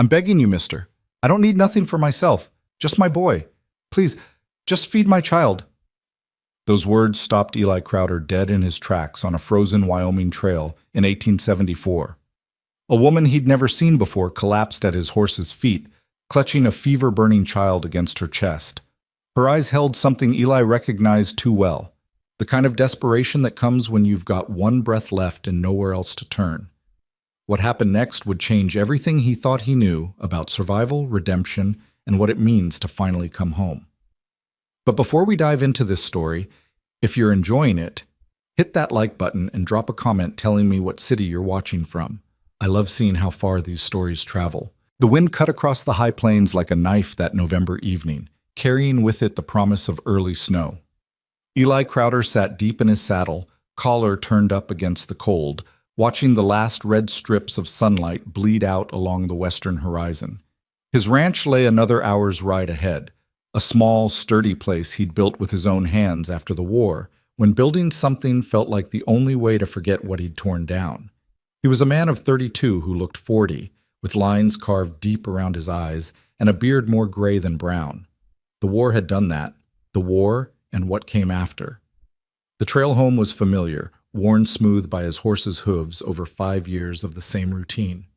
I'm begging you, mister. I don't need nothing for myself. Just my boy. Please, just feed my child." Those words stopped Eli Crowder dead in his tracks on a frozen Wyoming trail in 1874. A woman he'd never seen before collapsed at his horse's feet, clutching a fever-burning child against her chest. Her eyes held something Eli recognized too well, the kind of desperation that comes when you've got one breath left and nowhere else to turn. What happened next would change everything he thought he knew about survival, redemption, and what it means to finally come home. But before we dive into this story, if you're enjoying it, hit that like button and drop a comment telling me what city you're watching from. I love seeing how far these stories travel. The wind cut across the high plains like a knife that November evening, carrying with it the promise of early snow. Eli Crowder sat deep in his saddle, collar turned up against the cold, watching the last red strips of sunlight bleed out along the western horizon. His ranch lay another hour's ride ahead, a small, sturdy place he'd built with his own hands after the war, when building something felt like the only way to forget what he'd torn down. He was a man of 32 who looked 40, with lines carved deep around his eyes and a beard more gray than brown. The war had done that, the war and what came after. The trail home was familiar, worn smooth by his horse's hooves over 5 years of the same routine.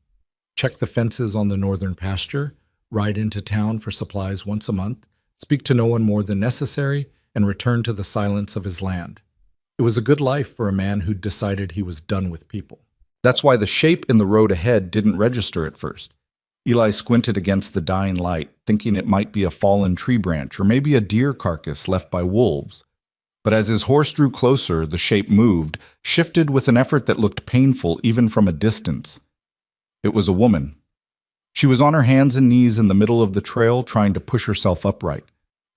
Check the fences on the northern pasture, ride into town for supplies once a month, speak to no one more than necessary, and return to the silence of his land. It was a good life for a man who'd decided he was done with people. That's why the shape in the road ahead didn't register at first. Eli squinted against the dying light, thinking it might be a fallen tree branch or maybe a deer carcass left by wolves. But as his horse drew closer, the shape moved, shifted with an effort that looked painful even from a distance. It was a woman. She was on her hands and knees in the middle of the trail trying to push herself upright.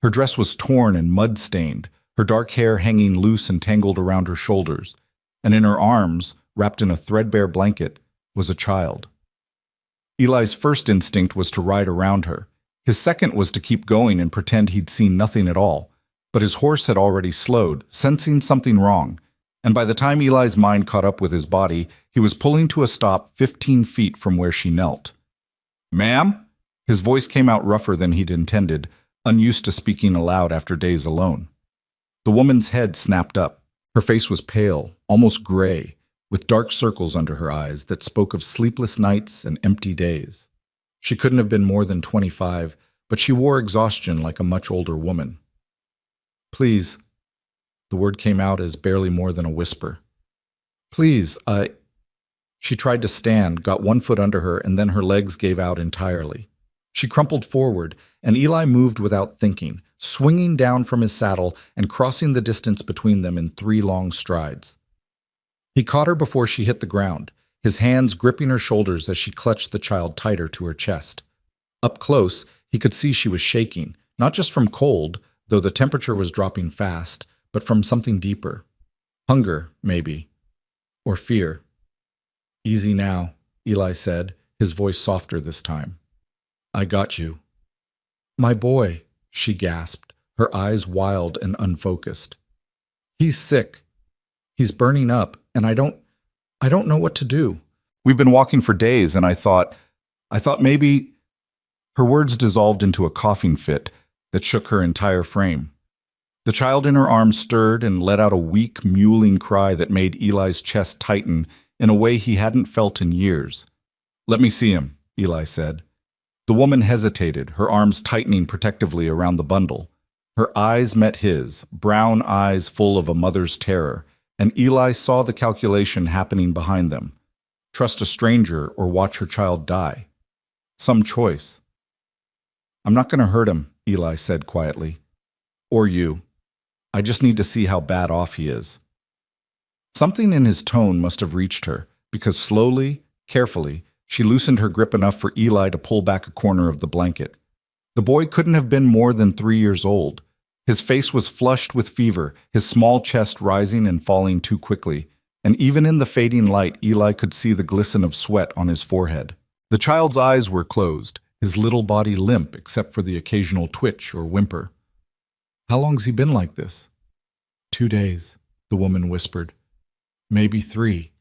Her dress was torn and mud-stained, her dark hair hanging loose and tangled around her shoulders, and in her arms, wrapped in a threadbare blanket, was a child. Eli's first instinct was to ride around her. His second was to keep going and pretend he'd seen nothing at all. But his horse had already slowed, sensing something wrong, and by the time Eli's mind caught up with his body, he was pulling to a stop 15 feet from where she knelt. "Ma'am?" His voice came out rougher than he'd intended, unused to speaking aloud after days alone. The woman's head snapped up. Her face was pale, almost gray, with dark circles under her eyes that spoke of sleepless nights and empty days. She couldn't have been more than 25, but she wore exhaustion like a much older woman. "Please," the word came out as barely more than a whisper. "Please, I—" She tried to stand, got one foot under her, and then her legs gave out entirely. She crumpled forward, and Eli moved without thinking, swinging down from his saddle and crossing the distance between them in 3 long strides. He caught her before she hit the ground, his hands gripping her shoulders as she clutched the child tighter to her chest. Up close, he could see she was shaking, not just from cold, though the temperature was dropping fast, but from something deeper. Hunger, maybe. Or fear. "Easy now," Eli said, his voice softer this time. "I got you." "My boy," she gasped, her eyes wild and unfocused. "He's sick. He's burning up, and I don't know what to do. We've been walking for days, and I thought maybe—" Her words dissolved into a coughing fit that shook her entire frame. The child in her arms stirred and let out a weak, mewling cry that made Eli's chest tighten in a way he hadn't felt in years. "Let me see him," Eli said. The woman hesitated, her arms tightening protectively around the bundle. Her eyes met his, brown eyes full of a mother's terror, and Eli saw the calculation happening behind them. Trust a stranger or watch her child die. Some choice. "I'm not going to hurt him," Eli said quietly. "Or you. I just need to see how bad off he is." Something in his tone must have reached her, because slowly, carefully, she loosened her grip enough for Eli to pull back a corner of the blanket. The boy couldn't have been more than 3 years old. His face was flushed with fever, his small chest rising and falling too quickly, and even in the fading light, Eli could see the glisten of sweat on his forehead. The child's eyes were closed, his little body limp except for the occasional twitch or whimper. "How long's he been like this?" 2 days, the woman whispered. "Maybe 3.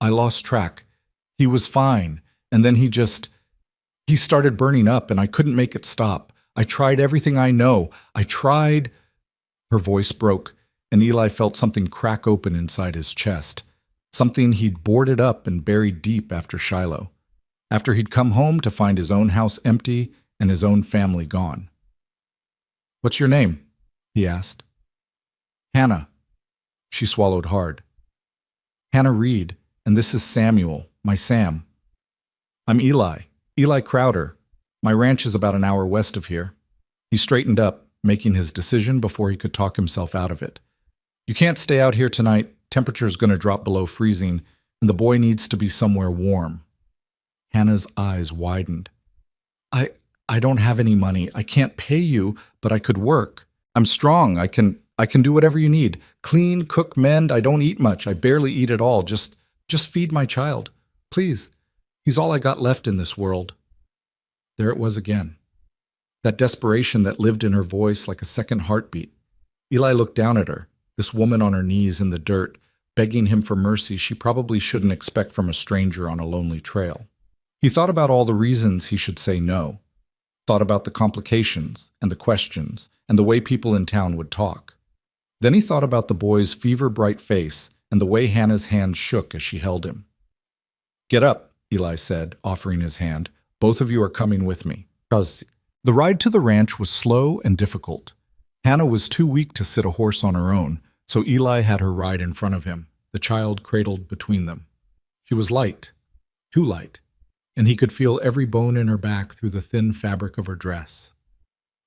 I lost track. He was fine, and then he just—" He started burning up and I couldn't make it stop. I tried everything I know. I tried. Her voice broke, and Eli felt something crack open inside his chest. Something he'd boarded up and buried deep after Shiloh. After he'd come home to find his own house empty and his own family gone. "What's your name?" he asked. "Hannah." She swallowed hard. "Hannah Reed, and this is Samuel, my Sam." "I'm Eli Crowder. My ranch is about an hour west of here." He straightened up, making his decision before he could talk himself out of it. "You can't stay out here tonight. Temperature's going to drop below freezing, and the boy needs to be somewhere warm." Hannah's eyes widened. I don't have any money. I can't pay you, but I could work. I'm strong. I can do whatever you need. Clean, cook, mend. I don't eat much. I barely eat at all. Just feed my child. Please. He's all I got left in this world." There it was again. That desperation that lived in her voice like a second heartbeat. Eli looked down at her, this woman on her knees in the dirt, begging him for mercy she probably shouldn't expect from a stranger on a lonely trail. He thought about all the reasons he should say no. Thought about the complications and the questions and the way people in town would talk. Then he thought about the boy's fever-bright face and the way Hannah's hand shook as she held him. "Get up," Eli said, offering his hand. "Both of you are coming with me." The ride to the ranch was slow and difficult. Hannah was too weak to sit a horse on her own, so Eli had her ride in front of him, the child cradled between them. She was light, too light, and he could feel every bone in her back through the thin fabric of her dress.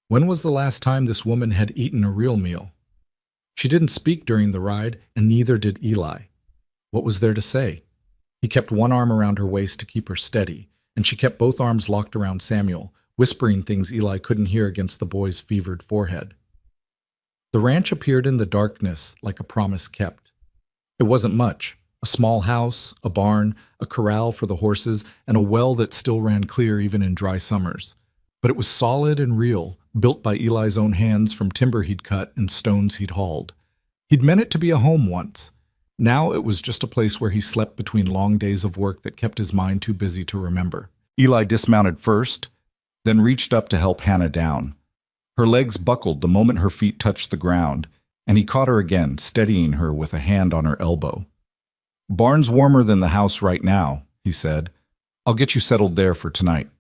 When was the last time this woman had eaten a real meal? She didn't speak during the ride, and neither did Eli. What was there to say? He kept one arm around her waist to keep her steady, and she kept both arms locked around Samuel, whispering things Eli couldn't hear against the boy's fevered forehead. The ranch appeared in the darkness like a promise kept. It wasn't much. A small house, a barn, a corral for the horses, and a well that still ran clear even in dry summers. But it was solid and real, built by Eli's own hands from timber he'd cut and stones he'd hauled. He'd meant it to be a home once. Now it was just a place where he slept between long days of work that kept his mind too busy to remember. Eli dismounted first, then reached up to help Hannah down. Her legs buckled the moment her feet touched the ground, and he caught her again, steadying her with a hand on her elbow. "Barn's warmer than the house right now," he said. "I'll get you settled there for tonight."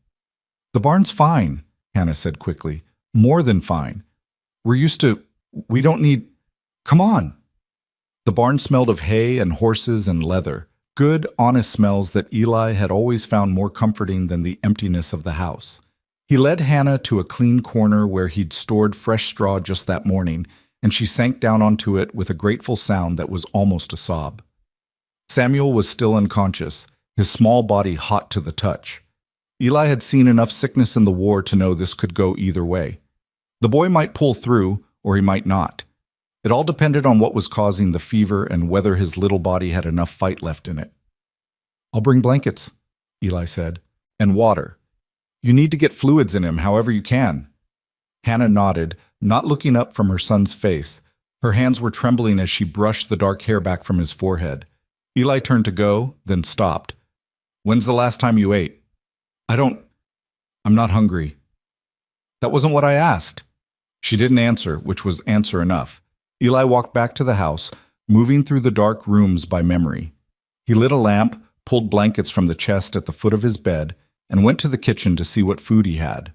"The barn's fine," Hannah said quickly. "More than fine. We don't need... Come on." The barn smelled of hay and horses and leather, good, honest smells that Eli had always found more comforting than the emptiness of the house. He led Hannah to a clean corner where he'd stored fresh straw just that morning, and she sank down onto it with a grateful sound that was almost a sob. Samuel was still unconscious, his small body hot to the touch. Eli had seen enough sickness in the war to know this could go either way. The boy might pull through, or he might not. It all depended on what was causing the fever and whether his little body had enough fight left in it. "I'll bring blankets," Eli said, "and water. You need to get fluids in him however you can." Hannah nodded, not looking up from her son's face. Her hands were trembling as she brushed the dark hair back from his forehead. Eli turned to go, then stopped. "When's the last time you ate?" I'm not hungry." "That wasn't what I asked." She didn't answer, which was answer enough. Eli walked back to the house, moving through the dark rooms by memory. He lit a lamp, pulled blankets from the chest at the foot of his bed, and went to the kitchen to see what food he had.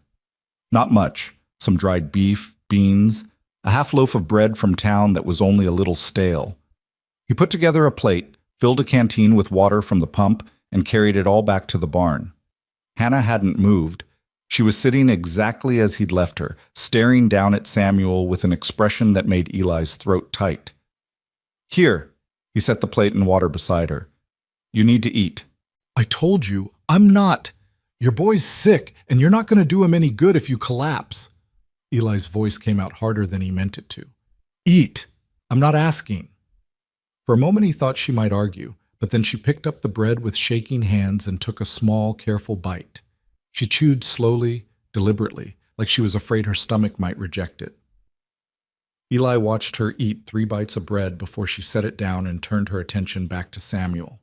Not much. Some dried beef, beans, a half loaf of bread from town that was only a little stale. He put together a plate, filled a canteen with water from the pump, and carried it all back to the barn. Hannah hadn't moved. She was sitting exactly as he'd left her, staring down at Samuel with an expression that made Eli's throat tight. "Here," he set the plate and water beside her. "You need to eat." "I told you, I'm not. Your boy's sick, and you're not going to do him any good if you collapse." Eli's voice came out harder than he meant it to. "Eat. I'm not asking." For a moment he thought she might argue, but then she picked up the bread with shaking hands and took a small, careful bite. She chewed slowly, deliberately, like she was afraid her stomach might reject it. Eli watched her eat 3 bites of bread before she set it down and turned her attention back to Samuel.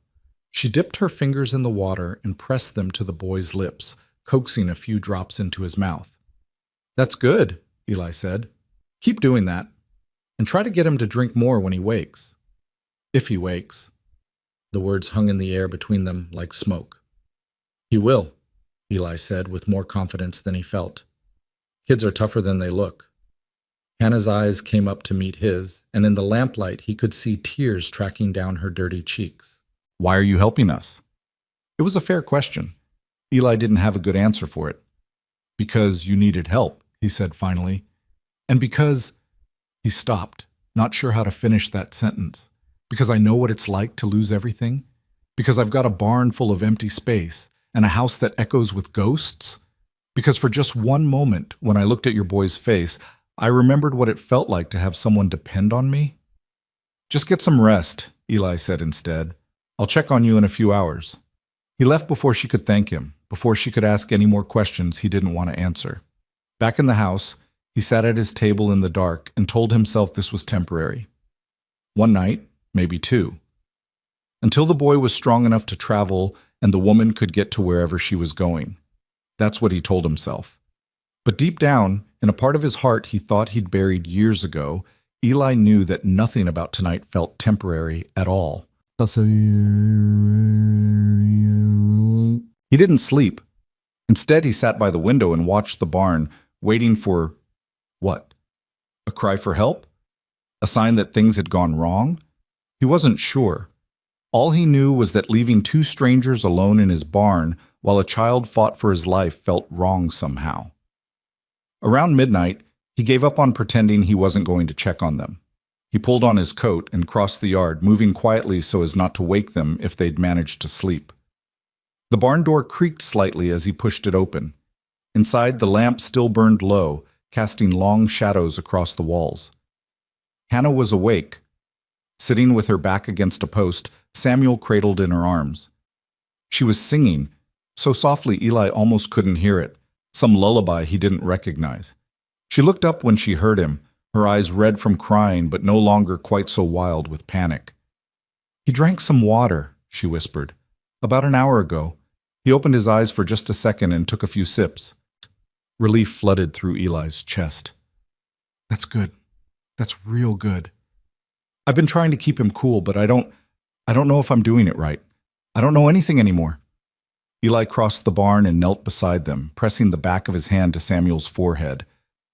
She dipped her fingers in the water and pressed them to the boy's lips, coaxing a few drops into his mouth. "That's good," Eli said. "Keep doing that, and try to get him to drink more when he wakes." "If he wakes." The words hung in the air between them like smoke. "He will," Eli said with more confidence than he felt. "Kids are tougher than they look." Hannah's eyes came up to meet his, and in the lamplight he could see tears tracking down her dirty cheeks. "Why are you helping us?" It was a fair question. Eli didn't have a good answer for it. "Because you needed help," he said finally. "And because—" He stopped, not sure how to finish that sentence. "Because I know what it's like to lose everything? Because I've got a barn full of empty space and a house that echoes with ghosts? Because for just one moment, when I looked at your boy's face, I remembered what it felt like to have someone depend on me?" "Just get some rest," Eli said instead. "I'll check on you in a few hours." He left before she could thank him, before she could ask any more questions he didn't want to answer. Back in the house, he sat at his table in the dark and told himself this was temporary. One night, maybe two. Until the boy was strong enough to travel and the woman could get to wherever she was going. That's what he told himself. But deep down, in a part of his heart he thought he'd buried years ago, Eli knew that nothing about tonight felt temporary at all. He didn't sleep. Instead, he sat by the window and watched the barn, waiting for what? A cry for help? A sign that things had gone wrong? He wasn't sure. All he knew was that leaving two strangers alone in his barn while a child fought for his life felt wrong somehow. Around midnight, he gave up on pretending he wasn't going to check on them. He pulled on his coat and crossed the yard, moving quietly so as not to wake them if they'd managed to sleep. The barn door creaked slightly as he pushed it open. Inside, the lamp still burned low, casting long shadows across the walls. Hannah was awake. Sitting with her back against a post, Samuel cradled in her arms. She was singing, so softly Eli almost couldn't hear it, some lullaby he didn't recognize. She looked up when she heard him, her eyes red from crying but no longer quite so wild with panic. "He drank some water," she whispered. "About an hour ago." He opened his eyes for just a second and took a few sips. Relief flooded through Eli's chest. "That's good. That's real good. I've been trying to keep him cool, but I don't know if I'm doing it right. I don't know anything anymore." Eli crossed the barn and knelt beside them, pressing the back of his hand to Samuel's forehead.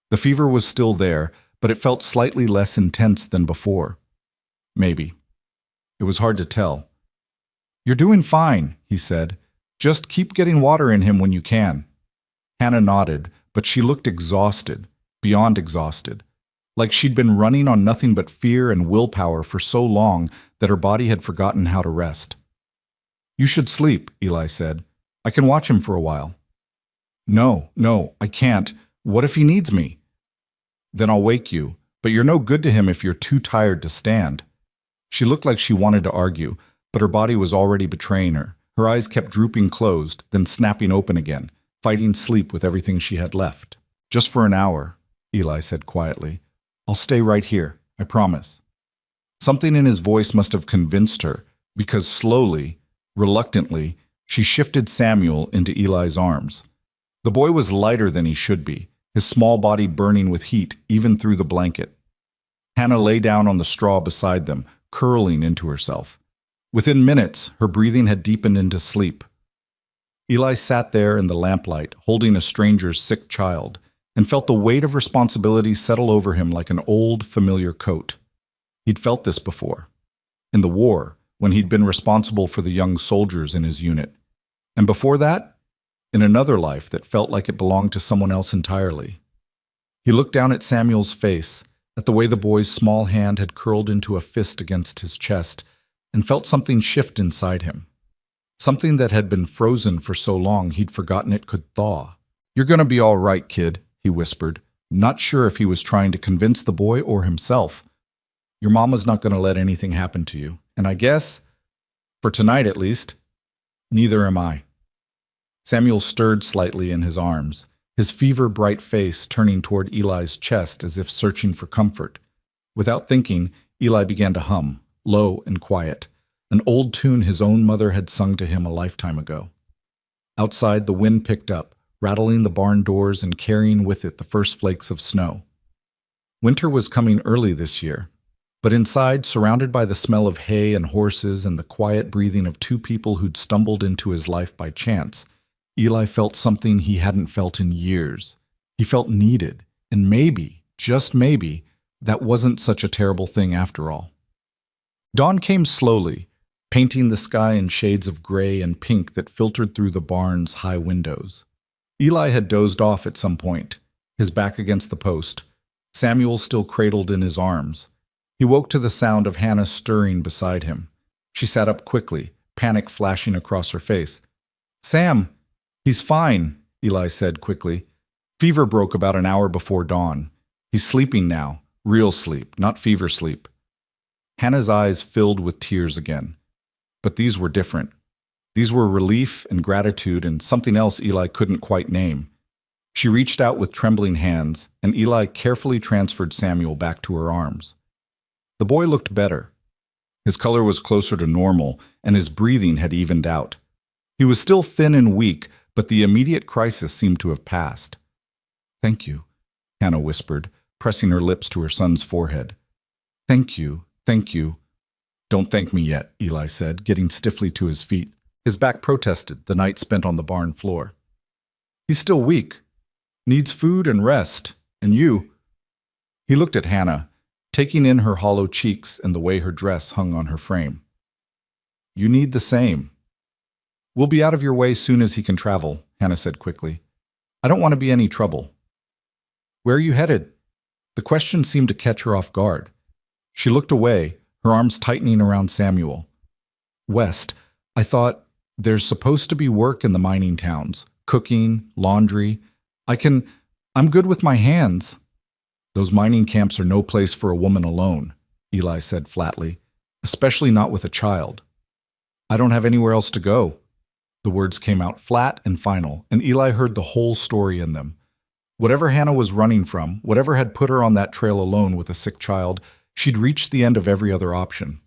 The fever was still there, but it felt slightly less intense than before. Maybe. It was hard to tell. "You're doing fine," he said. "Just keep getting water in him when you can." Hannah nodded, but she looked exhausted, beyond exhausted, like she'd been running on nothing but fear and willpower for so long that her body had forgotten how to rest. "You should sleep," Eli said. "I can watch him for a while." No, I can't. What if he needs me?" "Then I'll wake you, but you're no good to him if you're too tired to stand." She looked like she wanted to argue, but her body was already betraying her. Her eyes kept drooping closed, then snapping open again, fighting sleep with everything she had left. "Just for an hour," Eli said quietly. "I'll stay right here, I promise." Something in his voice must have convinced her, because slowly, reluctantly, she shifted Samuel into Eli's arms. The boy was lighter than he should be, his small body burning with heat even through the blanket. Hannah lay down on the straw beside them, curling into herself. Within minutes, her breathing had deepened into sleep. Eli sat there in the lamplight, holding a stranger's sick child, and felt the weight of responsibility settle over him like an old, familiar coat. He'd felt this before. In the war, when he'd been responsible for the young soldiers in his unit. And before that, in another life that felt like it belonged to someone else entirely. He looked down at Samuel's face, at the way the boy's small hand had curled into a fist against his chest, and felt something shift inside him. Something that had been frozen for so long he'd forgotten it could thaw. "You're gonna be all right, kid," he whispered, not sure if he was trying to convince the boy or himself. "Your mama's not gonna let anything happen to you, and I guess, for tonight at least, neither am I." Samuel stirred slightly in his arms, his fever-bright face turning toward Eli's chest as if searching for comfort. Without thinking, Eli began to hum, low and quiet, an old tune his own mother had sung to him a lifetime ago. Outside, the wind picked up, rattling the barn doors and carrying with it the first flakes of snow. Winter was coming early this year, but inside, surrounded by the smell of hay and horses and the quiet breathing of two people who'd stumbled into his life by chance, Eli felt something he hadn't felt in years. He felt needed, and maybe, just maybe, that wasn't such a terrible thing after all. Dawn came slowly, painting the sky in shades of gray and pink that filtered through the barn's high windows. Eli had dozed off at some point, his back against the post, Samuel still cradled in his arms. He woke to the sound of Hannah stirring beside him. She sat up quickly, panic flashing across her face. "Sam, he's fine," Eli said quickly. "Fever broke about an hour before dawn. He's sleeping now, real sleep, not fever sleep." Hannah's eyes filled with tears again. But these were different. These were relief and gratitude and something else Eli couldn't quite name. She reached out with trembling hands, and Eli carefully transferred Samuel back to her arms. The boy looked better. His color was closer to normal, and his breathing had evened out. He was still thin and weak, but the immediate crisis seemed to have passed. "Thank you," Hannah whispered, pressing her lips to her son's forehead. "Thank you, thank you." "Don't thank me yet," Eli said, getting stiffly to his feet. His back protested, the night spent on the barn floor. "He's still weak. Needs food and rest. And you." He looked at Hannah, taking in her hollow cheeks and the way her dress hung on her frame. "You need the same." "We'll be out of your way soon as he can travel," Hannah said quickly. "I don't want to be any trouble." "Where are you headed?" The question seemed to catch her off guard. She looked away, her arms tightening around Samuel. "West. I thought, there's supposed to be work in the mining towns. Cooking, laundry. I'm good with my hands." "Those mining camps are no place for a woman alone," Eli said flatly, "especially not with a child." "I don't have anywhere else to go." The words came out flat and final, and Eli heard the whole story in them. Whatever Hannah was running from, whatever had put her on that trail alone with a sick child, she'd reached the end of every other option.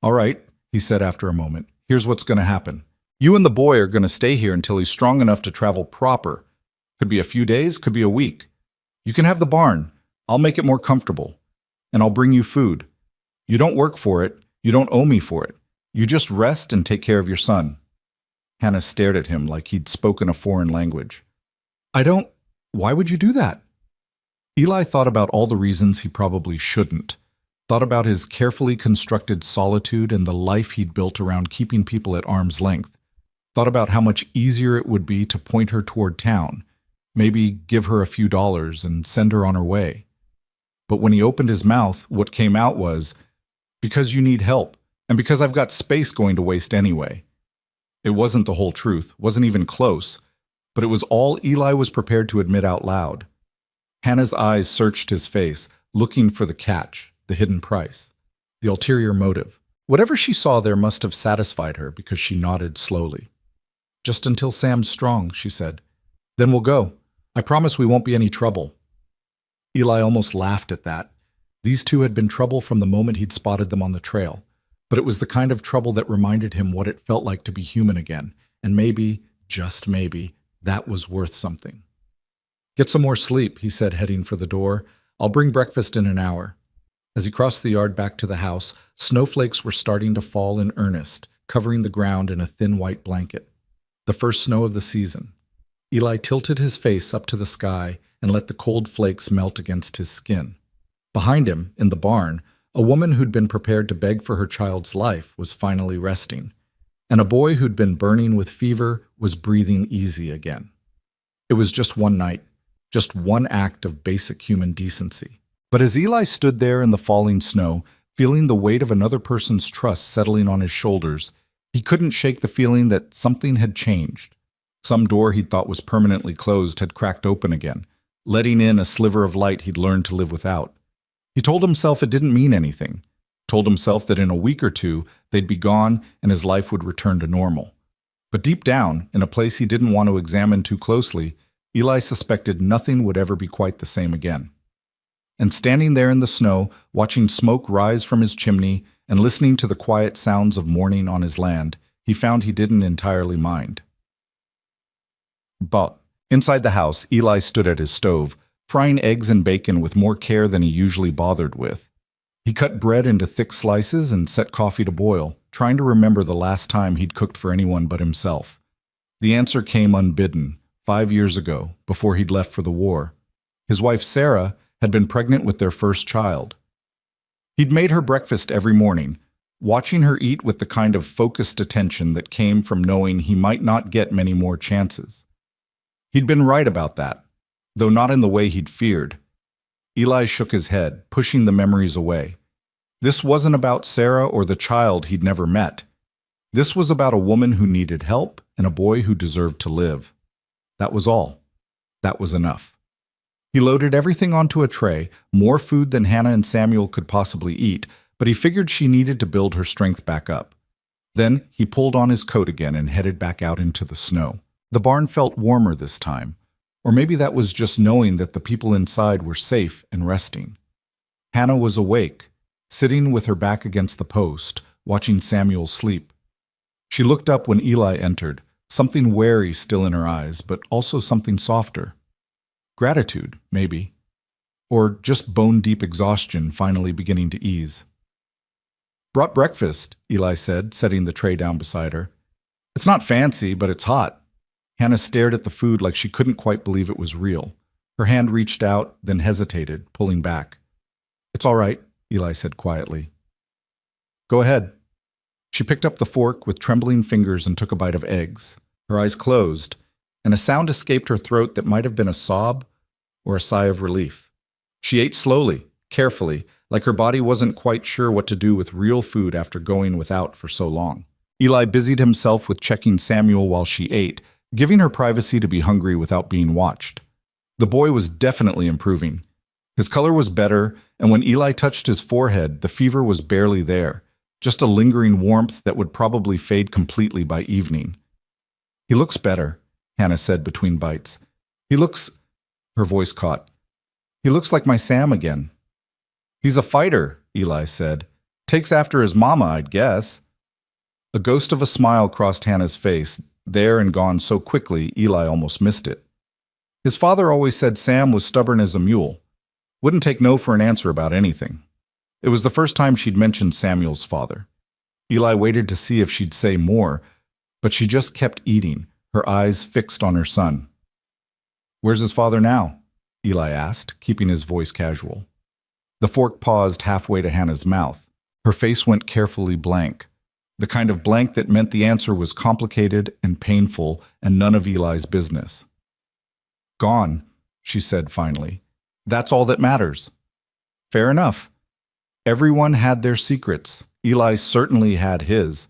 "All right," he said after a moment, "here's what's going to happen. You and the boy are going to stay here until he's strong enough to travel proper. Could be a few days, could be a week. You can have the barn. I'll make it more comfortable. And I'll bring you food. You don't work for it. You don't owe me for it. You just rest and take care of your son." Hannah stared at him like he'd spoken a foreign language. Why would you do that?" Eli thought about all the reasons he probably shouldn't. Thought about his carefully constructed solitude and the life he'd built around keeping people at arm's length. Thought about how much easier it would be to point her toward town, maybe give her a few dollars and send her on her way. But when he opened his mouth, what came out was, "Because you need help, and because I've got space going to waste anyway." It wasn't the whole truth, wasn't even close, but it was all Eli was prepared to admit out loud. Hannah's eyes searched his face, looking for the catch, the hidden price, the ulterior motive. Whatever she saw there must have satisfied her because she nodded slowly. "Just until Sam's strong," she said. "Then we'll go. I promise we won't be any trouble." Eli almost laughed at that. These two had been trouble from the moment he'd spotted them on the trail, but it was the kind of trouble that reminded him what it felt like to be human again, and maybe, just maybe, that was worth something. "Get some more sleep," he said, heading for the door. "I'll bring breakfast in an hour." As he crossed the yard back to the house, snowflakes were starting to fall in earnest, covering the ground in a thin white blanket. The first snow of the season. Eli tilted his face up to the sky and let the cold flakes melt against his skin. Behind him, in the barn, a woman who'd been prepared to beg for her child's life was finally resting, and a boy who'd been burning with fever was breathing easy again. It was just one night, just one act of basic human decency. But as Eli stood there in the falling snow, feeling the weight of another person's trust settling on his shoulders, he couldn't shake the feeling that something had changed. Some door he'd thought was permanently closed had cracked open again, letting in a sliver of light he'd learned to live without. He told himself it didn't mean anything, told himself that in a week or two they'd be gone and his life would return to normal. But deep down, in a place he didn't want to examine too closely, Eli suspected nothing would ever be quite the same again. And standing there in the snow, watching smoke rise from his chimney and listening to the quiet sounds of morning on his land, he found he didn't entirely mind. But Inside the house, Eli stood at his stove, frying eggs and bacon with more care than he usually bothered with. He cut bread into thick slices and set coffee to boil, trying to remember the last time he'd cooked for anyone but himself. The answer came unbidden, 5 years ago, before he'd left for the war. His wife, Sarah, had been pregnant with their first child. He'd made her breakfast every morning, watching her eat with the kind of focused attention that came from knowing he might not get many more chances. He'd been right about that, though not in the way he'd feared. Eli shook his head, pushing the memories away. This wasn't about Sarah or the child he'd never met. This was about a woman who needed help and a boy who deserved to live. That was all. That was enough. He loaded everything onto a tray, more food than Hannah and Samuel could possibly eat, but he figured she needed to build her strength back up. Then he pulled on his coat again and headed back out into the snow. The barn felt warmer this time, or maybe that was just knowing that the people inside were safe and resting. Hannah was awake, sitting with her back against the post, watching Samuel sleep. She looked up when Eli entered, something wary still in her eyes, but also something softer. Gratitude, maybe. Or just bone-deep exhaustion finally beginning to ease. "Brought breakfast," Eli said, setting the tray down beside her. "It's not fancy, but it's hot." Hannah stared at the food like she couldn't quite believe it was real. Her hand reached out, then hesitated, pulling back. "It's all right," Eli said quietly. "Go ahead." She picked up the fork with trembling fingers and took a bite of eggs. Her eyes closed, and a sound escaped her throat that might have been a sob or a sigh of relief. She ate slowly, carefully, like her body wasn't quite sure what to do with real food after going without for so long. Eli busied himself with checking Samuel while she ate, giving her privacy to be hungry without being watched. The boy was definitely improving. His color was better, and when Eli touched his forehead, the fever was barely there, just a lingering warmth that would probably fade completely by evening. "He looks better," Hannah said between bites. "He looks—" Her voice caught. "He looks like my Sam again." "He's a fighter," Eli said. "Takes after his mama, I'd guess." A ghost of a smile crossed Hannah's face, there and gone so quickly Eli almost missed it. His father always said Sam was stubborn as a mule. Wouldn't take no for an answer about anything. It was the first time she'd mentioned Samuel's father. Eli waited to see if she'd say more, but she just kept eating, her eyes fixed on her son. "Where's his father now?" Eli asked, keeping his voice casual. The fork paused halfway to Hannah's mouth. Her face went carefully blank, the kind of blank that meant the answer was complicated and painful and none of Eli's business. "Gone," she said finally. "That's all that matters." Fair enough. Everyone had their secrets. Eli certainly had his.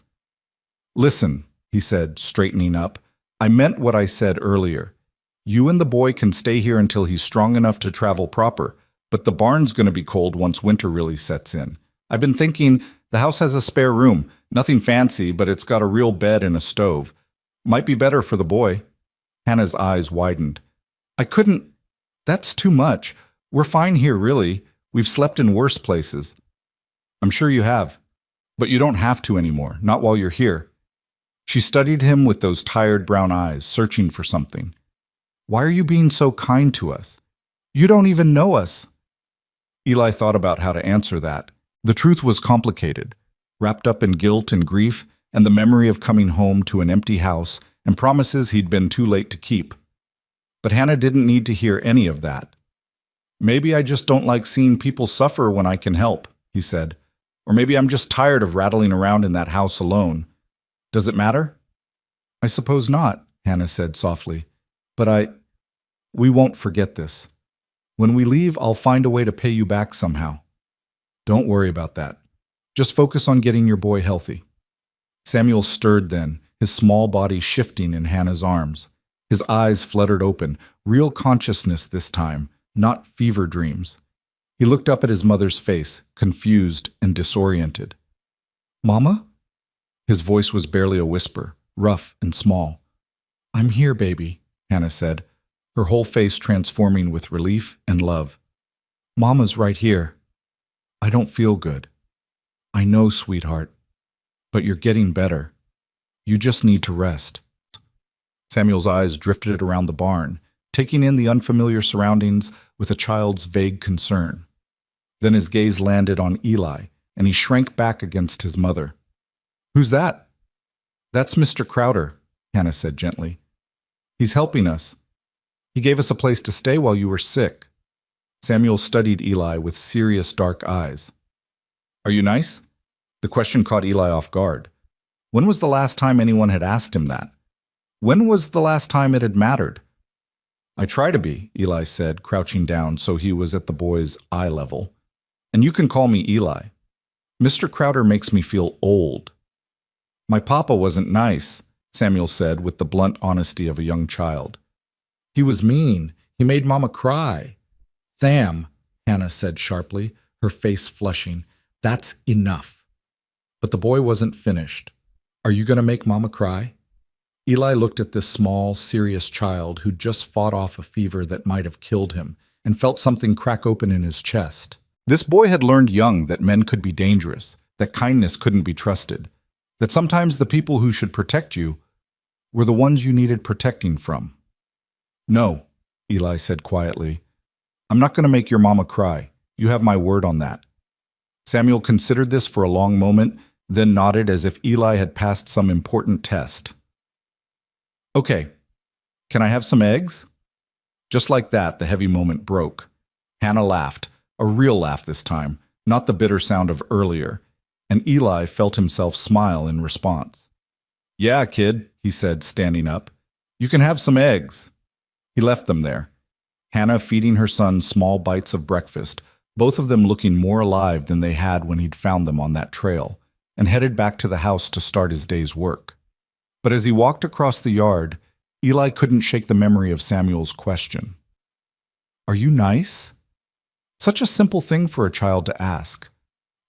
"Listen," he said, straightening up, "I meant what I said earlier. You and the boy can stay here until he's strong enough to travel proper, but the barn's going to be cold once winter really sets in. I've been thinking, the house has a spare room, nothing fancy, but it's got a real bed and a stove. Might be better for the boy." Hannah's eyes widened. "I couldn't. That's too much. We're fine here, really. We've slept in worse places." "I'm sure you have. But you don't have to anymore, not while you're here." She studied him with those tired brown eyes, searching for something. "Why are you being so kind to us? You don't even know us." Eli thought about how to answer that. The truth was complicated, wrapped up in guilt and grief and the memory of coming home to an empty house and promises he'd been too late to keep. But Hannah didn't need to hear any of that. "Maybe I just don't like seeing people suffer when I can help," he said. "Or maybe I'm just tired of rattling around in that house alone. Does it matter?" "I suppose not," Hannah said softly. "But we won't forget this. When we leave, I'll find a way to pay you back somehow. Don't worry about that. Just focus on getting your boy healthy." Samuel stirred then, his small body shifting in Hannah's arms. His eyes fluttered open, real consciousness this time, not fever dreams. He looked up at his mother's face, confused and disoriented. "Mama?" His voice was barely a whisper, rough and small. "I'm here, baby," Hannah said, her whole face transforming with relief and love. "Mama's right here. I don't feel good. I know, sweetheart. But you're getting better. You just need to rest." Samuel's eyes drifted around the barn, taking in the unfamiliar surroundings with a child's vague concern. Then his gaze landed on Eli, and he shrank back against his mother. "Who's that?" "That's Mr. Crowder," Hannah said gently. "He's helping us. He gave us a place to stay while you were sick." Samuel studied Eli with serious dark eyes. "Are you nice?" The question caught Eli off guard. When was the last time anyone had asked him that? When was the last time it had mattered? "I try to be," Eli said, crouching down so he was at the boy's eye level. "And you can call me Eli. Mr. Crowder makes me feel old." "My papa wasn't nice," Samuel said with the blunt honesty of a young child. "He was mean. He made Mama cry." "Sam," Hannah said sharply, her face flushing, "that's enough." But the boy wasn't finished. "Are you going to make Mama cry?" Eli looked at this small, serious child who'd just fought off a fever that might have killed him and felt something crack open in his chest. This boy had learned young that men could be dangerous, that kindness couldn't be trusted, that sometimes the people who should protect you were the ones you needed protecting from. "No," Eli said quietly. "I'm not going to make your mama cry. You have my word on that." Samuel considered this for a long moment, then nodded as if Eli had passed some important test. "Okay, can I have some eggs?" Just like that, the heavy moment broke. Hannah laughed, a real laugh this time, not the bitter sound of earlier, and Eli felt himself smile in response. "Yeah, kid," he said, standing up. "You can have some eggs." He left them there, Hannah feeding her son small bites of breakfast, both of them looking more alive than they had when he'd found them on that trail, and headed back to the house to start his day's work. But as he walked across the yard, Eli couldn't shake the memory of Samuel's question. "Are you nice?" Such a simple thing for a child to ask.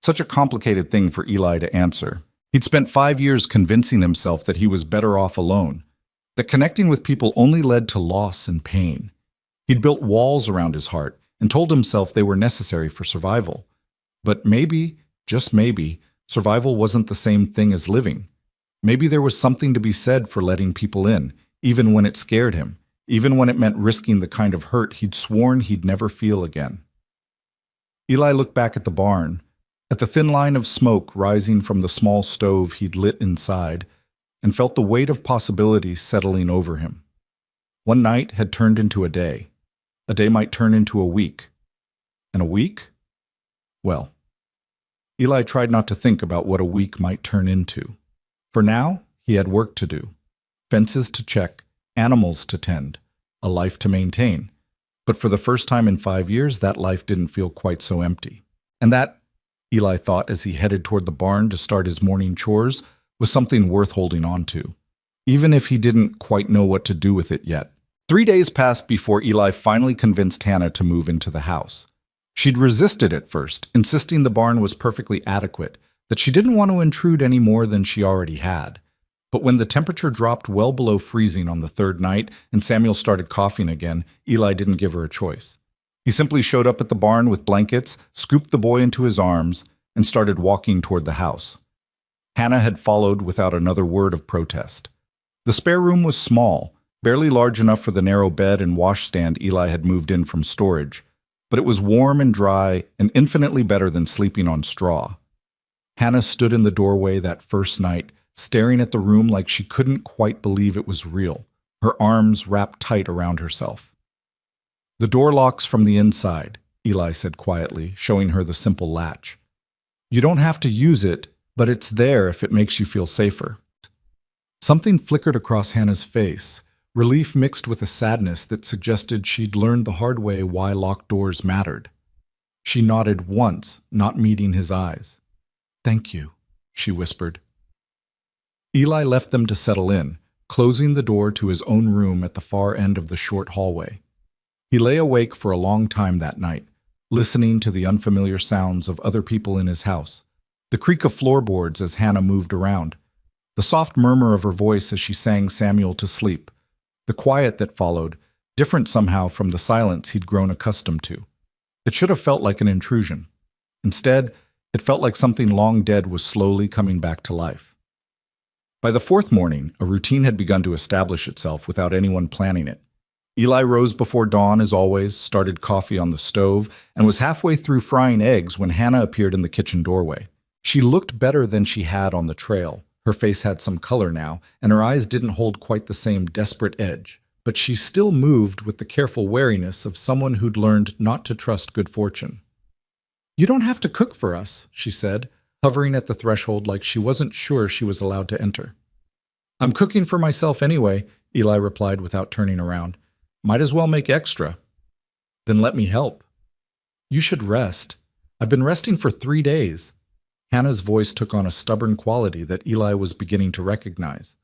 Such a complicated thing for Eli to answer. He'd spent 5 years convincing himself that he was better off alone, that connecting with people only led to loss and pain. He'd built walls around his heart and told himself they were necessary for survival. But maybe, just maybe, survival wasn't the same thing as living. Maybe there was something to be said for letting people in, even when it scared him, even when it meant risking the kind of hurt he'd sworn he'd never feel again. Eli looked back at the barn, at the thin line of smoke rising from the small stove he'd lit inside, and felt the weight of possibility settling over him. One night had turned into a day. A day might turn into a week. And a week? Well, Eli tried not to think about what a week might turn into. For now, he had work to do. Fences to check, animals to tend, a life to maintain. But for the first time in 5 years, that life didn't feel quite so empty. And that, Eli thought as he headed toward the barn to start his morning chores, was something worth holding on to, even if he didn't quite know what to do with it yet. 3 days passed before Eli finally convinced Hannah to move into the house. She'd resisted at first, insisting the barn was perfectly adequate, that she didn't want to intrude any more than she already had. But when the temperature dropped well below freezing on the third night and Samuel started coughing again, Eli didn't give her a choice. He simply showed up at the barn with blankets, scooped the boy into his arms, and started walking toward the house. Hannah had followed without another word of protest. The spare room was small, barely large enough for the narrow bed and washstand Eli had moved in from storage, but it was warm and dry and infinitely better than sleeping on straw. Hannah stood in the doorway that first night, staring at the room like she couldn't quite believe it was real, her arms wrapped tight around herself. "The door locks from the inside," Eli said quietly, showing her the simple latch. "You don't have to use it, but it's there if it makes you feel safer." Something flickered across Hannah's face, relief mixed with a sadness that suggested she'd learned the hard way why locked doors mattered. She nodded once, not meeting his eyes. "Thank you," she whispered. Eli left them to settle in, closing the door to his own room at the far end of the short hallway. He lay awake for a long time that night, listening to the unfamiliar sounds of other people in his house, the creak of floorboards as Hannah moved around, the soft murmur of her voice as she sang Samuel to sleep, the quiet that followed, different somehow from the silence he'd grown accustomed to. It should have felt like an intrusion. Instead, it felt like something long dead was slowly coming back to life. By the fourth morning, a routine had begun to establish itself without anyone planning it. Eli rose before dawn, as always, started coffee on the stove, and was halfway through frying eggs when Hannah appeared in the kitchen doorway. She looked better than she had on the trail. Her face had some color now, and her eyes didn't hold quite the same desperate edge. But she still moved with the careful wariness of someone who'd learned not to trust good fortune. "You don't have to cook for us," she said, hovering at the threshold like she wasn't sure she was allowed to enter. "I'm cooking for myself anyway," Eli replied without turning around. "Might as well make extra." "Then let me help." "You should rest. I've been resting for 3 days." Hannah's voice took on a stubborn quality that Eli was beginning to recognize.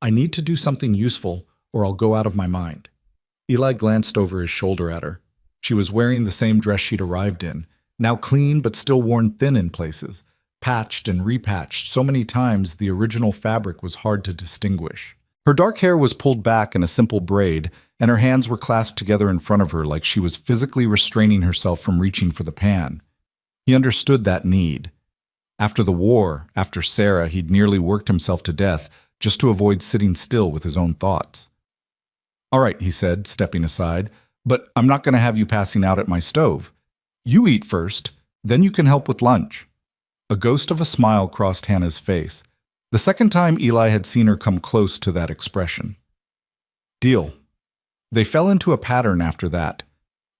"I need to do something useful, or I'll go out of my mind." Eli glanced over his shoulder at her. She was wearing the same dress she'd arrived in, now clean but still worn thin in places, patched and repatched so many times the original fabric was hard to distinguish. Her dark hair was pulled back in a simple braid, and her hands were clasped together in front of her like she was physically restraining herself from reaching for the pan. He understood that need. After the war, after Sarah, he'd nearly worked himself to death just to avoid sitting still with his own thoughts. "All right," he said, stepping aside, "but I'm not going to have you passing out at my stove. You eat first, then you can help with lunch." A ghost of a smile crossed Hannah's face, the second time Eli had seen her come close to that expression. "Deal." They fell into a pattern after that.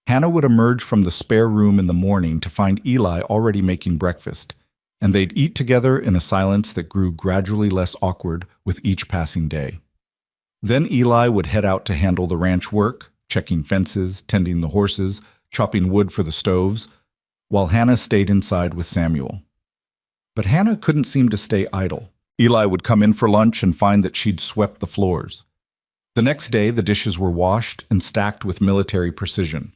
Hannah would emerge from the spare room in the morning to find Eli already making breakfast, and they'd eat together in a silence that grew gradually less awkward with each passing day. Then Eli would head out to handle the ranch work, checking fences, tending the horses, chopping wood for the stoves, while Hannah stayed inside with Samuel. But Hannah couldn't seem to stay idle. Eli would come in for lunch and find that she'd swept the floors. The next day, the dishes were washed and stacked with military precision.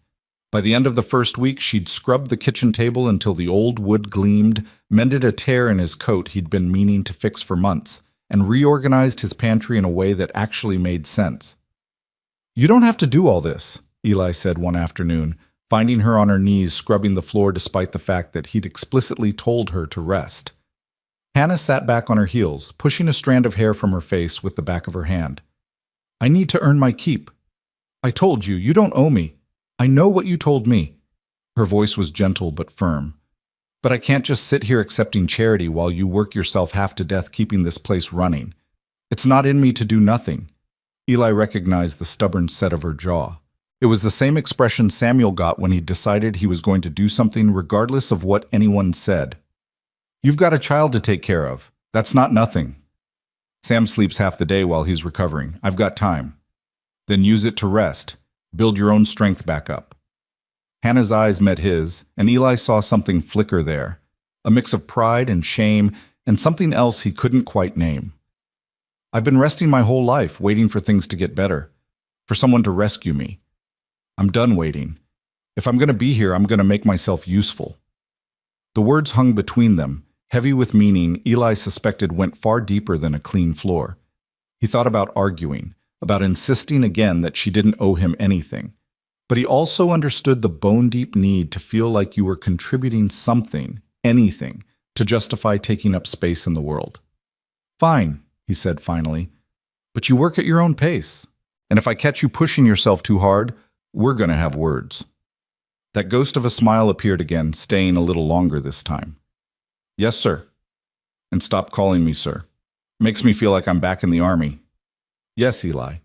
By the end of the first week, she'd scrubbed the kitchen table until the old wood gleamed, mended a tear in his coat he'd been meaning to fix for months, and reorganized his pantry in a way that actually made sense. "You don't have to do all this," Eli said one afternoon, finding her on her knees scrubbing the floor despite the fact that he'd explicitly told her to rest. Hannah sat back on her heels, pushing a strand of hair from her face with the back of her hand. "I need to earn my keep. I told you, you don't owe me. I know what you told me." Her voice was gentle but firm. "But I can't just sit here accepting charity while you work yourself half to death keeping this place running. It's not in me to do nothing." Eli recognized the stubborn set of her jaw. It was the same expression Samuel got when he decided he was going to do something regardless of what anyone said. "You've got a child to take care of. That's not nothing." "Sam sleeps half the day while he's recovering. I've got time." "Then use it to rest. Build your own strength back up." Hannah's eyes met his, and Eli saw something flicker there, a mix of pride and shame and something else he couldn't quite name. "I've been resting my whole life, waiting for things to get better, for someone to rescue me. I'm done waiting. If I'm going to be here, I'm going to make myself useful." The words hung between them, heavy with meaning Eli suspected went far deeper than a clean floor. He thought about arguing, about insisting again that she didn't owe him anything. But he also understood the bone-deep need to feel like you were contributing something, anything, to justify taking up space in the world. "Fine," he said finally, "but you work at your own pace. And if I catch you pushing yourself too hard, we're going to have words." That ghost of a smile appeared again, staying a little longer this time. "Yes, sir." "And stop calling me sir. Makes me feel like I'm back in the army." "Yes, Eli."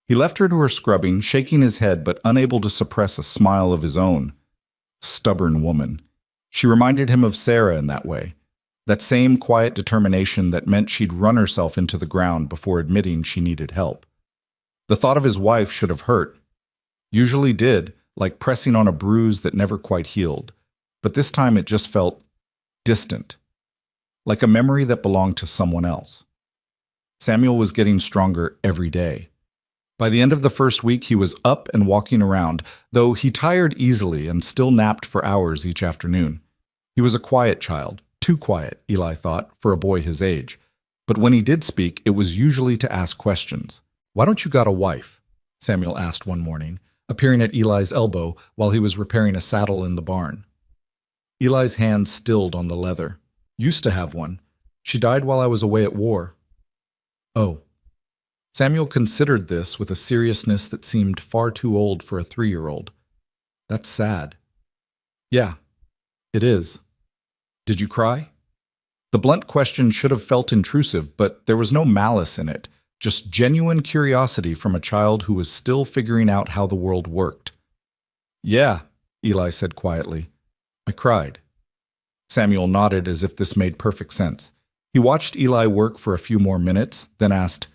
He left her to her scrubbing, shaking his head but unable to suppress a smile of his own. Stubborn woman. She reminded him of Sarah in that way. That same quiet determination that meant she'd run herself into the ground before admitting she needed help. The thought of his wife should have hurt. Usually did, like pressing on a bruise that never quite healed. But this time it just felt distant, like a memory that belonged to someone else. Samuel was getting stronger every day. By the end of the first week, he was up and walking around, though he tired easily and still napped for hours each afternoon. He was a quiet child, too quiet, Eli thought, for a boy his age. But when he did speak, it was usually to ask questions. "Why don't you got a wife?" Samuel asked one morning, appearing at Eli's elbow while he was repairing a saddle in the barn. Eli's hands stilled on the leather. "Used to have one. She died while I was away at war." "Oh." Samuel considered this with a seriousness that seemed far too old for a 3-year-old. That's sad. Yeah, it is. Did you cry? The blunt question should have felt intrusive, but there was no malice in it, just genuine curiosity from a child who was still figuring out how the world worked. Yeah, Eli said quietly. I cried. Samuel nodded as if this made perfect sense. He watched Eli work for a few more minutes, then asked,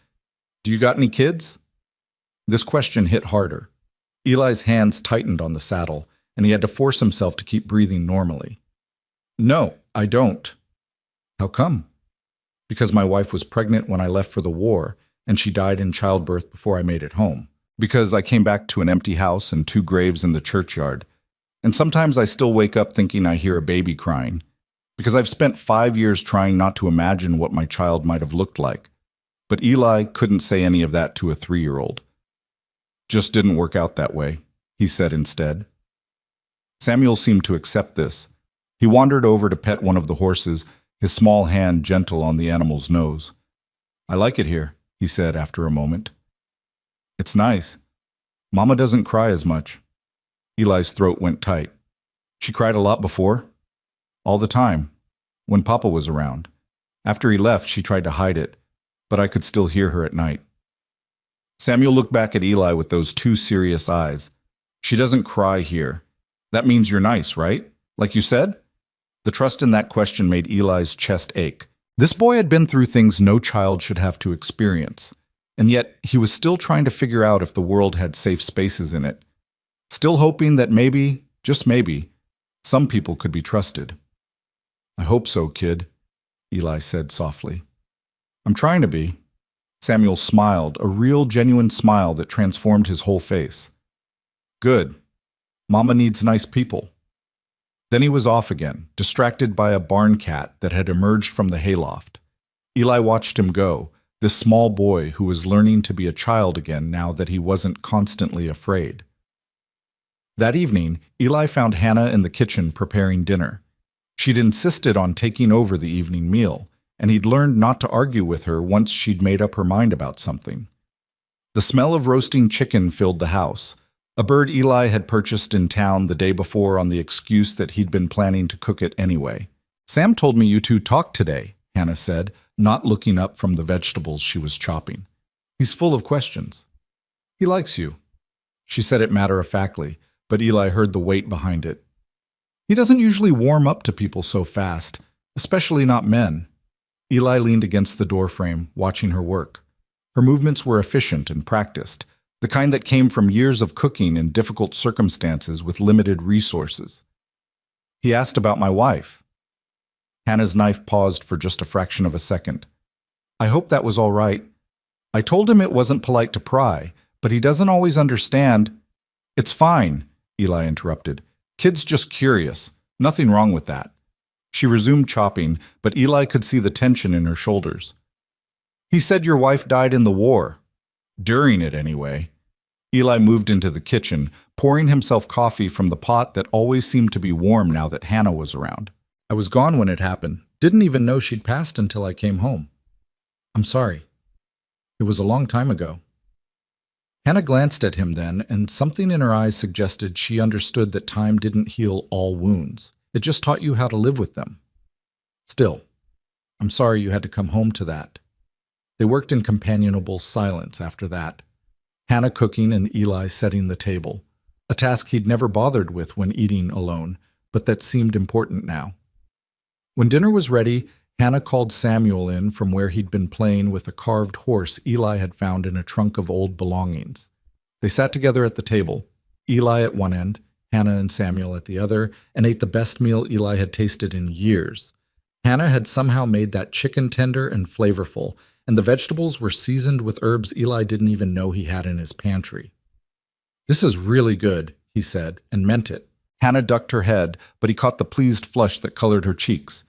Do you got any kids? This question hit harder. Eli's hands tightened on the saddle, and he had to force himself to keep breathing normally. No, I don't. How come? Because my wife was pregnant when I left for the war, and she died in childbirth before I made it home. Because I came back to an empty house and 2 graves in the churchyard. And sometimes I still wake up thinking I hear a baby crying. Because I've spent 5 years trying not to imagine what my child might have looked like. But Eli couldn't say any of that to a 3-year-old. Just didn't work out that way, he said instead. Samuel seemed to accept this. He wandered over to pet one of the horses, his small hand gentle on the animal's nose. I like it here, he said after a moment. It's nice. Mama doesn't cry as much. Eli's throat went tight. She cried a lot before? All the time, when Papa was around. After he left, she tried to hide it, but I could still hear her at night. Samuel looked back at Eli with those 2 serious eyes. She doesn't cry here. That means you're nice, right? Like you said? The trust in that question made Eli's chest ache. This boy had been through things no child should have to experience, and yet he was still trying to figure out if the world had safe spaces in it. Still hoping that maybe, just maybe, some people could be trusted. I hope so, kid, Eli said softly. I'm trying to be. Samuel smiled, a real, genuine smile that transformed his whole face. Good. Mama needs nice people. Then he was off again, distracted by a barn cat that had emerged from the hayloft. Eli watched him go, this small boy who was learning to be a child again now that he wasn't constantly afraid. That evening, Eli found Hannah in the kitchen preparing dinner. She'd insisted on taking over the evening meal, and he'd learned not to argue with her once she'd made up her mind about something. The smell of roasting chicken filled the house, a bird Eli had purchased in town the day before on the excuse that he'd been planning to cook it anyway. Sam told me you 2 talked today, Hannah said, not looking up from the vegetables she was chopping. He's full of questions. He likes you. She said it matter-of-factly, but Eli heard the weight behind it. He doesn't usually warm up to people so fast, especially not men. Eli leaned against the doorframe, watching her work. Her movements were efficient and practiced, the kind that came from years of cooking in difficult circumstances with limited resources. He asked about my wife. Hannah's knife paused for just a fraction of a second. I hope that was all right. I told him it wasn't polite to pry, but he doesn't always understand. It's fine, Eli interrupted. Kid's just curious. Nothing wrong with that. She resumed chopping, but Eli could see the tension in her shoulders. He said your wife died in the war. During it, anyway. Eli moved into the kitchen, pouring himself coffee from the pot that always seemed to be warm now that Hannah was around. I was gone when it happened. Didn't even know she'd passed until I came home. I'm sorry. It was a long time ago. Hannah glanced at him then, and something in her eyes suggested she understood that time didn't heal all wounds. It just taught you how to live with them. Still, I'm sorry you had to come home to that. They worked in companionable silence after that, Hannah cooking and Eli setting the table, a task he'd never bothered with when eating alone, but that seemed important now. When dinner was ready, Hannah called Samuel in from where he'd been playing with a carved horse Eli had found in a trunk of old belongings. They sat together at the table, Eli at one end, Hannah and Samuel at the other, and ate the best meal Eli had tasted in years. Hannah had somehow made that chicken tender and flavorful, and the vegetables were seasoned with herbs Eli didn't even know he had in his pantry. This is really good, he said, and meant it. Hannah ducked her head, but he caught the pleased flush that colored her cheeks.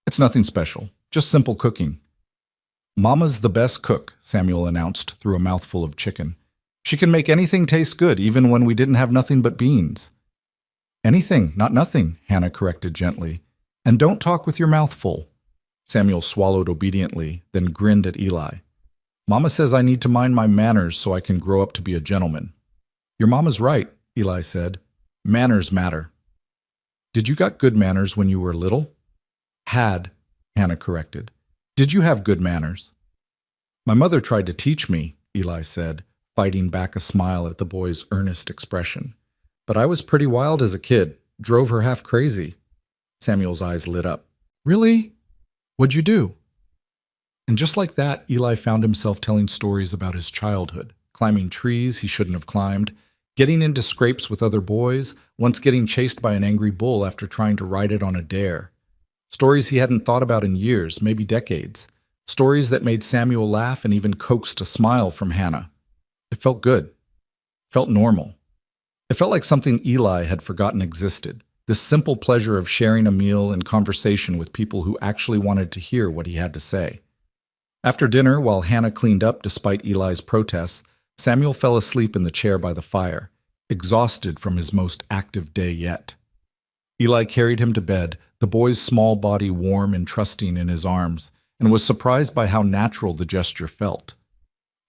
It's nothing special, just simple cooking. Mama's the best cook, Samuel announced through a mouthful of chicken. She can make anything taste good, even when we didn't have nothing but beans. Anything, not nothing, Hannah corrected gently. And don't talk with your mouth full. Samuel swallowed obediently, then grinned at Eli. Mama says I need to mind my manners so I can grow up to be a gentleman. Your mama's right, Eli said. Manners matter. Did you got good manners when you were little? Had, Hannah corrected. Did you have good manners? My mother tried to teach me, Eli said, fighting back a smile at the boy's earnest expression. But I was pretty wild as a kid, drove her half crazy. Samuel's eyes lit up. Really? What'd you do? And just like that, Eli found himself telling stories about his childhood, climbing trees he shouldn't have climbed, getting into scrapes with other boys, once getting chased by an angry bull after trying to ride it on a dare. Stories he hadn't thought about in years, maybe decades. Stories that made Samuel laugh and even coaxed a smile from Hannah. It felt good. Felt normal. It felt like something Eli had forgotten existed. This simple pleasure of sharing a meal and conversation with people who actually wanted to hear what he had to say. After dinner, while Hannah cleaned up despite Eli's protests, Samuel fell asleep in the chair by the fire, exhausted from his most active day yet. Eli carried him to bed, the boy's small body warm and trusting in his arms, and was surprised by how natural the gesture felt.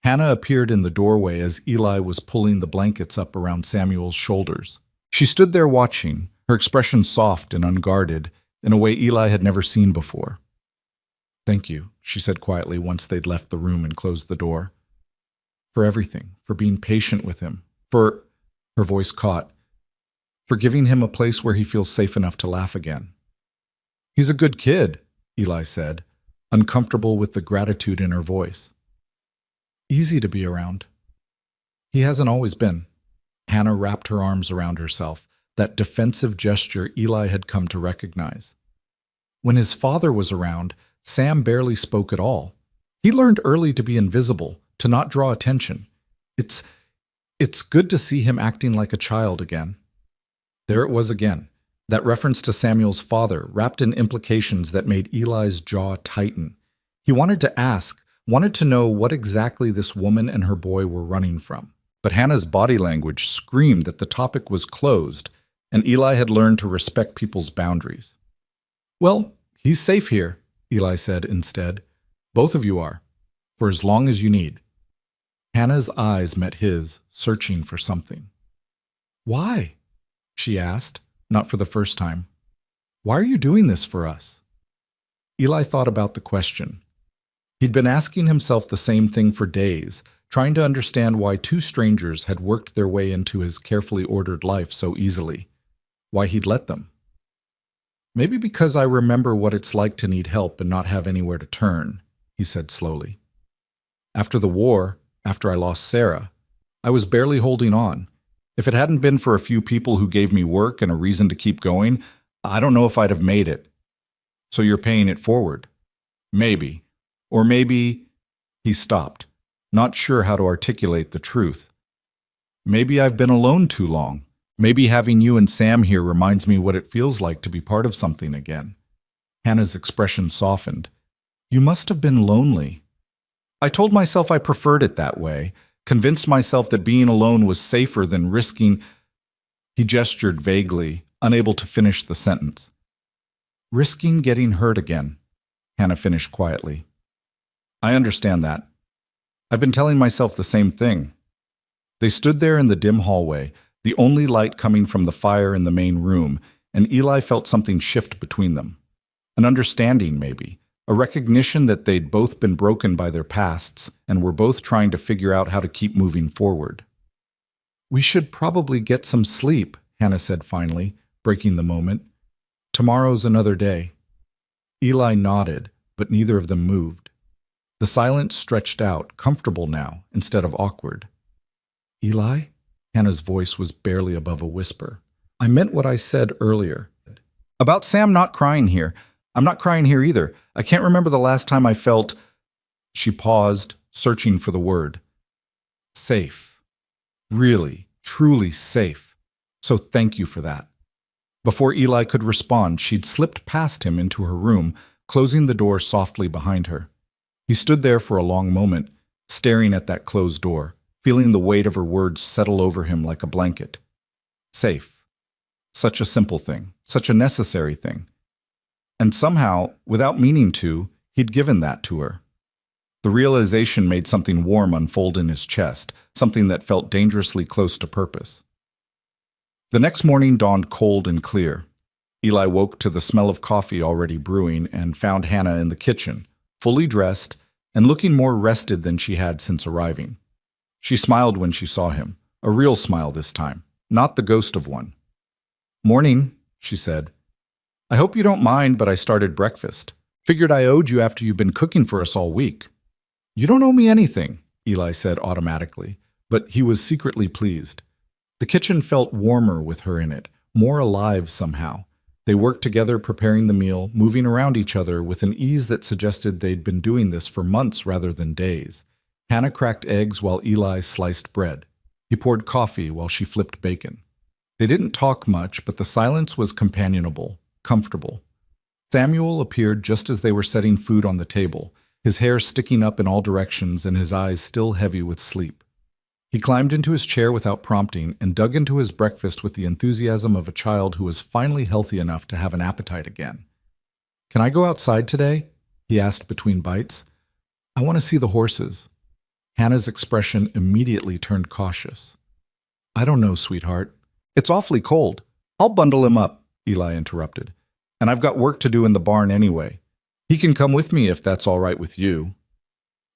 Hannah appeared in the doorway as Eli was pulling the blankets up around Samuel's shoulders. She stood there watching, her expression soft and unguarded, in a way Eli had never seen before. Thank you, she said quietly once they'd left the room and closed the door. For everything, for being patient with him, for, her voice caught, for giving him a place where he feels safe enough to laugh again. He's a good kid, Eli said, uncomfortable with the gratitude in her voice. Easy to be around. He hasn't always been. Hannah wrapped her arms around herself, that defensive gesture Eli had come to recognize. When his father was around, Sam barely spoke at all. He learned early to be invisible, to not draw attention. It's good to see him acting like a child again. There it was again, that reference to Samuel's father, wrapped in implications that made Eli's jaw tighten. He wanted to ask, wanted to know what exactly this woman and her boy were running from. But Hannah's body language screamed that the topic was closed, and Eli had learned to respect people's boundaries. Well, he's safe here, Eli said instead. Both of you are, for as long as you need. Hannah's eyes met his, searching for something. Why? She asked, not for the first time. Why are you doing this for us? Eli thought about the question. He'd been asking himself the same thing for days, trying to understand why two strangers had worked their way into his carefully ordered life so easily, why he'd let them. Maybe because I remember what it's like to need help and not have anywhere to turn, he said slowly. After the war, after I lost Sarah, I was barely holding on. If it hadn't been for a few people who gave me work and a reason to keep going, I don't know if I'd have made it. So you're paying it forward. Maybe. Or maybe... He stopped, not sure how to articulate the truth. Maybe I've been alone too long. Maybe having you and Sam here reminds me what it feels like to be part of something again. Hannah's expression softened. You must have been lonely. I told myself I preferred it that way, convinced myself that being alone was safer than risking... He gestured vaguely, unable to finish the sentence. Risking getting hurt again, Hannah finished quietly. I understand that. I've been telling myself the same thing. They stood there in the dim hallway, the only light coming from the fire in the main room, and Eli felt something shift between them. An understanding, maybe. A recognition that they'd both been broken by their pasts and were both trying to figure out how to keep moving forward. We should probably get some sleep, Hannah said finally, breaking the moment. Tomorrow's another day. Eli nodded, but neither of them moved. The silence stretched out, comfortable now, instead of awkward. Eli? Hannah's voice was barely above a whisper. I meant what I said earlier. About Sam not crying here. I'm not crying here either. I can't remember the last time I felt... She paused, searching for the word. Safe. Really, truly safe. So thank you for that. Before Eli could respond, she'd slipped past him into her room, closing the door softly behind her. He stood there for a long moment, staring at that closed door, feeling the weight of her words settle over him like a blanket. Safe. Such a simple thing, such a necessary thing. And somehow, without meaning to, he'd given that to her. The realization made something warm unfold in his chest, something that felt dangerously close to purpose. The next morning dawned cold and clear. Eli woke to the smell of coffee already brewing and found Hannah in the kitchen, fully dressed and looking more rested than she had since arriving. She smiled when she saw him, a real smile this time, not the ghost of one. "Morning," she said. "I hope you don't mind, but I started breakfast. Figured I owed you after you've been cooking for us all week." "You don't owe me anything," Eli said automatically, but he was secretly pleased. The kitchen felt warmer with her in it, more alive somehow. They worked together preparing the meal, moving around each other with an ease that suggested they'd been doing this for months rather than days. Hannah cracked eggs while Eli sliced bread. He poured coffee while she flipped bacon. They didn't talk much, but the silence was companionable, comfortable. Samuel appeared just as they were setting food on the table, his hair sticking up in all directions and his eyes still heavy with sleep. He climbed into his chair without prompting and dug into his breakfast with the enthusiasm of a child who was finally healthy enough to have an appetite again. "Can I go outside today?" he asked between bites. "I want to see the horses." Hannah's expression immediately turned cautious. "I don't know, sweetheart. It's awfully cold. I'll bundle him up," Eli interrupted. "And I've got work to do in the barn anyway. He can come with me if that's all right with you."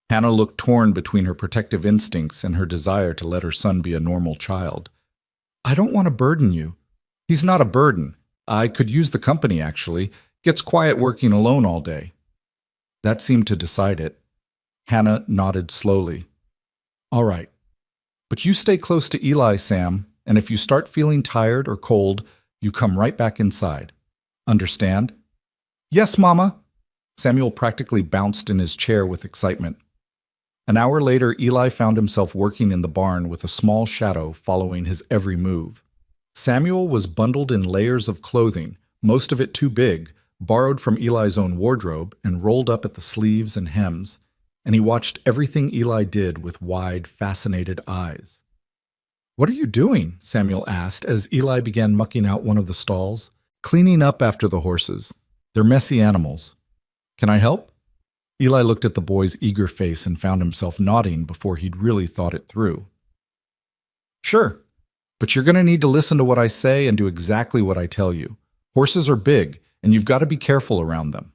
Hannah looked torn between her protective instincts and her desire to let her son be a normal child. "I don't want to burden you." "He's not a burden. I could use the company, actually. Gets quiet working alone all day." That seemed to decide it. Hannah nodded slowly. "All right. But you stay close to Eli, Sam, and if you start feeling tired or cold, you come right back inside. Understand?" "Yes, Mama." Samuel practically bounced in his chair with excitement. An hour later, Eli found himself working in the barn with a small shadow following his every move. Samuel was bundled in layers of clothing, most of it too big, borrowed from Eli's own wardrobe and rolled up at the sleeves and hems, and he watched everything Eli did with wide, fascinated eyes. "What are you doing?" Samuel asked as Eli began mucking out one of the stalls. "Cleaning up after the horses. They're messy animals. Can I help?" Eli looked at the boy's eager face and found himself nodding before he'd really thought it through. "Sure, but you're going to need to listen to what I say and do exactly what I tell you. Horses are big, and you've got to be careful around them."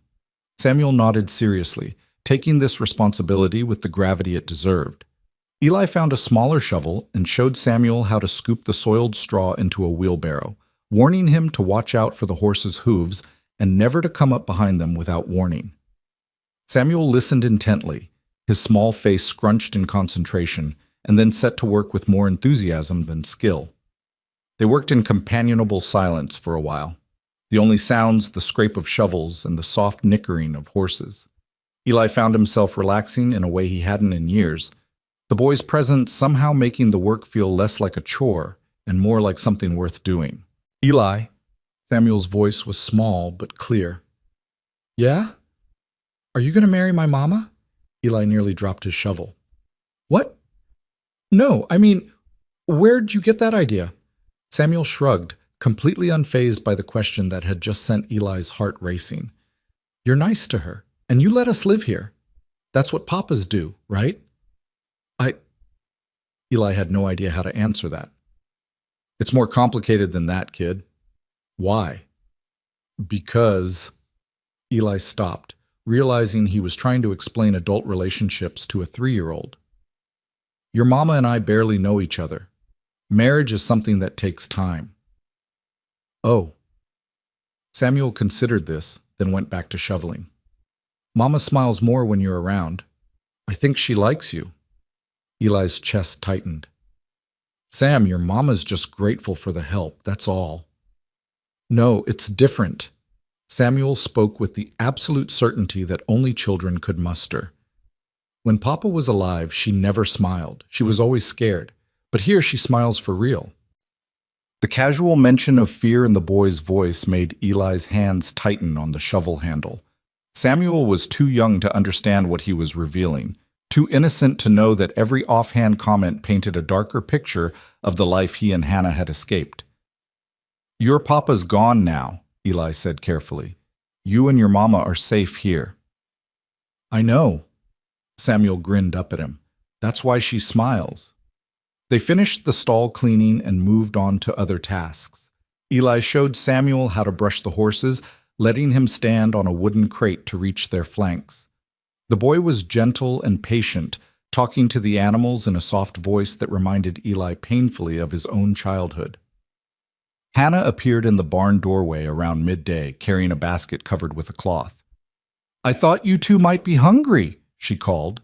Samuel nodded seriously, taking this responsibility with the gravity it deserved. Eli found a smaller shovel and showed Samuel how to scoop the soiled straw into a wheelbarrow, warning him to watch out for the horses' hooves and never to come up behind them without warning. Samuel listened intently, his small face scrunched in concentration, and then set to work with more enthusiasm than skill. They worked in companionable silence for a while, the only sounds the scrape of shovels and the soft nickering of horses. Eli found himself relaxing in a way he hadn't in years, the boy's presence somehow making the work feel less like a chore and more like something worth doing. "Eli," Samuel's voice was small but clear. "Yeah? Are you going to marry my mama?" Eli nearly dropped his shovel. "What? No, I mean, where'd you get that idea?" Samuel shrugged, completely unfazed by the question that had just sent Eli's heart racing. "You're nice to her, and you let us live here. That's what papas do, right?" Eli had no idea how to answer that. "It's more complicated than that, kid." "Why?" "Because..." Eli stopped, realizing he was trying to explain adult relationships to a 3-year-old. "Your mama and I barely know each other. Marriage is something that takes time." "Oh." Samuel considered this, then went back to shoveling. "Mama smiles more when you're around. I think she likes you." Eli's chest tightened. "Sam, your mama's just grateful for the help, that's all." "No, it's different." Samuel spoke with the absolute certainty that only children could muster. "When Papa was alive, she never smiled. She was always scared. But here she smiles for real." The casual mention of fear in the boy's voice made Eli's hands tighten on the shovel handle. Samuel was too young to understand what he was revealing, too innocent to know that every offhand comment painted a darker picture of the life he and Hannah had escaped. "Your papa's gone now," Eli said carefully. "You and your mama are safe here." "I know." Samuel grinned up at him. That's why she smiles. They finished the stall cleaning and moved on to other tasks. Eli showed Samuel how to brush the horses, letting him stand on a wooden crate to reach their flanks. The boy was gentle and patient, talking to the animals in a soft voice that reminded Eli painfully of his own childhood. Hannah appeared in the barn doorway around midday, carrying a basket covered with a cloth. "I thought you two might be hungry," she called.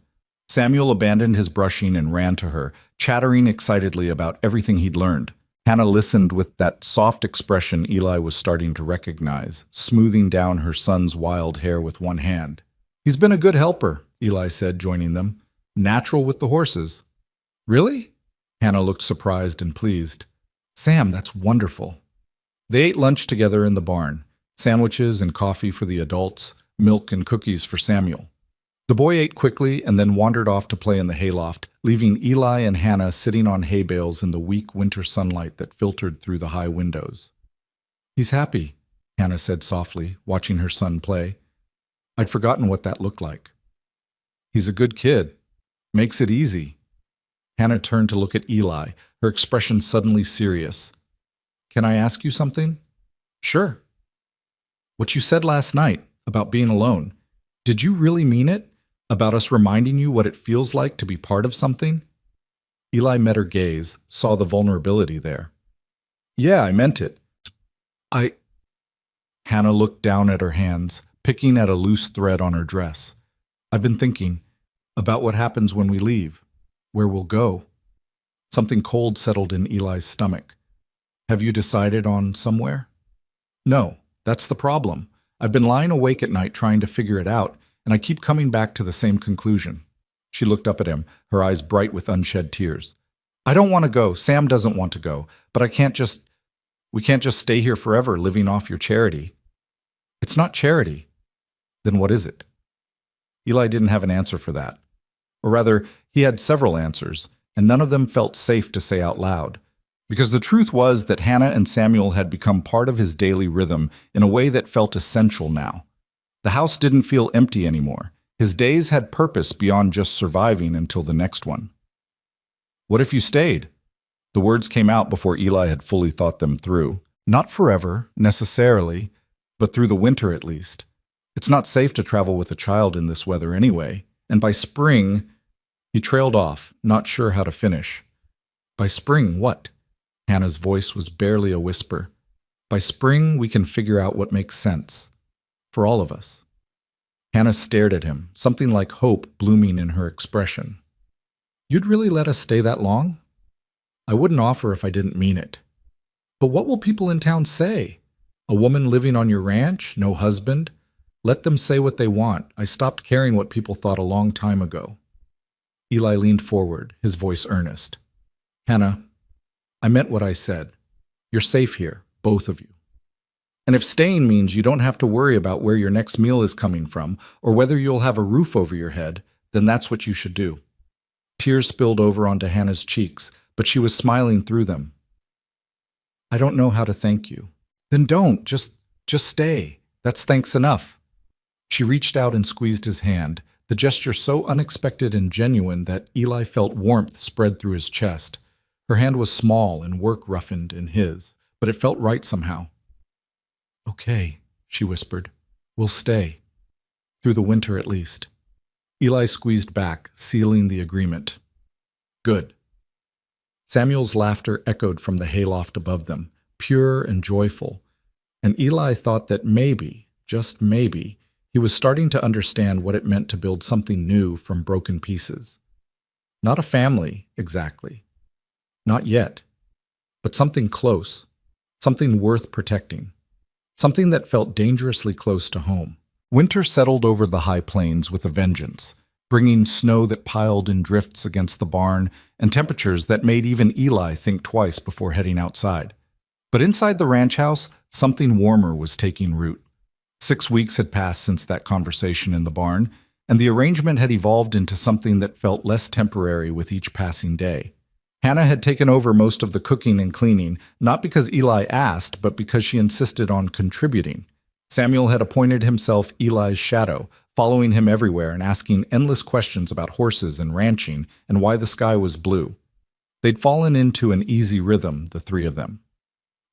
Samuel abandoned his brushing and ran to her, chattering excitedly about everything he'd learned. Hannah listened with that soft expression Eli was starting to recognize, smoothing down her son's wild hair with one hand. "He's been a good helper," Eli said, joining them. "Natural with the horses." "Really?" Hannah looked surprised and pleased. "Sam, that's wonderful." They ate lunch together in the barn, sandwiches and coffee for the adults, milk and cookies for Samuel. The boy ate quickly and then wandered off to play in the hayloft, leaving Eli and Hannah sitting on hay bales in the weak winter sunlight that filtered through the high windows. "He's happy," Hannah said softly, watching her son play. "I'd forgotten what that looked like." "He's a good kid. Makes it easy." Hannah turned to look at Eli, her expression suddenly serious. "Can I ask you something?" "Sure." "What you said last night about being alone, did you really mean it? About us reminding you what it feels like to be part of something?" Eli met her gaze, saw the vulnerability there. "Yeah, I meant it. Hannah looked down at her hands, picking at a loose thread on her dress. "I've been thinking about what happens when we leave, where we'll go." Something cold settled in Eli's stomach. "Have you decided on somewhere?" "No, that's the problem. I've been lying awake at night trying to figure it out, and I keep coming back to the same conclusion." She looked up at him, her eyes bright with unshed tears. "I don't want to go. Sam doesn't want to go. But we can't just stay here forever living off your charity." "It's not charity." "Then what is it?" Eli didn't have an answer for that. Or rather, he had several answers, and none of them felt safe to say out loud. Because the truth was that Hannah and Samuel had become part of his daily rhythm in a way that felt essential now. The house didn't feel empty anymore. His days had purpose beyond just surviving until the next one. "What if you stayed?" The words came out before Eli had fully thought them through. Not forever, necessarily, but through the winter at least. It's not safe to travel with a child in this weather anyway, and by spring... He trailed off, not sure how to finish. "By spring, what?" Hannah's voice was barely a whisper. "By spring, we can figure out what makes sense. For all of us." Hannah stared at him, something like hope blooming in her expression. "You'd really let us stay that long?" "I wouldn't offer if I didn't mean it." "But what will people in town say? A woman living on your ranch, no husband? Let them say what they want. I stopped caring what people thought a long time ago." Eli leaned forward, his voice earnest. "Hannah, I meant what I said. You're safe here, both of you. And if staying means you don't have to worry about where your next meal is coming from or whether you'll have a roof over your head, then that's what you should do." Tears spilled over onto Hannah's cheeks, but she was smiling through them. "I don't know how to thank you." "Then don't. Just stay. That's thanks enough." She reached out and squeezed his hand, the gesture so unexpected and genuine that Eli felt warmth spread through his chest. Her hand was small and work-roughened in his, but it felt right somehow. "Okay," she whispered. "We'll stay. Through the winter at least." Eli squeezed back, sealing the agreement. "Good." Samuel's laughter echoed from the hayloft above them, pure and joyful, and Eli thought that maybe, just maybe, he was starting to understand what it meant to build something new from broken pieces. Not a family, exactly. Not yet. But something close. Something worth protecting. Something that felt dangerously close to home. Winter settled over the high plains with a vengeance, bringing snow that piled in drifts against the barn and temperatures that made even Eli think twice before heading outside. But inside the ranch house, something warmer was taking root. 6 weeks had passed since that conversation in the barn, and the arrangement had evolved into something that felt less temporary with each passing day. Hannah had taken over most of the cooking and cleaning, not because Eli asked, but because she insisted on contributing. Samuel had appointed himself Eli's shadow, following him everywhere and asking endless questions about horses and ranching and why the sky was blue. They'd fallen into an easy rhythm, the three of them.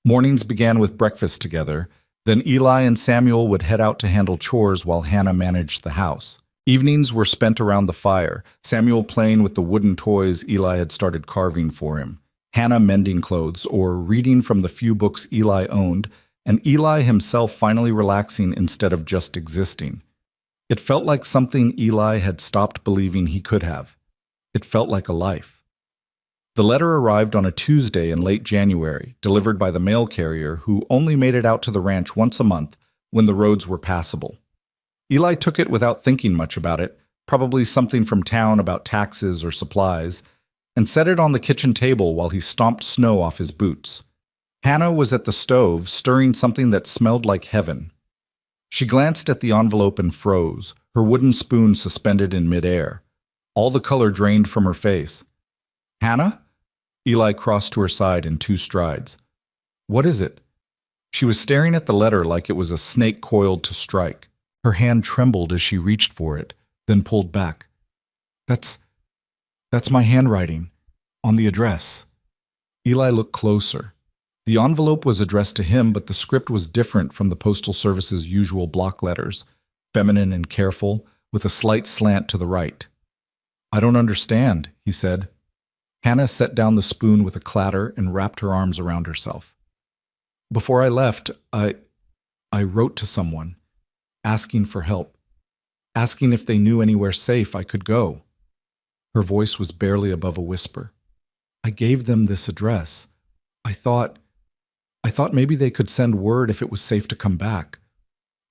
Mornings began with breakfast together, then Eli and Samuel would head out to handle chores while Hannah managed the house. Evenings were spent around the fire, Samuel playing with the wooden toys Eli had started carving for him, Hannah mending clothes or reading from the few books Eli owned, and Eli himself finally relaxing instead of just existing. It felt like something Eli had stopped believing he could have. It felt like a life. The letter arrived on a Tuesday in late January, delivered by the mail carrier who only made it out to the ranch once a month when the roads were passable. Eli took it without thinking much about it, probably something from town about taxes or supplies, and set it on the kitchen table while he stomped snow off his boots. Hannah was at the stove, stirring something that smelled like heaven. She glanced at the envelope and froze, her wooden spoon suspended in midair. All the color drained from her face. "Hannah?" Eli crossed to her side in 2 strides. "What is it?" She was staring at the letter like it was a snake coiled to strike. Her hand trembled as she reached for it, then pulled back. That's my handwriting, on the address." Eli looked closer. The envelope was addressed to him, but the script was different from the Postal Service's usual block letters, feminine and careful, with a slight slant to the right. "I don't understand," he said. Hannah set down the spoon with a clatter and wrapped her arms around herself. "Before I left, I wrote to someone, asking for help, asking if they knew anywhere safe I could go." Her voice was barely above a whisper. "I gave them this address. I thought maybe they could send word if it was safe to come back,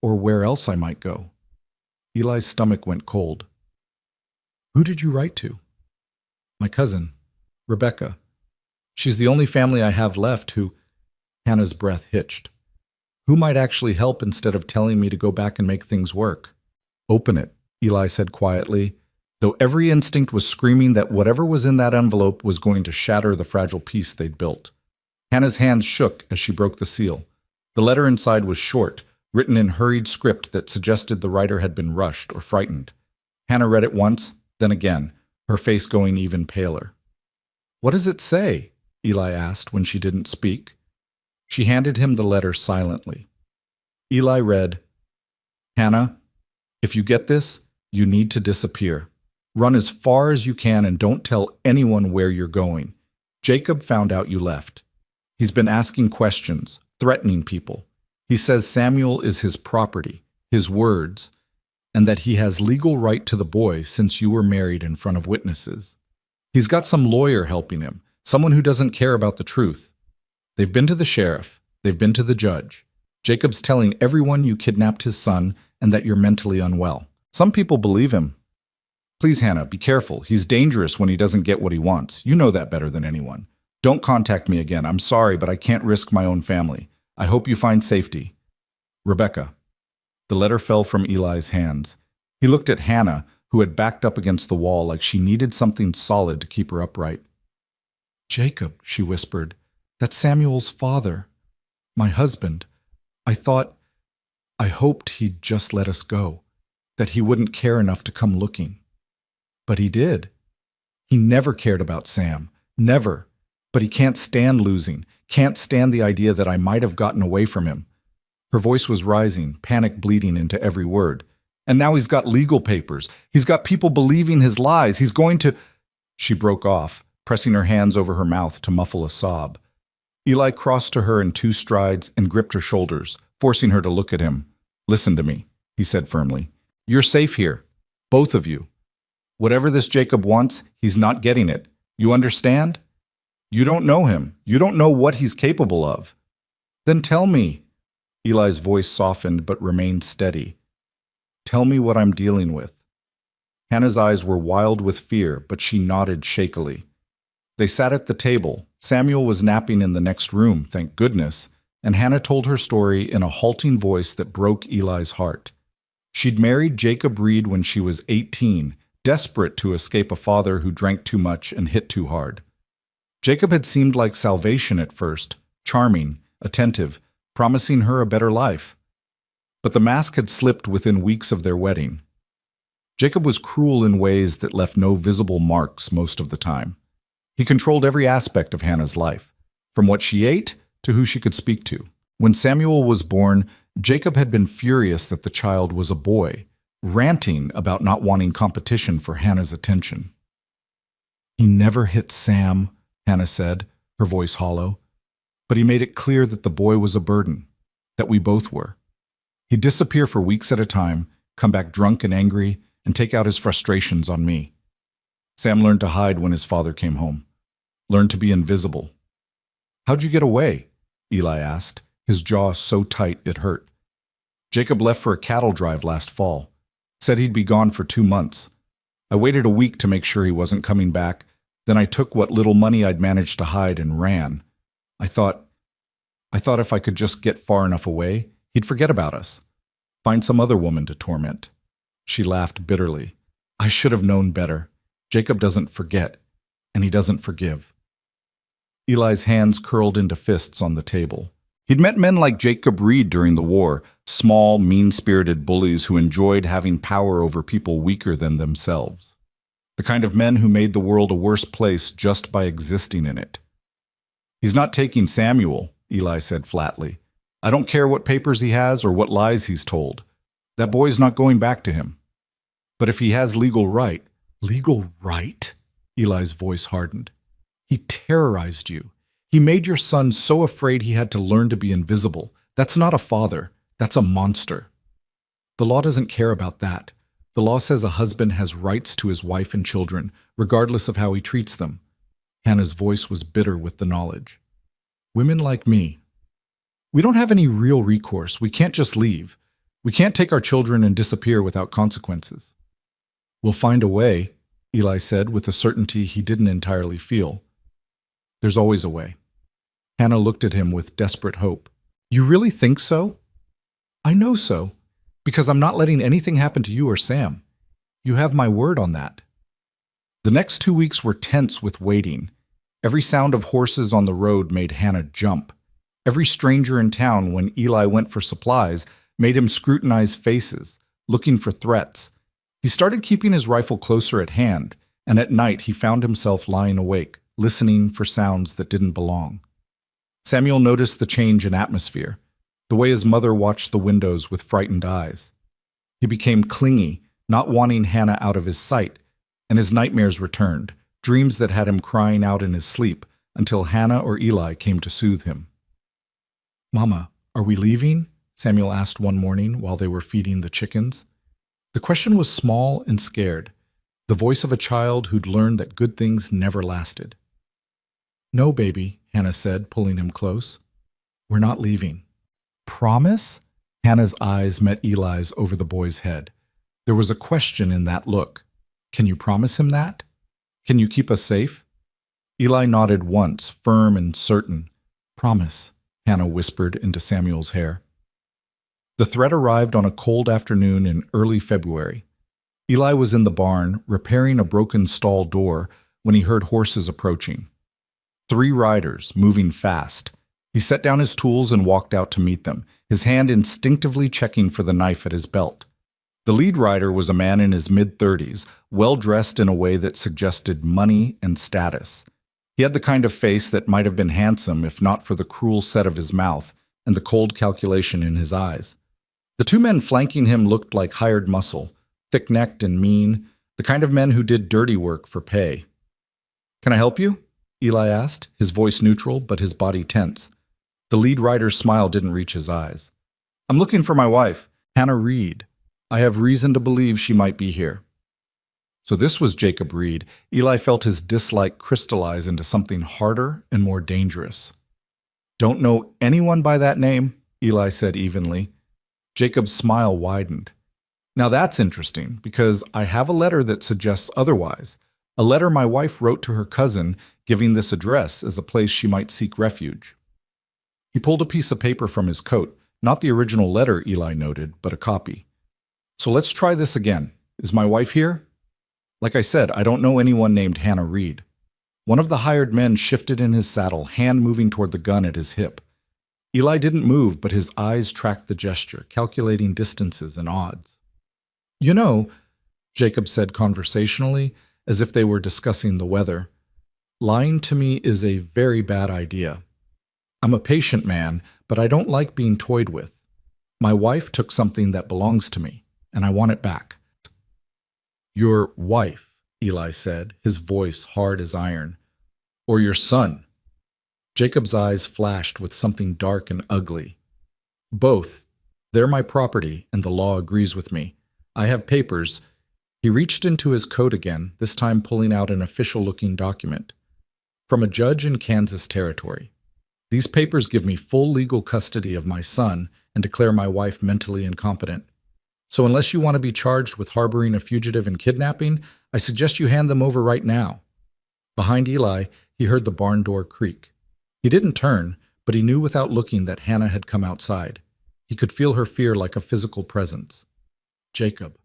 or where else I might go." Eli's stomach went cold. "Who did you write to?" "My cousin, Rebecca. She's the only family I have left who—" Hannah's breath hitched. "Who might actually help instead of telling me to go back and make things work?" "Open it," Eli said quietly, though every instinct was screaming that whatever was in that envelope was going to shatter the fragile peace they'd built. Hannah's hands shook as she broke the seal. The letter inside was short, written in hurried script that suggested the writer had been rushed or frightened. Hannah read it once, then again, her face going even paler. "What does it say?" Eli asked when she didn't speak. She handed him the letter silently. Eli read, "Hannah, if you get this, you need to disappear. Run as far as you can and don't tell anyone where you're going. Jacob found out you left. He's been asking questions, threatening people. He says Samuel is his property, his words, and that he has legal right to the boy since you were married in front of witnesses. He's got some lawyer helping him, someone who doesn't care about the truth. They've been to the sheriff, they've been to the judge. Jacob's telling everyone you kidnapped his son and that you're mentally unwell. Some people believe him. Please, Hannah, be careful. He's dangerous when he doesn't get what he wants. You know that better than anyone. Don't contact me again. I'm sorry, but I can't risk my own family. I hope you find safety. Rebecca." The letter fell from Eli's hands. He looked at Hannah, who had backed up against the wall like she needed something solid to keep her upright. "Jacob," she whispered, "that's Samuel's father. My husband. I hoped he'd just let us go, that he wouldn't care enough to come looking. But he did. He never cared about Sam. Never. But he can't stand losing, can't stand the idea that I might have gotten away from him." Her voice was rising, panic bleeding into every word. "And now he's got legal papers. He's got people believing his lies. He's going to—" She broke off, pressing her hands over her mouth to muffle a sob. Eli crossed to her in 2 strides and gripped her shoulders, forcing her to look at him. "Listen to me," he said firmly. "You're safe here. Both of you. Whatever this Jacob wants, he's not getting it. You understand? You don't know him. You don't know what he's capable of. Then tell me." Eli's voice softened but remained steady. "Tell me what I'm dealing with." Hannah's eyes were wild with fear, but she nodded shakily. They sat at the table. Samuel was napping in the next room, thank goodness, and Hannah told her story in a halting voice that broke Eli's heart. She'd married Jacob Reed when she was 18, desperate to escape a father who drank too much and hit too hard. Jacob had seemed like salvation at first, charming, attentive, promising her a better life. But the mask had slipped within weeks of their wedding. Jacob was cruel in ways that left no visible marks most of the time. He controlled every aspect of Hannah's life, from what she ate to who she could speak to. When Samuel was born, Jacob had been furious that the child was a boy, ranting about not wanting competition for Hannah's attention. "He never hit Sam," Hannah said, her voice hollow. "But he made it clear that the boy was a burden, that we both were. He'd disappear for weeks at a time, come back drunk and angry, and take out his frustrations on me. Sam learned to hide when his father came home, learned to be invisible." "How'd you get away?" Eli asked, his jaw so tight it hurt. "Jacob left for a cattle drive last fall. Said he'd be gone for 2 months. I waited a week to make sure he wasn't coming back. Then I took what little money I'd managed to hide and ran. I thought if I could just get far enough away, he'd forget about us. Find some other woman to torment." She laughed bitterly. "I should have known better. Jacob doesn't forget, and he doesn't forgive." Eli's hands curled into fists on the table. He'd met men like Jacob Reed during the war, small, mean-spirited bullies who enjoyed having power over people weaker than themselves. The kind of men who made the world a worse place just by existing in it. "He's not taking Samuel," Eli said flatly. "I don't care what papers he has or what lies he's told. That boy's not going back to him. But if he has legal right—" "Legal right?" Eli's voice hardened. "He terrorized you. He made your son so afraid he had to learn to be invisible. That's not a father. That's a monster." "The law doesn't care about that. The law says a husband has rights to his wife and children, regardless of how he treats them." Hannah's voice was bitter with the knowledge. "Women like me, we don't have any real recourse. We can't just leave. We can't take our children and disappear without consequences." "We'll find a way," Eli said with a certainty he didn't entirely feel. "There's always a way." Hannah looked at him with desperate hope. "You really think so?" "I know so, because I'm not letting anything happen to you or Sam. You have my word on that." The next 2 weeks were tense with waiting. Every sound of horses on the road made Hannah jump. Every stranger in town, when Eli went for supplies, made him scrutinize faces, looking for threats. He started keeping his rifle closer at hand, and at night he found himself lying awake, listening for sounds that didn't belong. Samuel noticed the change in atmosphere, the way his mother watched the windows with frightened eyes. He became clingy, not wanting Hannah out of his sight, and his nightmares returned, dreams that had him crying out in his sleep until Hannah or Eli came to soothe him. "Mama, are we leaving?" Samuel asked one morning while they were feeding the chickens. The question was small and scared, the voice of a child who'd learned that good things never lasted. "No, baby," Hannah said, pulling him close. "We're not leaving." "Promise?" Hannah's eyes met Eli's over the boy's head. There was a question in that look. "Can you promise him that? Can you keep us safe?" Eli nodded once, firm and certain. "Promise," Hannah whispered into Samuel's hair. The threat arrived on a cold afternoon in early February. Eli was in the barn, repairing a broken stall door, when he heard horses approaching. 3 riders, moving fast. He set down his tools and walked out to meet them, his hand instinctively checking for the knife at his belt. The lead rider was a man in his mid-30s, well-dressed in a way that suggested money and status. He had the kind of face that might have been handsome if not for the cruel set of his mouth and the cold calculation in his eyes. The 2 men flanking him looked like hired muscle, thick-necked and mean, the kind of men who did dirty work for pay. "Can I help you?" Eli asked, his voice neutral but his body tense. The lead rider's smile didn't reach his eyes. "I'm looking for my wife, Hannah Reed. I have reason to believe she might be here." So this was Jacob Reed. Eli felt his dislike crystallize into something harder and more dangerous. "Don't know anyone by that name," Eli said evenly. Jacob's smile widened. "Now that's interesting, because I have a letter that suggests otherwise. A letter my wife wrote to her cousin, giving this address as a place she might seek refuge." He pulled a piece of paper from his coat, not the original letter, Eli noted, but a copy. "So let's try this again. Is my wife here?" "Like I said, I don't know anyone named Hannah Reed." One of the hired men shifted in his saddle, hand moving toward the gun at his hip. Eli didn't move, but his eyes tracked the gesture, calculating distances and odds. "You know," Jacob said conversationally, as if they were discussing the weather, "lying to me is a very bad idea. I'm a patient man, but I don't like being toyed with. My wife took something that belongs to me, and I want it back." "Your wife," Eli said, his voice hard as iron. "Or your son?" Jacob's eyes flashed with something dark and ugly. "Both. They're my property, and the law agrees with me. I have papers." He reached into his coat again, this time pulling out an official-looking document. "From a judge in Kansas Territory. These papers give me full legal custody of my son and declare my wife mentally incompetent. So unless you want to be charged with harboring a fugitive and kidnapping, I suggest you hand them over right now." Behind Eli, he heard the barn door creak. He didn't turn, but he knew without looking that Hannah had come outside. He could feel her fear like a physical presence. "Jacob."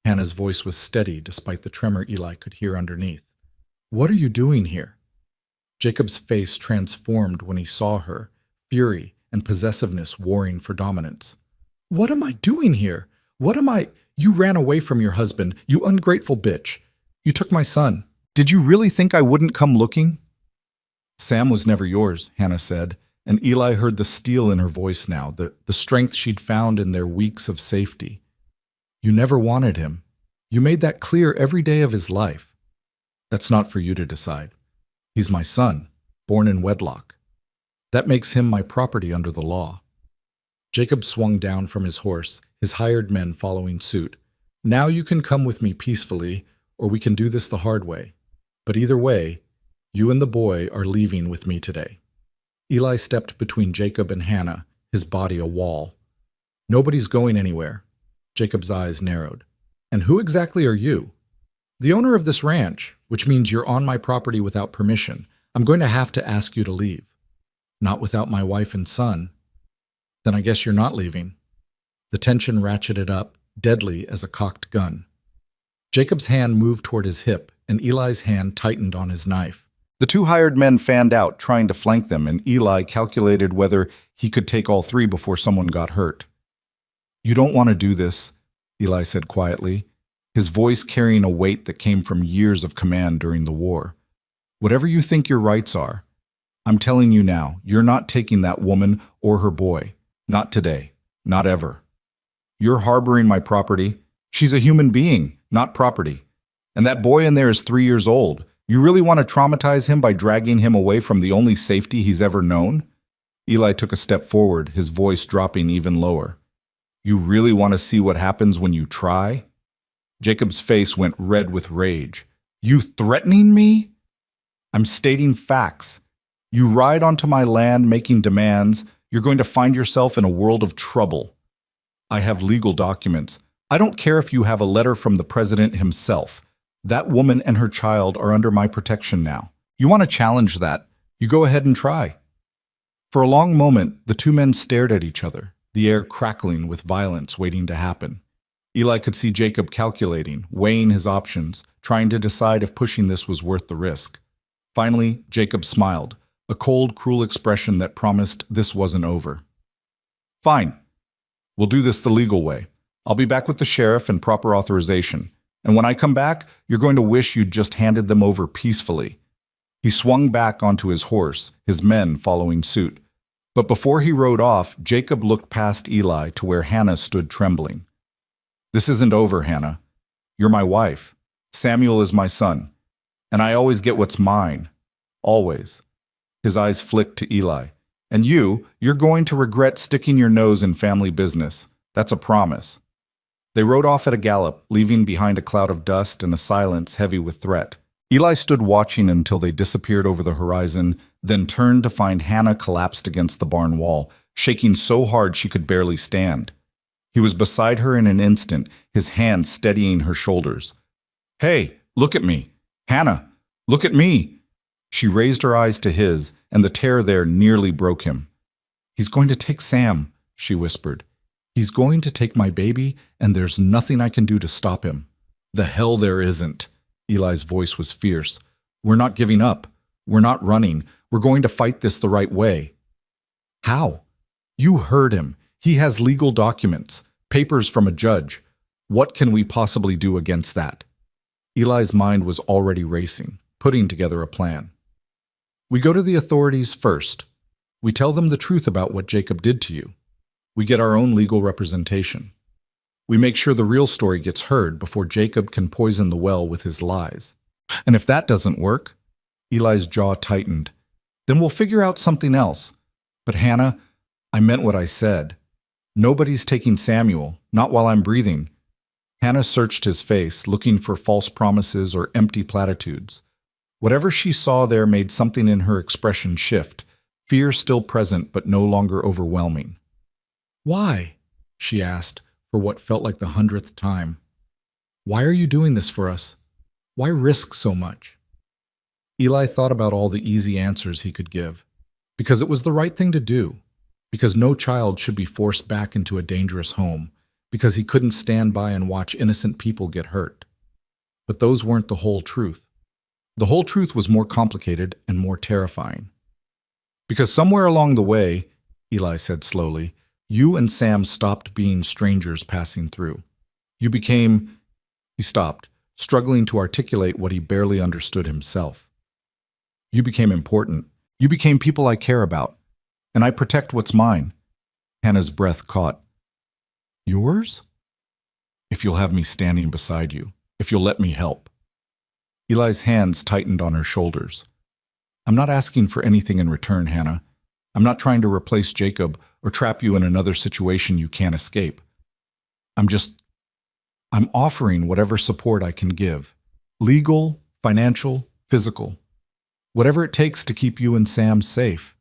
Hannah's voice was steady despite the tremor Eli could hear underneath. "What are you doing here?" Jacob's face transformed when he saw her, fury and possessiveness warring for dominance. "What am I doing here? What am I— You ran away from your husband, you ungrateful bitch. You took my son. Did you really think I wouldn't come looking?" "Sam was never yours," Hannah said, and Eli heard the steel in her voice now, the strength she'd found in their weeks of safety. "You never wanted him. You made that clear every day of his life. That's not for you to decide. He's my son, born in wedlock. That makes him my property under the law." Jacob swung down from his horse, his hired men following suit. "Now you can come with me peacefully, or we can do this the hard way. But either way, you and the boy are leaving with me today." Eli stepped between Jacob and Hannah, his body a wall. "Nobody's going anywhere." Jacob's eyes narrowed. "And who exactly are you?" "The owner of this ranch, which means you're on my property without permission. I'm going to have to ask you to leave." "Not without my wife and son." "Then I guess you're not leaving." The tension ratcheted up, deadly as a cocked gun. Jacob's hand moved toward his hip, and Eli's hand tightened on his knife. The two hired men fanned out, trying to flank them, and Eli calculated whether he could take all three before someone got hurt. "You don't want to do this," Eli said quietly, his voice carrying a weight that came from years of command during the war. "Whatever you think your rights are, I'm telling you now, you're not taking that woman or her boy. Not today. Not ever. You're harboring my property. She's a human being, not property. And that boy in there is 3 years old. You really want to traumatize him by dragging him away from the only safety he's ever known?" Eli took a step forward, his voice dropping even lower. "You really want to see what happens when you try?" Jacob's face went red with rage. "You threatening me?" "I'm stating facts. You ride onto my land making demands, you're going to find yourself in a world of trouble. I have legal documents. I don't care if you have a letter from the president himself. That woman and her child are under my protection now. You want to challenge that? You go ahead and try." For a long moment, the two men stared at each other, the air crackling with violence waiting to happen. Eli could see Jacob calculating, weighing his options, trying to decide if pushing this was worth the risk. Finally, Jacob smiled, a cold, cruel expression that promised this wasn't over. "Fine. We'll do this the legal way. I'll be back with the sheriff and proper authorization. And when I come back, you're going to wish you'd just handed them over peacefully." He swung back onto his horse, his men following suit. But before he rode off, Jacob looked past Eli to where Hannah stood trembling. "This isn't over, Hannah. You're my wife. Samuel is my son. And I always get what's mine. Always." His eyes flicked to Eli. "And you're going to regret sticking your nose in family business. That's a promise." They rode off at a gallop, leaving behind a cloud of dust and a silence heavy with threat. Eli stood watching until they disappeared over the horizon, then turned to find Hannah collapsed against the barn wall, shaking so hard she could barely stand. He was beside her in an instant, his hand steadying her shoulders. "Hey, look at me. Hannah, look at me." She raised her eyes to his, and the terror there nearly broke him. "He's going to take Sam," she whispered. "He's going to take my baby, and there's nothing I can do to stop him." "The hell there isn't." Eli's voice was fierce. "We're not giving up. We're not running. We're going to fight this the right way." "How?" You heard him. He has legal documents, papers from a judge. What can we possibly do against that? Eli's mind was already racing, putting together a plan. We go to the authorities first. We tell them the truth about what Jacob did to you. We get our own legal representation. We make sure the real story gets heard before Jacob can poison the well with his lies. And if that doesn't work, Eli's jaw tightened, then we'll figure out something else. But Hannah, I meant what I said. Nobody's taking Samuel, not while I'm breathing. Hannah searched his face, looking for false promises or empty platitudes. Whatever she saw there made something in her expression shift, fear still present but no longer overwhelming. Why? She asked, for what felt like the 100th time. Why are you doing this for us? Why risk so much? Eli thought about all the easy answers he could give. Because it was the right thing to do. Because no child should be forced back into a dangerous home. Because he couldn't stand by and watch innocent people get hurt. But those weren't the whole truth. The whole truth was more complicated and more terrifying. Because somewhere along the way, Eli said slowly, you and Sam stopped being strangers passing through. You became... He stopped, struggling to articulate what he barely understood himself. You became important. You became people I care about. And I protect what's mine. Hannah's breath caught. Yours? If you'll have me standing beside you. If you'll let me help. Eli's hands tightened on her shoulders. I'm not asking for anything in return, Hannah. I'm not trying to replace Jacob or trap you in another situation you can't escape. I'm offering whatever support I can give. Legal, financial, physical. Whatever it takes to keep you and Sam safe.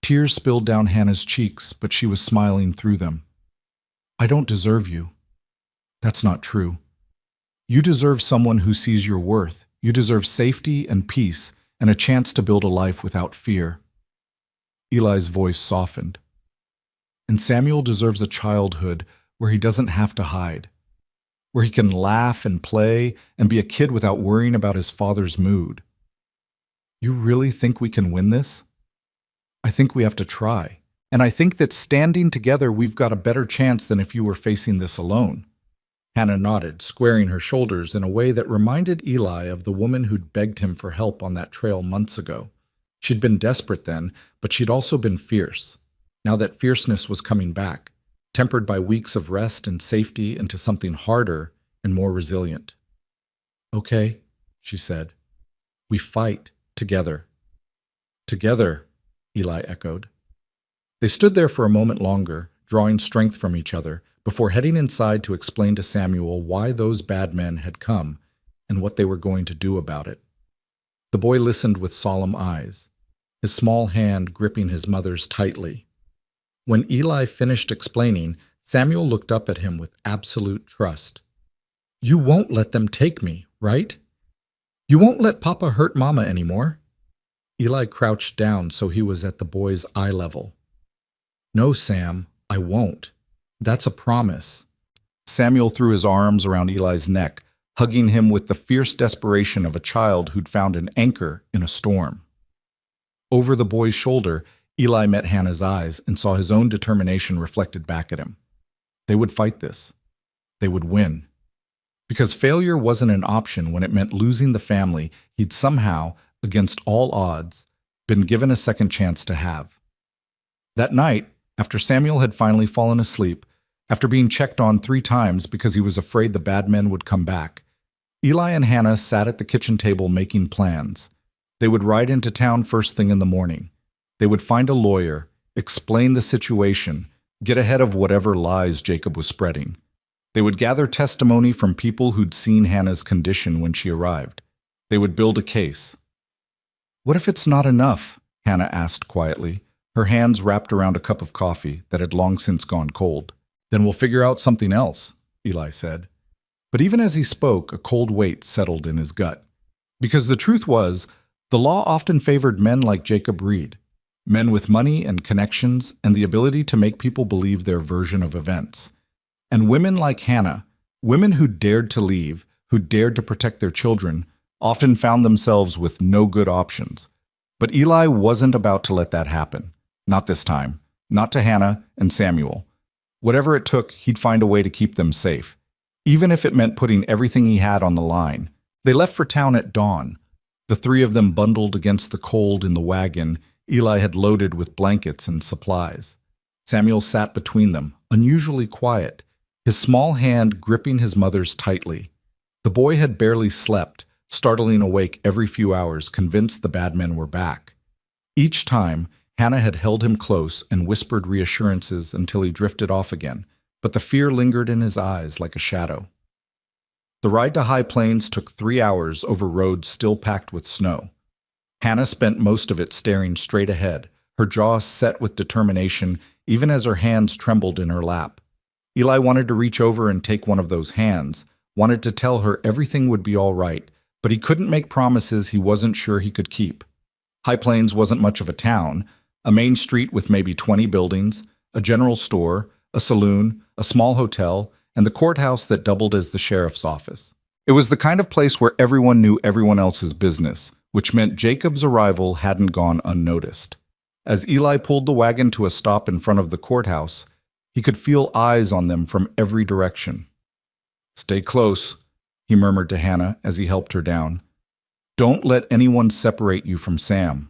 Tears spilled down Hannah's cheeks, but she was smiling through them. I don't deserve you. That's not true. You deserve someone who sees your worth. You deserve safety and peace and a chance to build a life without fear. Eli's voice softened. And Samuel deserves a childhood where he doesn't have to hide, where he can laugh and play and be a kid without worrying about his father's mood. You really think we can win this? I think we have to try. And I think that standing together, we've got a better chance than if you were facing this alone. Hannah nodded, squaring her shoulders in a way that reminded Eli of the woman who'd begged him for help on that trail months ago. She'd been desperate then, but she'd also been fierce. Now that fierceness was coming back, tempered by weeks of rest and safety into something harder and more resilient. Okay, she said. We fight together. Together, Eli echoed. They stood there for a moment longer, drawing strength from each other, before heading inside to explain to Samuel why those bad men had come and what they were going to do about it. The boy listened with solemn eyes, his small hand gripping his mother's tightly. When Eli finished explaining, Samuel looked up at him with absolute trust. You won't let them take me, right? You won't let Papa hurt Mama anymore? Eli crouched down so he was at the boy's eye level. No, Sam, I won't. That's a promise. Samuel threw his arms around Eli's neck, hugging him with the fierce desperation of a child who'd found an anchor in a storm. Over the boy's shoulder, Eli met Hannah's eyes and saw his own determination reflected back at him. They would fight this. They would win. Because failure wasn't an option when it meant losing the family he'd somehow, against all odds, been given a second chance to have. That night, after Samuel had finally fallen asleep, after being checked on 3 times because he was afraid the bad men would come back, Eli and Hannah sat at the kitchen table making plans. They would ride into town first thing in the morning. They would find a lawyer, explain the situation, get ahead of whatever lies Jacob was spreading. They would gather testimony from people who'd seen Hannah's condition when she arrived. They would build a case. What if it's not enough? Hannah asked quietly, her hands wrapped around a cup of coffee that had long since gone cold. Then we'll figure out something else, Eli said. But even as he spoke, a cold weight settled in his gut. Because the truth was, the law often favored men like Jacob Reed, men with money and connections and the ability to make people believe their version of events. And women like Hannah, women who dared to leave, who dared to protect their children, often found themselves with no good options. But Eli wasn't about to let that happen. Not this time. not to Hannah and Samuel. Whatever it took, he'd find a way to keep them safe, even if it meant putting everything he had on the line. They left for town at dawn. The three of them bundled against the cold in the wagon Eli had loaded with blankets and supplies. Samuel sat between them, unusually quiet, his small hand gripping his mother's tightly. The boy had barely slept, startling awake every few hours, convinced the bad men were back. Each time, Hannah had held him close and whispered reassurances until he drifted off again, but the fear lingered in his eyes like a shadow. The ride to High Plains took 3 hours over roads still packed with snow. Hannah spent most of it staring straight ahead, her jaw set with determination even as her hands trembled in her lap. Eli wanted to reach over and take one of those hands, wanted to tell her everything would be all right, but he couldn't make promises he wasn't sure he could keep. High Plains wasn't much of a town, a main street with maybe 20 buildings, a general store, a saloon, a small hotel, and the courthouse that doubled as the sheriff's office. It was the kind of place where everyone knew everyone else's business, which meant Jacob's arrival hadn't gone unnoticed. As Eli pulled the wagon to a stop in front of the courthouse, he could feel eyes on them from every direction. "Stay close," he murmured to Hannah as he helped her down. "Don't let anyone separate you from Sam."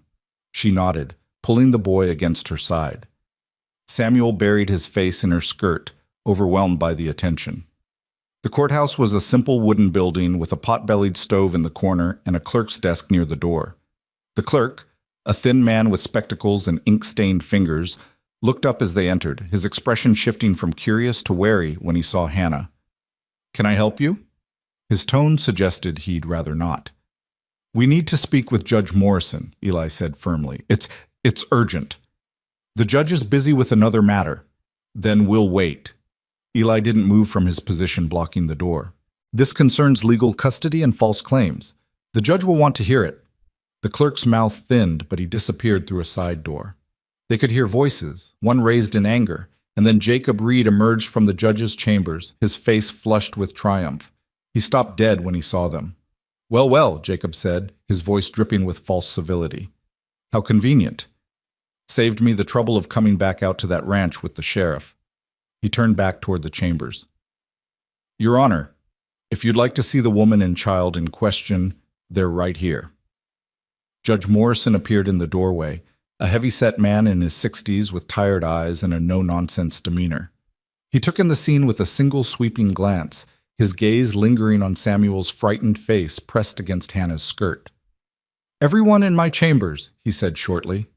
She nodded, pulling the boy against her side. Samuel buried his face in her skirt, overwhelmed by the attention. The courthouse was a simple wooden building with a pot-bellied stove in the corner and a clerk's desk near the door. The clerk, a thin man with spectacles and ink-stained fingers, looked up as they entered, his expression shifting from curious to wary when he saw Hannah. "Can I help you?" His tone suggested he'd rather not. "We need to speak with Judge Morrison," Eli said firmly. It's urgent." "The judge is busy with another matter." "Then we'll wait." Eli didn't move from his position blocking the door. "This concerns legal custody and false claims. The judge will want to hear it." The clerk's mouth thinned, but he disappeared through a side door. They could hear voices, one raised in anger, and then Jacob Reed emerged from the judge's chambers, his face flushed with triumph. He stopped dead when he saw them. "Well, well," Jacob said, his voice dripping with false civility. "How convenient. Saved me the trouble of coming back out to that ranch with the sheriff." He turned back toward the chambers. "Your Honor, if you'd like to see the woman and child in question, they're right here." Judge Morrison appeared in the doorway, a heavy-set man in his 60s with tired eyes and a no-nonsense demeanor. He took in the scene with a single sweeping glance, his gaze lingering on Samuel's frightened face pressed against Hannah's skirt. "Everyone in my chambers," he said shortly.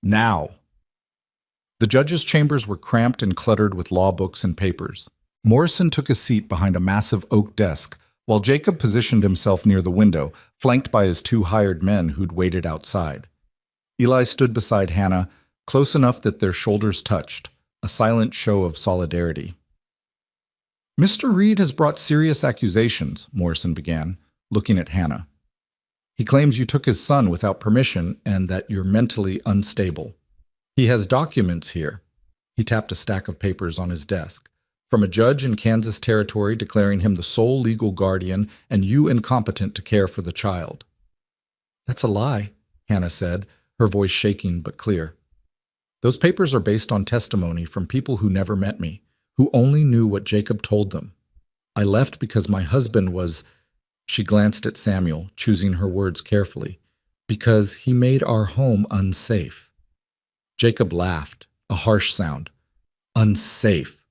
"Now." The judge's chambers were cramped and cluttered with law books and papers. Morrison took a seat behind a massive oak desk, while Jacob positioned himself near the window, flanked by his 2 hired men who'd waited outside. Eli stood beside Hannah, close enough that their shoulders touched, a silent show of solidarity. "Mr. Reed has brought serious accusations," Morrison began, looking at Hannah. "He claims you took his son without permission and that you're mentally unstable. He has documents here." He tapped a stack of papers on his desk, "from a judge in Kansas Territory declaring him the sole legal guardian and you incompetent to care for the child." "That's a lie," Hannah said, her voice shaking but clear. "Those papers are based on testimony from people who never met me, who only knew what Jacob told them. I left because my husband was—" She glanced at Samuel, choosing her words carefully, "because he made our home unsafe." Jacob laughed, a harsh sound. "Unsafe.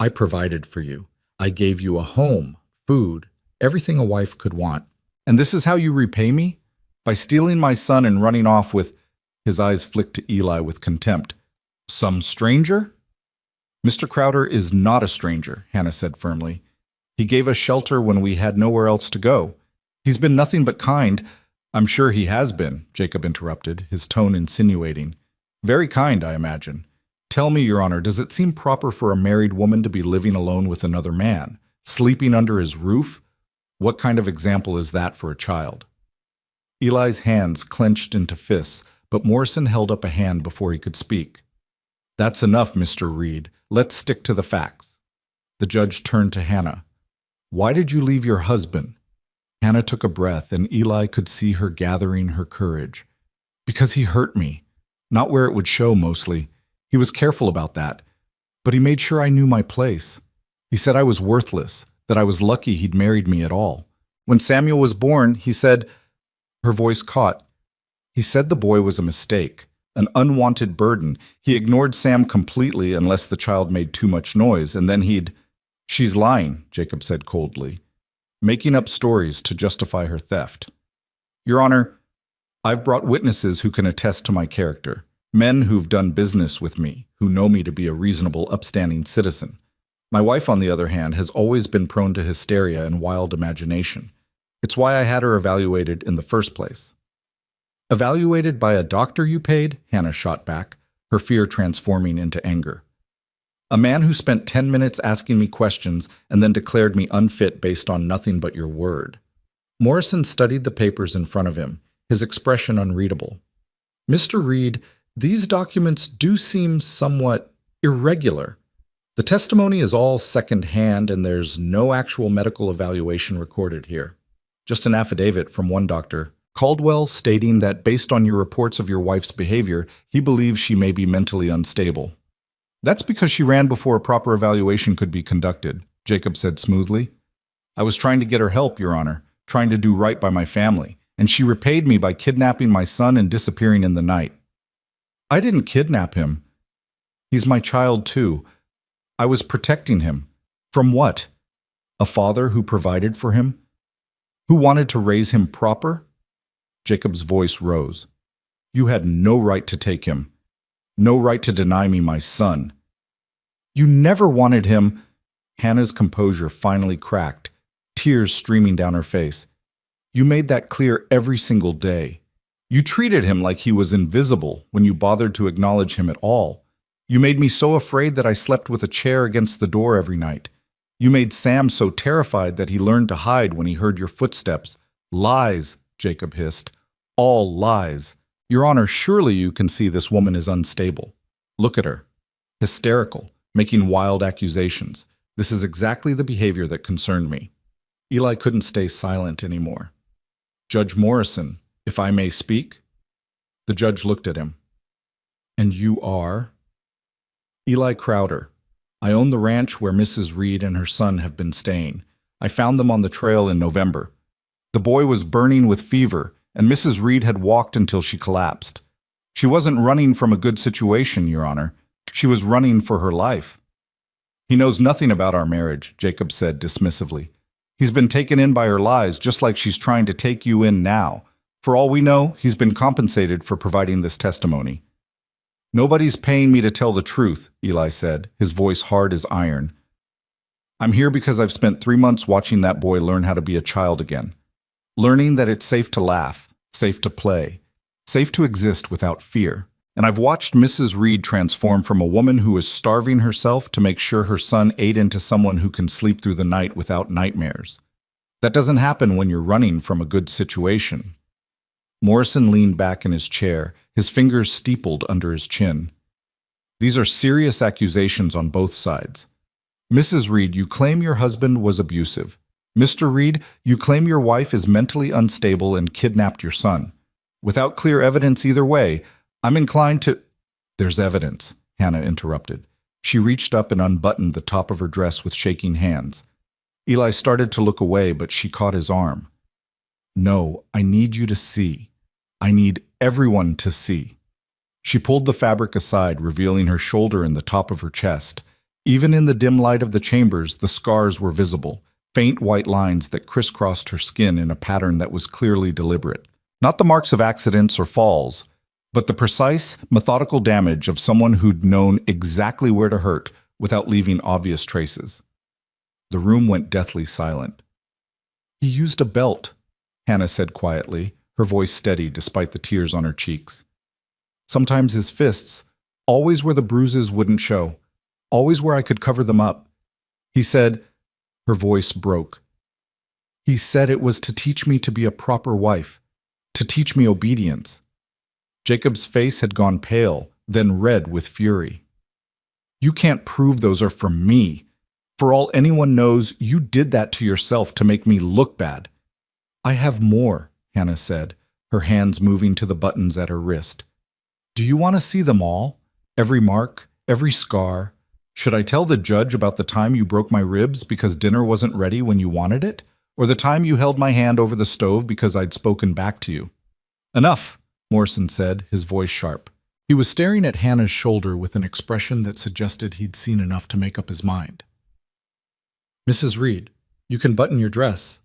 I provided for you. I gave you a home, food, everything a wife could want. And this is how you repay me? By stealing my son and running off with—" His eyes flicked to Eli with contempt. "Some stranger?" "Mr. Crowder is not a stranger," Hannah said firmly. "He gave us shelter when we had nowhere else to go. He's been nothing but kind." "I'm sure he has been," Jacob interrupted, his tone insinuating. "Very kind, I imagine. Tell me, Your Honor, does it seem proper for a married woman to be living alone with another man, sleeping under his roof? What kind of example is that for a child?" Eli's hands clenched into fists, but Morrison held up a hand before he could speak. "That's enough, Mr. Reed. Let's stick to the facts." The judge turned to Hannah. "Why did you leave your husband?" Hannah took a breath, and Eli could see her gathering her courage. "Because he hurt me. Not where it would show, mostly. He was careful about that, but he made sure I knew my place. He said I was worthless, that I was lucky he'd married me at all. When Samuel was born, he said, her voice caught. He said the boy was a mistake, an unwanted burden. He ignored Sam completely unless the child made too much noise, and then She's lying, Jacob said coldly, making up stories to justify her theft. Your Honor, I've brought witnesses who can attest to my character, men who've done business with me, who know me to be a reasonable, upstanding citizen. My wife, on the other hand, has always been prone to hysteria and wild imagination. It's why I had her evaluated in the first place. Evaluated by a doctor you paid? Hannah shot back, her fear transforming into anger. A man who spent 10 minutes asking me questions and then declared me unfit based on nothing but your word. Morrison studied the papers in front of him, his expression unreadable. Mr. Reed, these documents do seem somewhat irregular. The testimony is all second-hand and there's no actual medical evaluation recorded here. Just an affidavit from one doctor, Caldwell, stating that based on your reports of your wife's behavior, he believes she may be mentally unstable. That's because she ran before a proper evaluation could be conducted, Jacob said smoothly. I was trying to get her help, Your Honor, trying to do right by my family, and she repaid me by kidnapping my son and disappearing in the night. I didn't kidnap him. He's my child, too. I was protecting him. From what? A father who provided for him? Who wanted to raise him proper? Jacob's voice rose. You had no right to take him. No right to deny me my son. You never wanted him. Hannah's composure finally cracked, tears streaming down her face. You made that clear every single day. You treated him like he was invisible when you bothered to acknowledge him at all. You made me so afraid that I slept with a chair against the door every night. You made Sam so terrified that he learned to hide when he heard your footsteps. Lies, Jacob hissed. All lies. Your Honor, surely you can see this woman is unstable. Look at her. Hysterical, making wild accusations. This is exactly the behavior that concerned me. Eli couldn't stay silent anymore. Judge Morrison, if I may speak? The judge looked at him. And you are? Eli Crowder. I own the ranch where Mrs. Reed and her son have been staying. I found them on the trail in November. The boy was burning with fever, and Mrs. Reed had walked until she collapsed. She wasn't running from a good situation, Your Honor. She was running for her life. He knows nothing about our marriage, Jacob said dismissively. He's been taken in by her lies, just like she's trying to take you in now. For all we know, he's been compensated for providing this testimony. Nobody's paying me to tell the truth, Eli said, his voice hard as iron. I'm here because I've spent 3 months watching that boy learn how to be a child again. Learning that it's safe to laugh, safe to play, safe to exist without fear. And I've watched Mrs. Reed transform from a woman who is starving herself to make sure her son ate into someone who can sleep through the night without nightmares. That doesn't happen when you're running from a good situation. Morrison leaned back in his chair, his fingers steepled under his chin. These are serious accusations on both sides. Mrs. Reed, you claim your husband was abusive. Mr. Reed, you claim your wife is mentally unstable and kidnapped your son. Without clear evidence either way, I'm inclined to— There's evidence, Hannah interrupted. She reached up and unbuttoned the top of her dress with shaking hands. Eli started to look away, but she caught his arm. No, I need you to see. I need everyone to see. She pulled the fabric aside, revealing her shoulder and the top of her chest. Even in the dim light of the chambers, the scars were visible, faint white lines that crisscrossed her skin in a pattern that was clearly deliberate. Not the marks of accidents or falls, but the precise, methodical damage of someone who'd known exactly where to hurt without leaving obvious traces. The room went deathly silent. He used a belt, Hannah said quietly, her voice steady despite the tears on her cheeks. Sometimes his fists, always where the bruises wouldn't show, always where I could cover them up. He said— Her voice broke. He said it was to teach me to be a proper wife, to teach me obedience. Jacob's face had gone pale, then red with fury. You can't prove those are from me. For all anyone knows, you did that to yourself to make me look bad. I have more, Hannah said, her hands moving to the buttons at her wrist. Do you want to see them all? Every mark, every scar. Should I tell the judge about the time you broke my ribs because dinner wasn't ready when you wanted it? Or the time you held my hand over the stove because I'd spoken back to you? Enough, Morrison said, his voice sharp. He was staring at Hannah's shoulder with an expression that suggested he'd seen enough to make up his mind. Mrs. Reed, you can button your dress.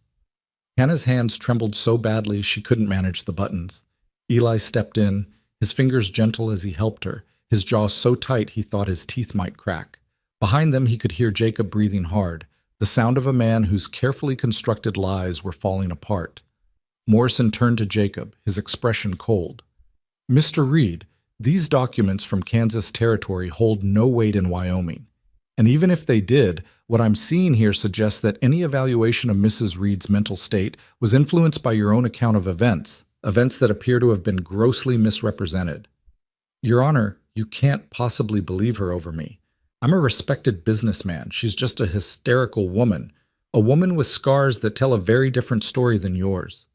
Hannah's hands trembled so badly she couldn't manage the buttons. Eli stepped in, his fingers gentle as he helped her, his jaw so tight he thought his teeth might crack. Behind them he could hear Jacob breathing hard, the sound of a man whose carefully constructed lies were falling apart. Morrison turned to Jacob, his expression cold. Mr. Reed, these documents from Kansas Territory hold no weight in Wyoming. And even if they did, what I'm seeing here suggests that any evaluation of Mrs. Reed's mental state was influenced by your own account of events that appear to have been grossly misrepresented. Your Honor, you can't possibly believe her over me. I'm a respected businessman. She's just a hysterical woman, a woman with scars that tell a very different story than yours.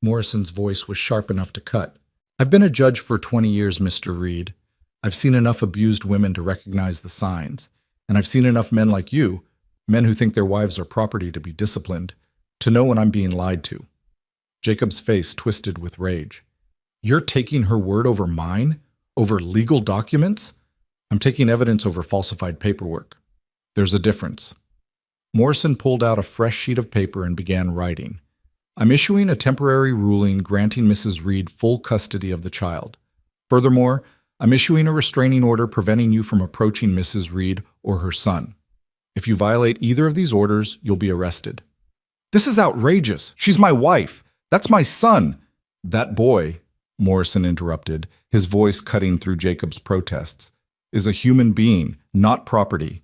Morrison's voice was sharp enough to cut. I've been a judge for 20 years, Mr. Reed. I've seen enough abused women to recognize the signs. And I've seen enough men like you, men who think their wives are property to be disciplined, to know when I'm being lied to. Jacob's face twisted with rage. You're taking her word over mine? Over legal documents? I'm taking evidence over falsified paperwork. There's a difference. Morrison pulled out a fresh sheet of paper and began writing. I'm issuing a temporary ruling granting Mrs. Reed full custody of the child. Furthermore, I'm issuing a restraining order preventing you from approaching Mrs. Reed or her son. If you violate either of these orders, you'll be arrested. This is outrageous. She's my wife. That's my son. That boy, Morrison interrupted, his voice cutting through Jacob's protests, is a human being, not property.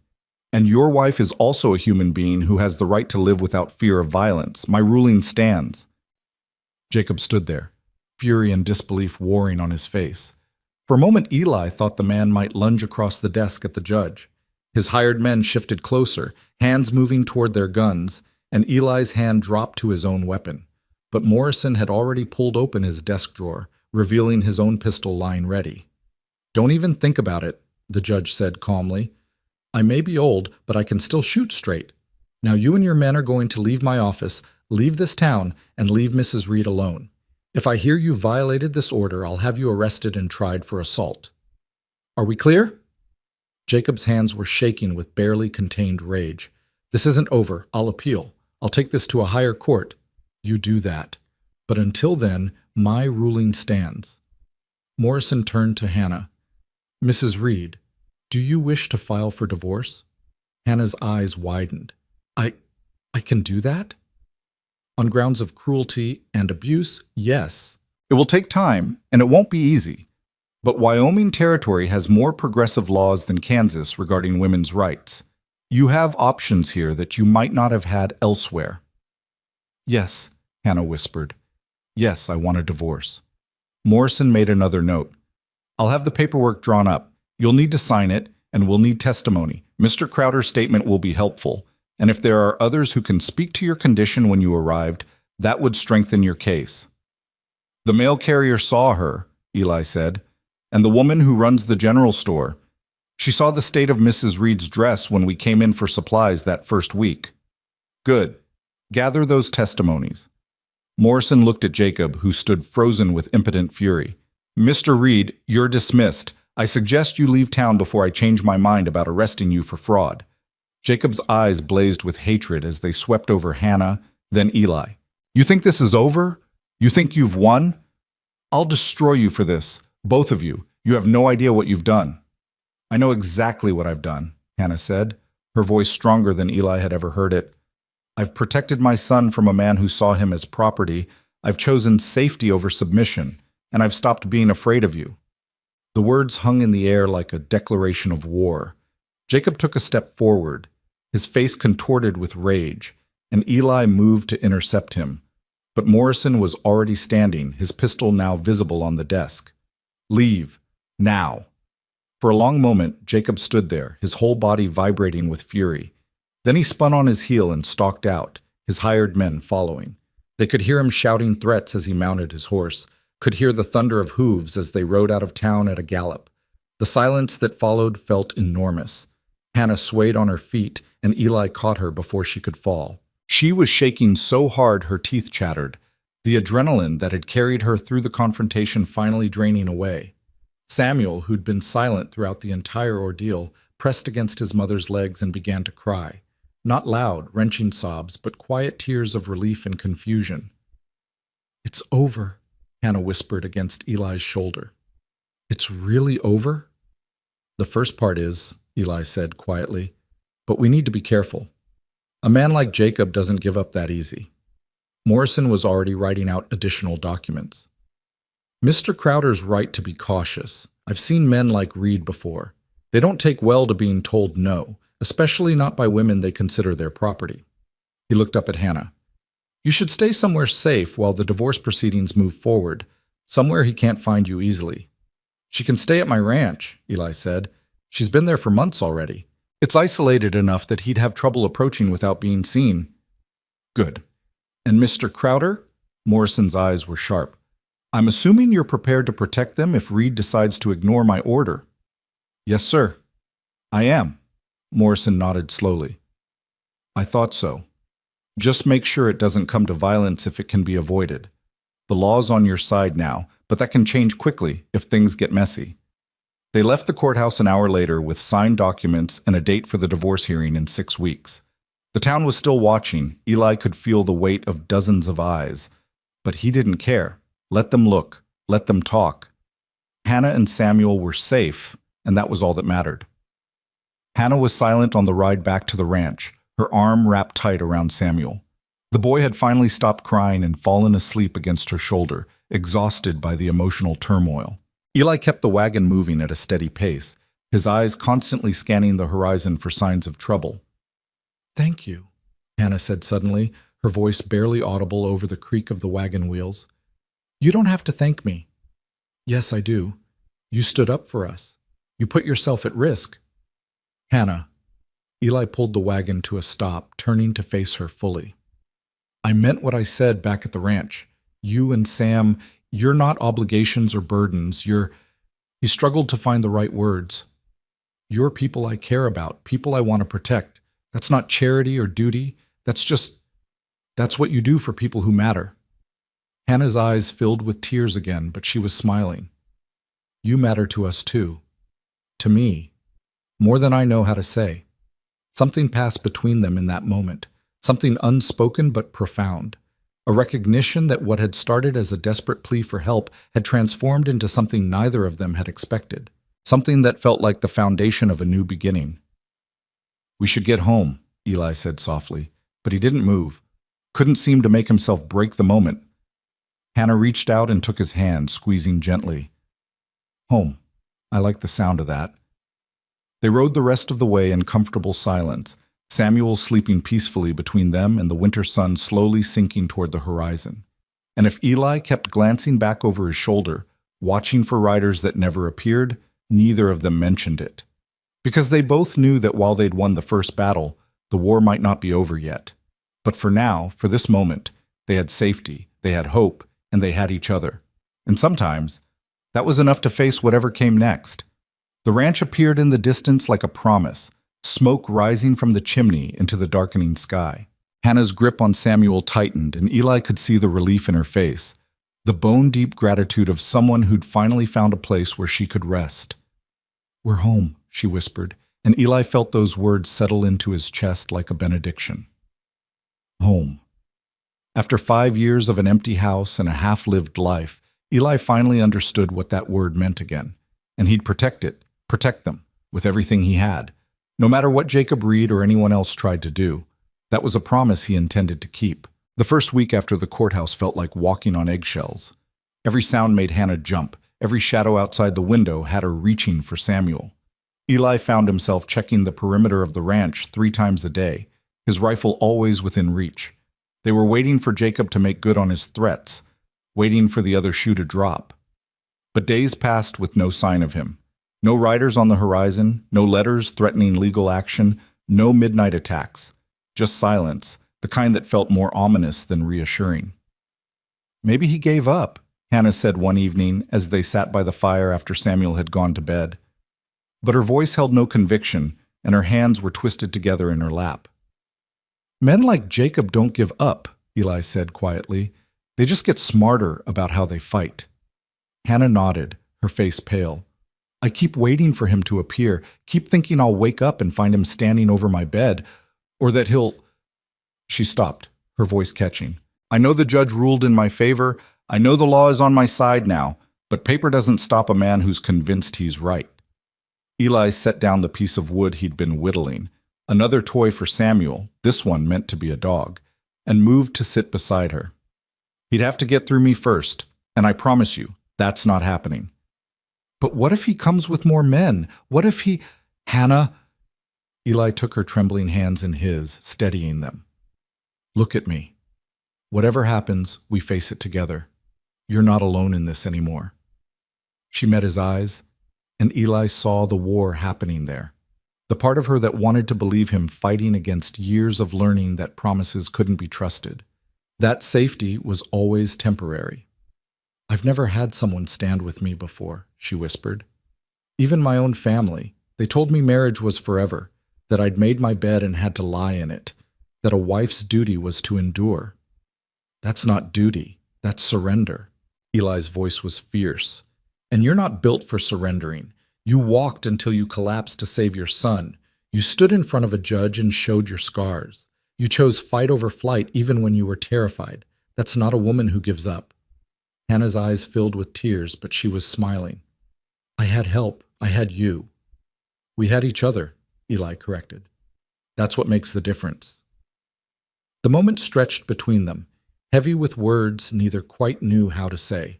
And your wife is also a human being who has the right to live without fear of violence. My ruling stands. Jacob stood there, fury and disbelief warring on his face. For a moment, Eli thought the man might lunge across the desk at the judge. His hired men shifted closer, hands moving toward their guns, and Eli's hand dropped to his own weapon. But Morrison had already pulled open his desk drawer, revealing his own pistol lying ready. Don't even think about it, the judge said calmly. I may be old, but I can still shoot straight. Now you and your men are going to leave my office, leave this town, and leave Mrs. Reed alone. If I hear you violated this order, I'll have you arrested and tried for assault. Are we clear? Jacob's hands were shaking with barely contained rage. This isn't over. I'll appeal. I'll take this to a higher court. You do that. But until then, my ruling stands. Morrison turned to Hannah. Mrs. Reed, do you wish to file for divorce? Hannah's eyes widened. I can do that? On grounds of cruelty and abuse, yes. It will take time, and it won't be easy. But Wyoming Territory has more progressive laws than Kansas regarding women's rights. You have options here that you might not have had elsewhere. Yes, Hannah whispered. Yes, I want a divorce. Morrison made another note. I'll have the paperwork drawn up. You'll need to sign it, and we'll need testimony. Mr. Crowder's statement will be helpful. And if there are others who can speak to your condition when you arrived, that would strengthen your case. The mail carrier saw her, Eli said, and the woman who runs the general store. She saw the state of Mrs. Reed's dress when we came in for supplies that first week. Good. Gather those testimonies. Morrison looked at Jacob, who stood frozen with impotent fury. Mr. Reed, you're dismissed. I suggest you leave town before I change my mind about arresting you for fraud. Jacob's eyes blazed with hatred as they swept over Hannah, then Eli. You think this is over? You think you've won? I'll destroy you for this, both of you. You have no idea what you've done. I know exactly what I've done, Hannah said, her voice stronger than Eli had ever heard it. I've protected my son from a man who saw him as property. I've chosen safety over submission, and I've stopped being afraid of you. The words hung in the air like a declaration of war. Jacob took a step forward, his face contorted with rage, and Eli moved to intercept him. But Morrison was already standing, his pistol now visible on the desk. Leave. Now. For a long moment, Jacob stood there, his whole body vibrating with fury. Then he spun on his heel and stalked out, his hired men following. They could hear him shouting threats as he mounted his horse, could hear the thunder of hooves as they rode out of town at a gallop. The silence that followed felt enormous. Hannah swayed on her feet, and Eli caught her before she could fall. She was shaking so hard her teeth chattered, the adrenaline that had carried her through the confrontation finally draining away. Samuel, who'd been silent throughout the entire ordeal, pressed against his mother's legs and began to cry. Not loud, wrenching sobs, but quiet tears of relief and confusion. "It's over," Hannah whispered against Eli's shoulder. "It's really over?" "The first part is," Eli said quietly, "but we need to be careful. A man like Jacob doesn't give up that easy." Morrison was already writing out additional documents. "Mr. Crowder's right to be cautious. I've seen men like Reed before. They don't take well to being told no, especially not by women they consider their property." He looked up at Hannah. "You should stay somewhere safe while the divorce proceedings move forward, somewhere he can't find you easily." "She can stay at my ranch," Eli said. "She's been there for months already. It's isolated enough that he'd have trouble approaching without being seen." "Good. And Mr. Crowder?" Morrison's eyes were sharp. "I'm assuming you're prepared to protect them if Reed decides to ignore my order." "Yes, sir." "I am." Morrison nodded slowly. "I thought so. Just make sure it doesn't come to violence if it can be avoided. The law's on your side now, but that can change quickly if things get messy." They left the courthouse an hour later with signed documents and a date for the divorce hearing in 6 weeks. The town was still watching. Eli could feel the weight of dozens of eyes. But he didn't care. Let them look. Let them talk. Hannah and Samuel were safe, and that was all that mattered. Hannah was silent on the ride back to the ranch, her arm wrapped tight around Samuel. The boy had finally stopped crying and fallen asleep against her shoulder, exhausted by the emotional turmoil. Eli kept the wagon moving at a steady pace, his eyes constantly scanning the horizon for signs of trouble. "Thank you," Hannah said suddenly, her voice barely audible over the creak of the wagon wheels. "You don't have to thank me." "Yes, I do. You stood up for us. You put yourself at risk." "Hannah." Eli pulled the wagon to a stop, turning to face her fully. "I meant what I said back at the ranch. You and Sam, you're not obligations or burdens. He struggled to find the right words. "You're people I care about, people I want to protect. That's not charity or duty. That's what you do for people who matter." Hannah's eyes filled with tears again, but she was smiling. "You matter to us too. To me. More than I know how to say." Something passed between them in that moment, something unspoken but profound. A recognition that what had started as a desperate plea for help had transformed into something neither of them had expected, something that felt like the foundation of a new beginning. "We should get home," Eli said softly, but he didn't move, couldn't seem to make himself break the moment. Hannah reached out and took his hand, squeezing gently. "Home. I like the sound of that." They rode the rest of the way in comfortable silence, Samuel sleeping peacefully between them and the winter sun slowly sinking toward the horizon. And if Eli kept glancing back over his shoulder, watching for riders that never appeared, neither of them mentioned it. Because they both knew that while they'd won the first battle, the war might not be over yet. But for now, for this moment, they had safety, they had hope, and they had each other. And sometimes, that was enough to face whatever came next. The ranch appeared in the distance like a promise, smoke rising from the chimney into the darkening sky. Hannah's grip on Samuel tightened, and Eli could see the relief in her face, the bone-deep gratitude of someone who'd finally found a place where she could rest. "We're home," she whispered, and Eli felt those words settle into his chest like a benediction. Home. After 5 years of an empty house and a half-lived life, Eli finally understood what that word meant again, and he'd protect them, with everything he had. No matter what Jacob Reed or anyone else tried to do, that was a promise he intended to keep. The first week after the courthouse felt like walking on eggshells. Every sound made Hannah jump. Every shadow outside the window had her reaching for Samuel. Eli found himself checking the perimeter of the ranch 3 times a day, his rifle always within reach. They were waiting for Jacob to make good on his threats, waiting for the other shoe to drop. But days passed with no sign of him. No riders on the horizon, no letters threatening legal action, no midnight attacks. Just silence, the kind that felt more ominous than reassuring. "Maybe he gave up," Hannah said one evening as they sat by the fire after Samuel had gone to bed. but her voice held no conviction, and her hands were twisted together in her lap. Men like Jacob don't give up, Eli said quietly. They just get smarter about how they fight. Hannah nodded, her face pale. I keep waiting for him to appear, keep thinking I'll wake up and find him standing over my bed, or that he'll... She stopped, her voice catching. I know the judge ruled in my favor. I know the law is on my side now, but paper doesn't stop a man who's convinced he's right. Eli set down the piece of wood he'd been whittling, another toy for Samuel, this one meant to be a dog, and moved to sit beside her. He'd have to get through me first, and I promise you, that's not happening. But what if he comes with more men? What if he... Hannah... Eli took her trembling hands in his, steadying them. Look at me. Whatever happens, we face it together. You're not alone in this anymore. She met his eyes, and Eli saw the war happening there. The part of her that wanted to believe him fighting against years of learning that promises couldn't be trusted. That safety was always temporary. I've never had someone stand with me before, she whispered. Even my own family. They told me marriage was forever, that I'd made my bed and had to lie in it, that a wife's duty was to endure. That's not duty, that's surrender. Eli's voice was fierce. And you're not built for surrendering. You walked until you collapsed to save your son. You stood in front of a judge and showed your scars. You chose fight over flight even when you were terrified. That's not a woman who gives up. Hannah's eyes filled with tears, but she was smiling. I had help. I had you. We had each other, Eli corrected. That's what makes the difference. The moment stretched between them, heavy with words neither quite knew how to say.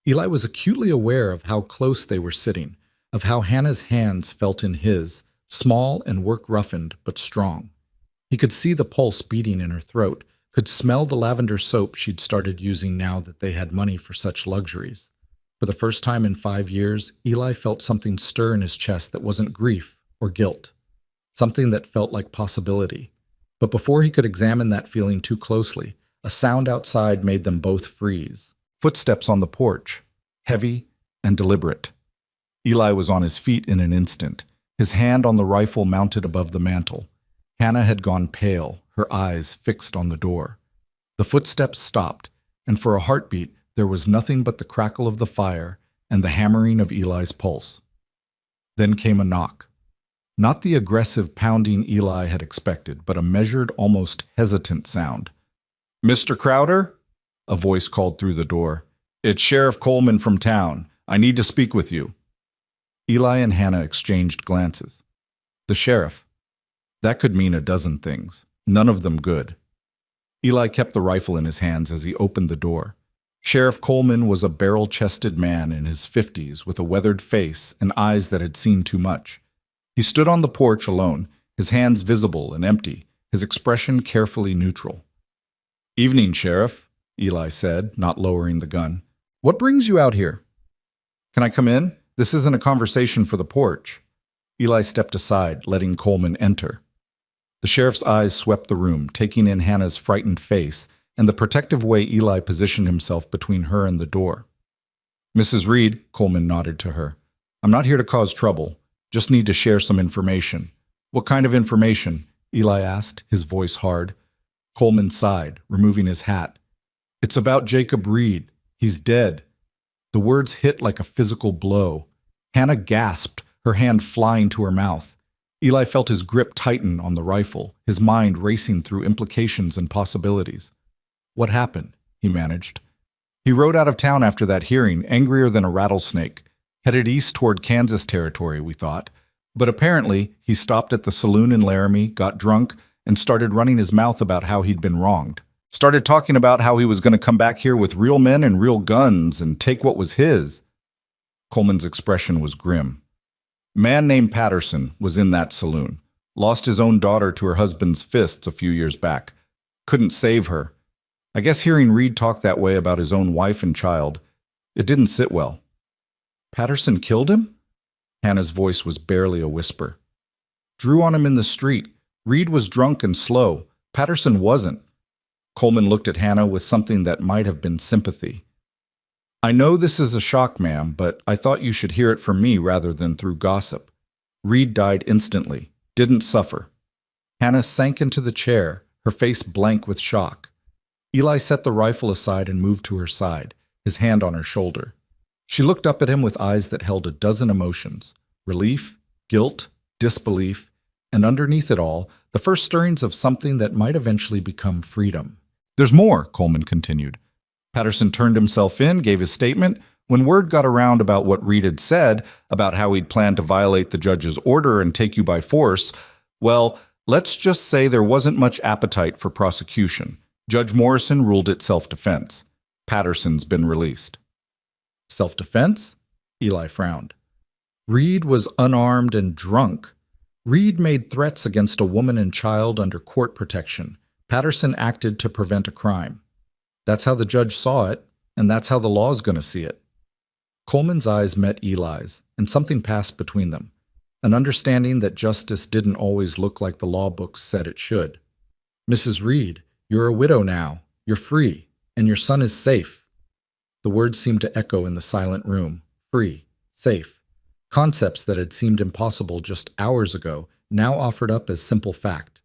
Eli was acutely aware of how close they were sitting, of how Hannah's hands felt in his, small and work-roughened but strong. He could see the pulse beating in her throat, could smell the lavender soap she'd started using now that they had money for such luxuries. For the first time in 5 years, Eli felt something stir in his chest that wasn't grief or guilt, something that felt like possibility. But before he could examine that feeling too closely, a sound outside made them both freeze. Footsteps on the porch, heavy and deliberate. Eli was on his feet in an instant, his hand on the rifle mounted above the mantel. Hannah had gone pale, her eyes fixed on the door. The footsteps stopped, and for a heartbeat there was nothing but the crackle of the fire and the hammering of Eli's pulse. Then came a knock. Not the aggressive pounding Eli had expected, but a measured, almost hesitant sound. "Mr. Crowder?" A voice called through the door. "It's Sheriff Coleman from town. I need to speak with you." Eli and Hannah exchanged glances. The sheriff. That could mean a dozen things, none of them good. Eli kept the rifle in his hands as he opened the door. Sheriff Coleman was a barrel-chested man in his 50s with a weathered face and eyes that had seen too much. He stood on the porch alone, his hands visible and empty, his expression carefully neutral. "Evening, Sheriff," Eli said, not lowering the gun. "What brings you out here?" "Can I come in? This isn't a conversation for the porch." Eli stepped aside, letting Coleman enter. The sheriff's eyes swept the room, taking in Hannah's frightened face and the protective way Eli positioned himself between her and the door. "Mrs. Reed," Coleman nodded to her. "I'm not here to cause trouble. Just need to share some information." "What kind of information?" Eli asked, his voice hard. Coleman sighed, removing his hat. "It's about Jacob Reed. He's dead." The words hit like a physical blow. Hannah gasped, her hand flying to her mouth. Eli felt his grip tighten on the rifle, his mind racing through implications and possibilities. "What happened?" he managed. "He rode out of town after that hearing, angrier than a rattlesnake. Headed east toward Kansas territory, we thought. But apparently, he stopped at the saloon in Laramie, got drunk, and started running his mouth about how he'd been wronged. Started talking about how he was going to come back here with real men and real guns and take what was his." Coleman's expression was grim. "Man named Patterson was in that saloon. Lost his own daughter to her husband's fists a few years back. Couldn't save her. I guess hearing Reed talk that way about his own wife and child, it didn't sit well." "Patterson killed him?" Hannah's voice was barely a whisper. "Drew on him in the street. Reed was drunk and slow. Patterson wasn't." Coleman looked at Hannah with something that might have been sympathy. "I know this is a shock, ma'am, but I thought you should hear it from me rather than through gossip. Reed died instantly, didn't suffer. Hannah sank into the chair, her face blank with shock. Eli set the rifle aside and moved to her side, his hand on her shoulder. She looked up at him with eyes that held a dozen emotions: relief, guilt, disbelief, and underneath it all, the first stirrings of something that might eventually become freedom. "There's more," Coleman continued. Patterson turned himself in, gave his statement. When word got around about what Reed had said, about how he'd planned to violate the judge's order and take you by force, well, let's just say there wasn't much appetite for prosecution. Judge Morrison ruled it self-defense. Patterson's been released. Self-defense? Eli frowned. Reed was unarmed and drunk. Reed made threats against a woman and child under court protection. Patterson acted to prevent a crime. That's how the judge saw it, and that's how the law's going to see it. Coleman's eyes met Eli's, and something passed between them, an understanding that justice didn't always look like the law books said it should. "Mrs. Reed, you're a widow now, you're free, and your son is safe." The words seemed to echo in the silent room. Free, safe. Concepts that had seemed impossible just hours ago, now offered up as simple fact.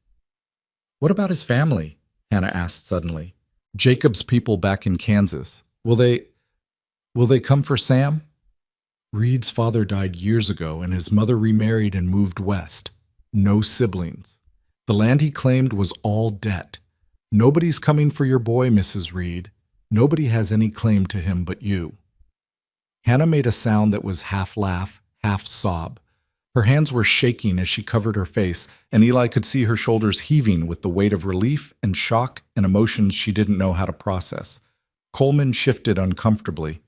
"What about his family?" Hannah asked suddenly. "Jacob's people back in Kansas. Will they come for Sam?" Reed's father died years ago, and his mother remarried and moved west. No siblings. The land he claimed was all debt. "Nobody's coming for your boy, Mrs. Reed. Nobody has any claim to him but you." Hannah made a sound that was half laugh, half sob. Her hands were shaking as she covered her face, and Eli could see her shoulders heaving with the weight of relief and shock and emotions she didn't know how to process. Coleman shifted uncomfortably.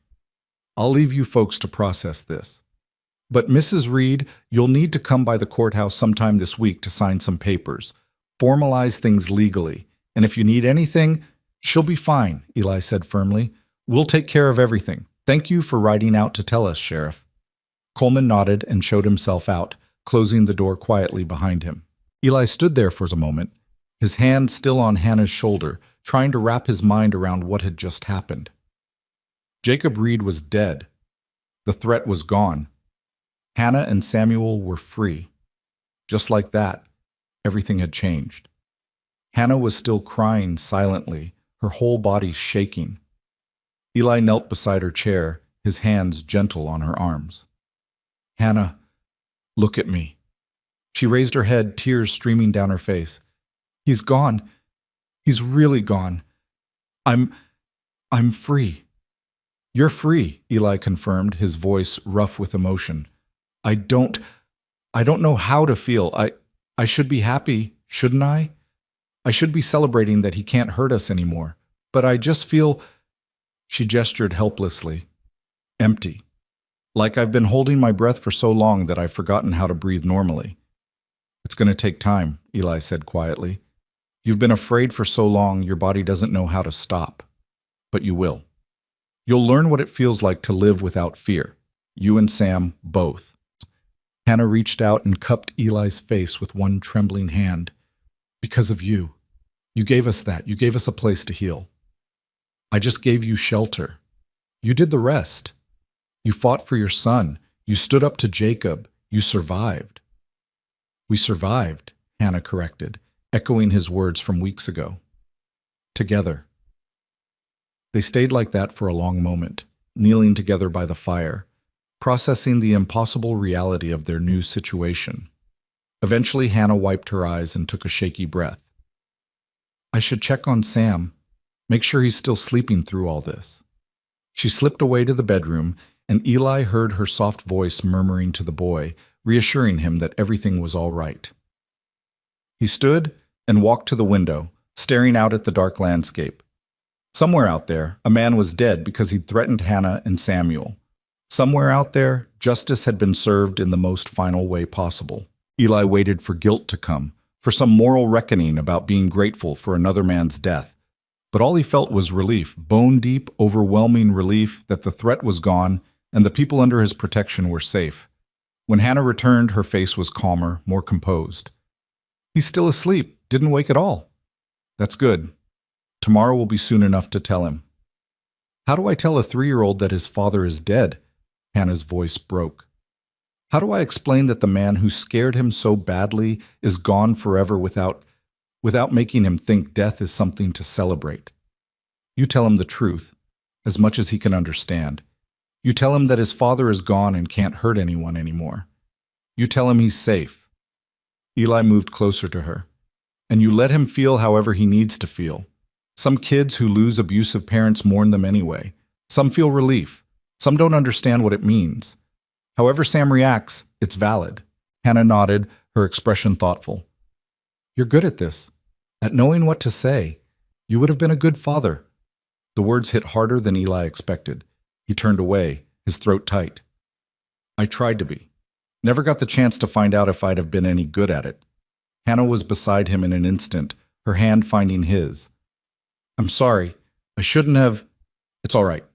"I'll leave you folks to process this. But Mrs. Reed, you'll need to come by the courthouse sometime this week to sign some papers. Formalize things legally. And if you need anything, she'll be fine," Eli said firmly. "We'll take care of everything. Thank you for riding out to tell us, Sheriff." Coleman nodded and showed himself out, closing the door quietly behind him. Eli stood there for a moment, his hand still on Hannah's shoulder, trying to wrap his mind around what had just happened. Jacob Reed was dead. The threat was gone. Hannah and Samuel were free. Just like that, everything had changed. Hannah was still crying silently, her whole body shaking. Eli knelt beside her chair, his hands gentle on her arms. "Hannah, look at me." She raised her head, tears streaming down her face. "He's gone. He's really gone. I'm free." "You're free," Eli confirmed, his voice rough with emotion. I don't know how to feel. I should be happy, shouldn't I? I should be celebrating that he can't hurt us anymore. But I just feel," she gestured helplessly, "empty. Like I've been holding my breath for so long that I've forgotten how to breathe normally." "It's going to take time," Eli said quietly. "You've been afraid for so long your body doesn't know how to stop. But you will. You'll learn what it feels like to live without fear. You and Sam, both." Hannah reached out and cupped Eli's face with one trembling hand. "Because of you. You gave us that. You gave us a place to heal. I just gave you shelter. You did the rest. You fought for your son. You stood up to Jacob. You survived." "We survived," Hannah corrected, echoing his words from weeks ago. "Together." They stayed like that for a long moment, kneeling together by the fire, processing the impossible reality of their new situation. Eventually, Hannah wiped her eyes and took a shaky breath. "I should check on Sam, make sure he's still sleeping through all this." She slipped away to the bedroom, and Eli heard her soft voice murmuring to the boy, reassuring him that everything was all right. He stood and walked to the window, staring out at the dark landscape. Somewhere out there, a man was dead because he'd threatened Hannah and Samuel. Somewhere out there, justice had been served in the most final way possible. Eli waited for guilt to come, for some moral reckoning about being grateful for another man's death. But all he felt was relief, bone-deep, overwhelming relief that the threat was gone and the people under his protection were safe. When Hannah returned, her face was calmer, more composed. "He's still asleep, didn't wake at all." "That's good. Tomorrow will be soon enough to tell him." "How do I tell a 3-year-old that his father is dead?" Hannah's voice broke. How do I explain that the man who scared him so badly is gone forever without making him think death is something to celebrate? You tell him the truth, as much as he can understand. You tell him that his father is gone and can't hurt anyone anymore. You tell him he's safe. Eli moved closer to her. And you let him feel however he needs to feel. Some kids who lose abusive parents mourn them anyway. Some feel relief. Some don't understand what it means. However Sam reacts, it's valid. Hannah nodded, her expression thoughtful. You're good at this, at knowing what to say. You would have been a good father. The words hit harder than Eli expected. He turned away, his throat tight. I tried to be. Never got the chance to find out if I'd have been any good at it. Hannah was beside him in an instant, her hand finding his. I'm sorry. I shouldn't have. It's all right.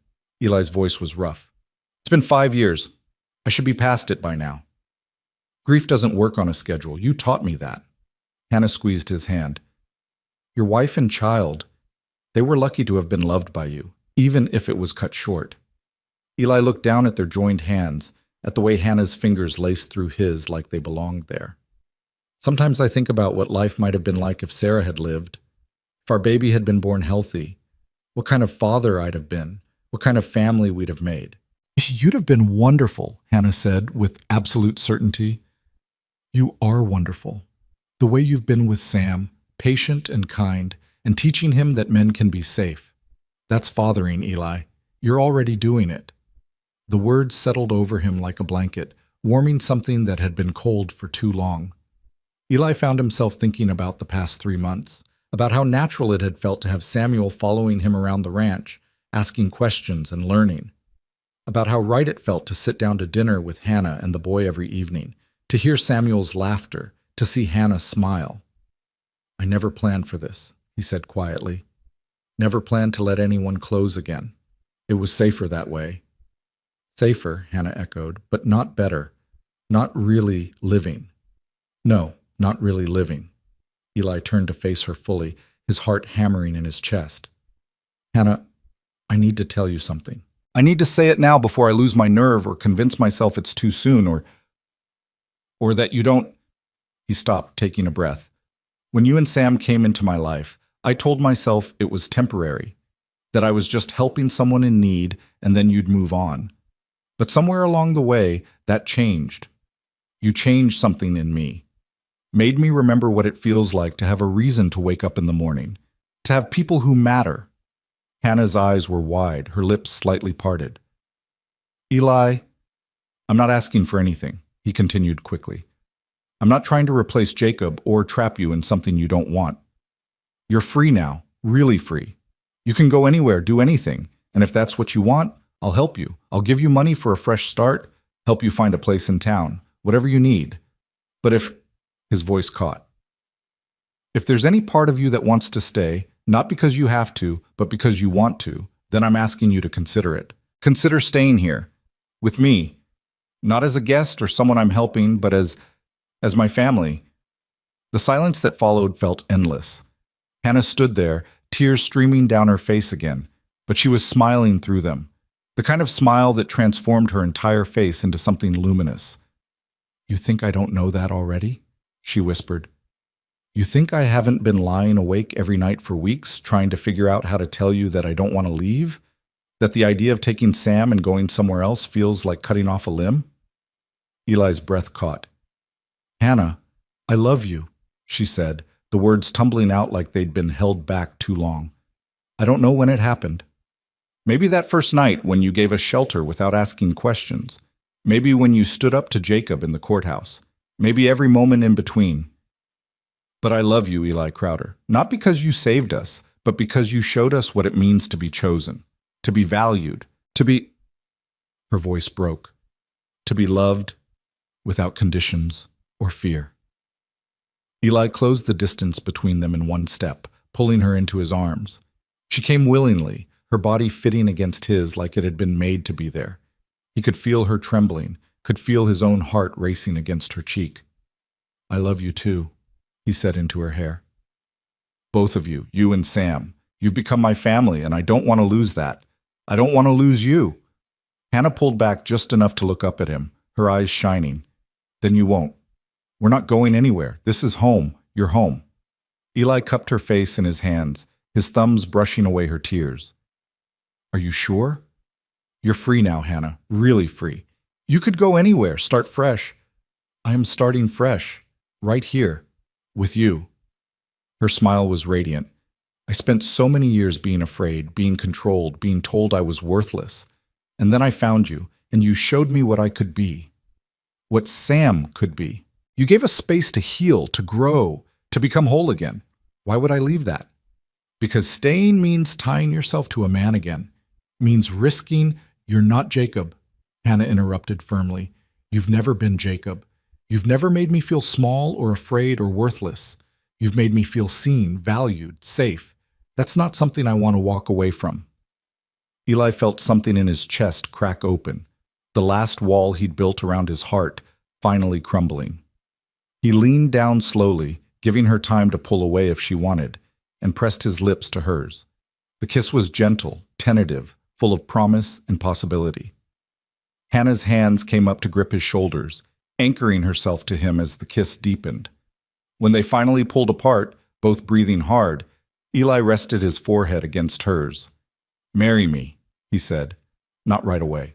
Eli's voice was rough. It's been 5 years. I should be past it by now. Grief doesn't work on a schedule. You taught me that. Hannah squeezed his hand. Your wife and child, they were lucky to have been loved by you, even if it was cut short. Eli looked down at their joined hands, at the way Hannah's fingers laced through his like they belonged there. Sometimes I think about what life might have been like if Sarah had lived, if our baby had been born healthy, what kind of father I'd have been, what kind of family we'd have made. You'd have been wonderful, Hannah said with absolute certainty. You are wonderful. The way you've been with Sam, patient and kind, and teaching him that men can be safe. That's fathering, Eli. You're already doing it. The words settled over him like a blanket, warming something that had been cold for too long. Eli found himself thinking about the past 3 months, about how natural it had felt to have Samuel following him around the ranch, asking questions and learning, about how right it felt to sit down to dinner with Hannah and the boy every evening, to hear Samuel's laughter, to see Hannah smile. I never planned for this, he said quietly. Never planned to let anyone close again. It was safer that way. Safer, Hannah echoed, but not better. Not really living. No, not really living. Eli turned to face her fully, his heart hammering in his chest. Hannah, I need to tell you something. I need to say it now before I lose my nerve or convince myself it's too soon or that you don't. He stopped, taking a breath. When you and Sam came into my life, I told myself it was temporary, that I was just helping someone in need and then you'd move on. But somewhere along the way, that changed. You changed something in me. Made me remember what it feels like to have a reason to wake up in the morning, to have people who matter. Hannah's eyes were wide, her lips slightly parted. Eli, I'm not asking for anything, he continued quickly. I'm not trying to replace Jacob or trap you in something you don't want. You're free now, really free. You can go anywhere, do anything, and if that's what you want, I'll help you. I'll give you money for a fresh start, help you find a place in town, whatever you need. But if, his voice caught, if there's any part of you that wants to stay, not because you have to, but because you want to, then I'm asking you to consider it. Consider staying here, with me, not as a guest or someone I'm helping, but as my family. The silence that followed felt endless. Hannah stood there, tears streaming down her face again, but she was smiling through them. The kind of smile that transformed her entire face into something luminous. You think I don't know that already? She whispered. You think I haven't been lying awake every night for weeks, trying to figure out how to tell you that I don't want to leave? That the idea of taking Sam and going somewhere else feels like cutting off a limb? Eli's breath caught. Hannah, I love you, she said, the words tumbling out like they'd been held back too long. I don't know when it happened. Maybe that first night when you gave us shelter without asking questions. Maybe when you stood up to Jacob in the courthouse. Maybe every moment in between. But I love you, Eli Crowder, not because you saved us, but because you showed us what it means to be chosen, to be valued, to be... Her voice broke. To be loved without conditions or fear. Eli closed the distance between them in one step, pulling her into his arms. She came willingly, her body fitting against his like it had been made to be there. He could feel her trembling, could feel his own heart racing against her cheek. I love you too, he said into her hair. Both of you, you and Sam, you've become my family, and I don't want to lose that. I don't want to lose you. Hannah pulled back just enough to look up at him, her eyes shining. Then you won't. We're not going anywhere. This is home. You're home. Eli cupped her face in his hands, his thumbs brushing away her tears. Are you sure? You're free now, Hannah. Really free. You could go anywhere, start fresh. I am starting fresh, right here, with you. Her smile was radiant. I spent so many years being afraid, being controlled, being told I was worthless. And then I found you, and you showed me what I could be. What Sam could be. You gave us space to heal, to grow, to become whole again. Why would I leave that? Because staying means tying yourself to a man again. Means risking you're not Jacob, Hannah interrupted firmly. You've never been Jacob. You've never made me feel small or afraid or worthless. You've made me feel seen, valued, safe. That's not something I want to walk away from. Eli felt something in his chest crack open, the last wall he'd built around his heart finally crumbling. He leaned down slowly, giving her time to pull away if she wanted, and pressed his lips to hers. The kiss was gentle, tentative, full of promise and possibility. Hannah's hands came up to grip his shoulders, anchoring herself to him as the kiss deepened. When they finally pulled apart, both breathing hard, Eli rested his forehead against hers. Marry me, he said, not right away.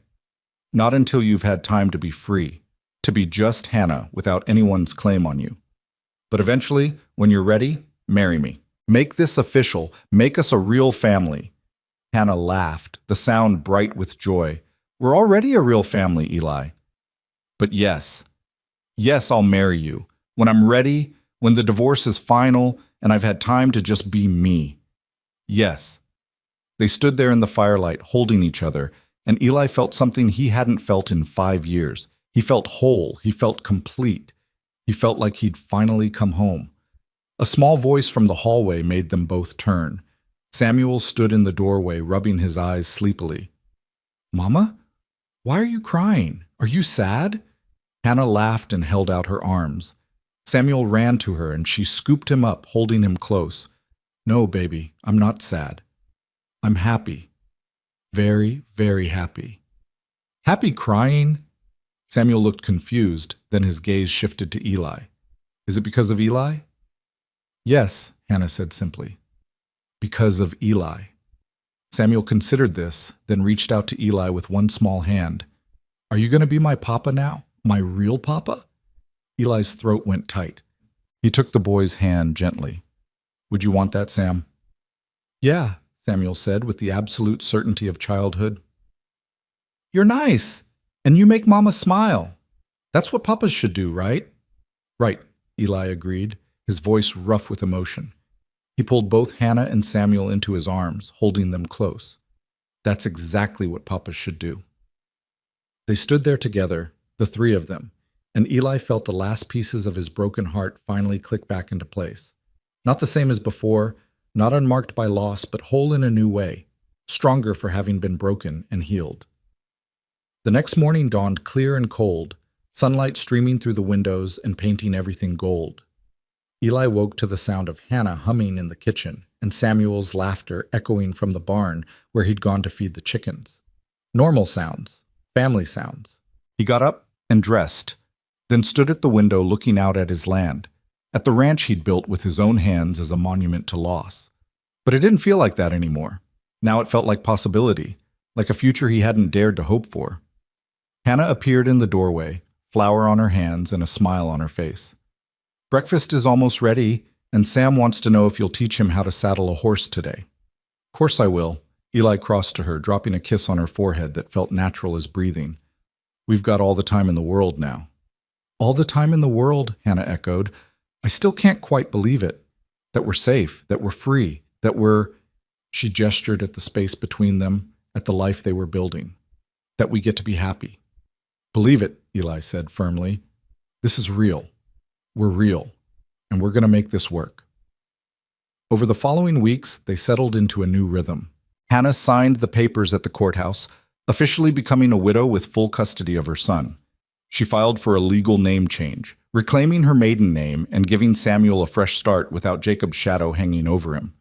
Not until you've had time to be free, to be just Hannah without anyone's claim on you. But eventually, when you're ready, marry me. Make this official. Make us a real family. Hannah laughed, the sound bright with joy. We're already a real family, Eli. But yes, I'll marry you. When I'm ready, when the divorce is final, and I've had time to just be me. Yes. They stood there in the firelight, holding each other, and Eli felt something he hadn't felt in 5 years. He felt whole. He felt complete. He felt like he'd finally come home. A small voice from the hallway made them both turn. Samuel stood in the doorway, rubbing his eyes sleepily. Mama? Why are you crying? Are you sad? Hannah laughed and held out her arms. Samuel ran to her and she scooped him up, holding him close. No, baby, I'm not sad. I'm happy. Very, very happy. Happy crying? Samuel looked confused, then his gaze shifted to Eli. Is it because of Eli? Yes, Hannah said simply. Because of Eli. Samuel considered this, then reached out to Eli with one small hand. Are you going to be my papa now? My real papa? Eli's throat went tight. He took the boy's hand gently. Would you want that, Sam? Yeah, Samuel said with the absolute certainty of childhood. You're nice, and you make Mama smile. That's what papas should do, right? Right, Eli agreed, his voice rough with emotion. He pulled both Hannah and Samuel into his arms, holding them close. That's exactly what papas should do. They stood there together, the three of them, and Eli felt the last pieces of his broken heart finally click back into place. Not the same as before, not unmarked by loss, but whole in a new way, stronger for having been broken and healed. The next morning dawned clear and cold, sunlight streaming through the windows and painting everything gold. Eli woke to the sound of Hannah humming in the kitchen and Samuel's laughter echoing from the barn where he'd gone to feed the chickens. Normal sounds, family sounds. He got up and dressed, then stood at the window looking out at his land, at the ranch he'd built with his own hands as a monument to loss. But it didn't feel like that anymore. Now it felt like possibility, like a future he hadn't dared to hope for. Hannah appeared in the doorway, flour on her hands and a smile on her face. Breakfast is almost ready, and Sam wants to know if you'll teach him how to saddle a horse today. Of course I will. Eli crossed to her, dropping a kiss on her forehead that felt natural as breathing. We've got all the time in the world now. All the time in the world, Hannah echoed. I still can't quite believe it. That we're safe, that we're free, that we're... She gestured at the space between them, at the life they were building. That we get to be happy. Believe it, Eli said firmly. This is real. We're real, and we're going to make this work. Over the following weeks, they settled into a new rhythm. Hannah signed the papers at the courthouse, officially becoming a widow with full custody of her son. She filed for a legal name change, reclaiming her maiden name and giving Samuel a fresh start without Jacob's shadow hanging over him.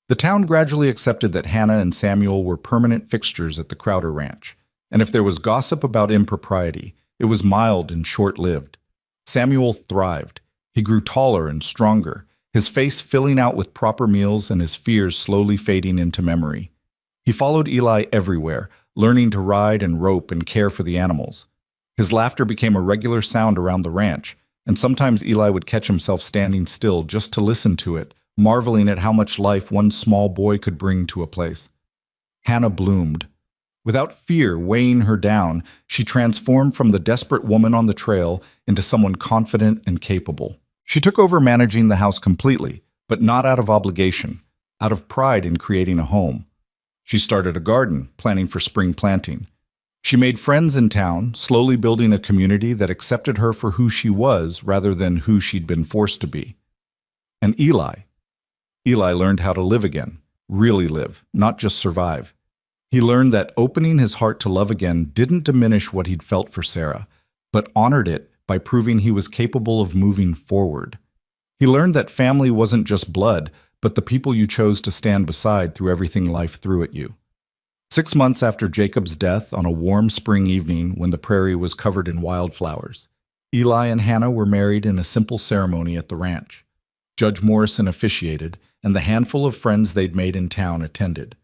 The town gradually accepted that Hannah and Samuel were permanent fixtures at the Crowder Ranch, and if there was gossip about impropriety, It was mild and short-lived. Samuel thrived. He grew taller and stronger, his face filling out with proper meals and his fears slowly fading into memory. He followed Eli everywhere, learning to ride and rope and care for the animals. His laughter became a regular sound around the ranch, and sometimes Eli would catch himself standing still just to listen to it, marveling at how much life one small boy could bring to a place. Hannah bloomed. Without fear weighing her down, she transformed from the desperate woman on the trail into someone confident and capable. She took over managing the house completely, but not out of obligation, out of pride in creating a home. She started a garden, planning for spring planting. She made friends in town, slowly building a community that accepted her for who she was rather than who she'd been forced to be. And Eli learned how to live again, really live, not just survive. He learned that opening his heart to love again didn't diminish what he'd felt for Sarah, but honored it by proving he was capable of moving forward. He learned that family wasn't just blood, but the people you chose to stand beside through everything life threw at you. 6 months after Jacob's death, on a warm spring evening when the prairie was covered in wildflowers, Eli and Hannah were married in a simple ceremony at the ranch. Judge Morrison officiated, and the handful of friends they'd made in town attended.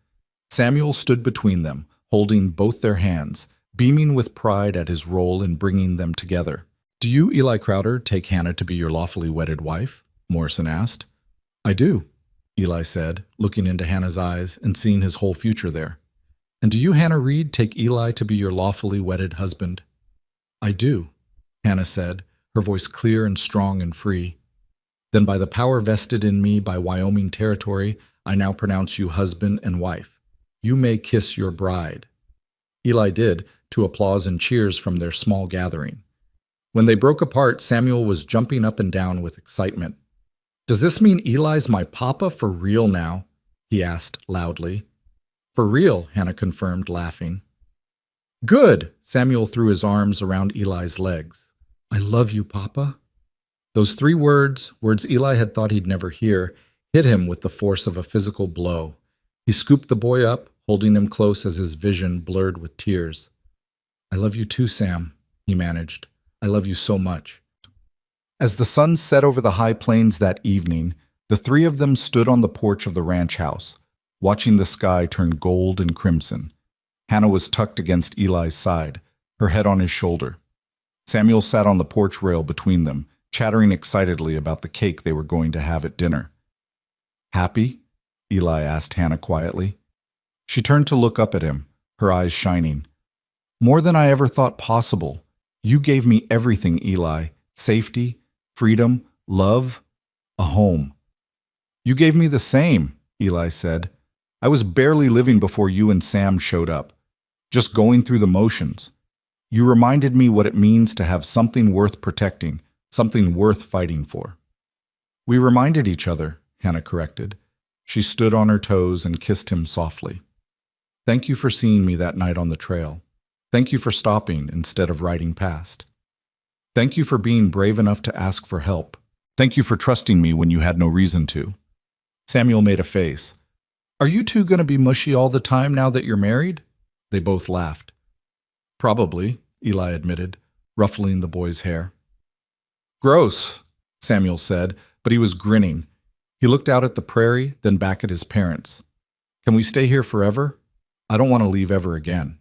Samuel stood between them, holding both their hands, beaming with pride at his role in bringing them together. "Do you, Eli Crowder, take Hannah to be your lawfully wedded wife?" Morrison asked. "I do," Eli said, looking into Hannah's eyes and seeing his whole future there. "And do you, Hannah Reed, take Eli to be your lawfully wedded husband?" "I do," Hannah said, her voice clear and strong and free. "Then by the power vested in me by Wyoming territory, I now pronounce you husband and wife. You may kiss your bride." Eli did, to applause and cheers from their small gathering. When they broke apart, Samuel was jumping up and down with excitement. "Does this mean Eli's my papa for real now?" he asked loudly. "For real," Hannah confirmed, laughing. "Good!" Samuel threw his arms around Eli's legs. "I love you, Papa." Those 3 words Eli had thought he'd never hear, hit him with the force of a physical blow. He scooped the boy up, holding him close as his vision blurred with tears. "I love you too, Sam," he managed. "I love you so much." As the sun set over the high plains that evening, the 3 of them stood on the porch of the ranch house, watching the sky turn gold and crimson. Hannah was tucked against Eli's side, her head on his shoulder. Samuel sat on the porch rail between them, chattering excitedly about the cake they were going to have at dinner. "Happy?" Eli asked Hannah quietly. She turned to look up at him, her eyes shining. "More than I ever thought possible. You gave me everything, Eli. Safety, freedom, love, a home." "You gave me the same," Eli said. "I was barely living before you and Sam showed up, just going through the motions. You reminded me what it means to have something worth protecting, something worth fighting for." "We reminded each other," Hannah corrected. She stood on her toes and kissed him softly. "Thank you for seeing me that night on the trail. Thank you for stopping instead of riding past. Thank you for being brave enough to ask for help. Thank you for trusting me when you had no reason to." Samuel made a face. "Are you 2 going to be mushy all the time now that you're married?" They both laughed. "Probably," Eli admitted, ruffling the boy's hair. "Gross," Samuel said, but he was grinning. He looked out at the prairie, then back at his parents. "Can we stay here forever? I don't want to leave ever again."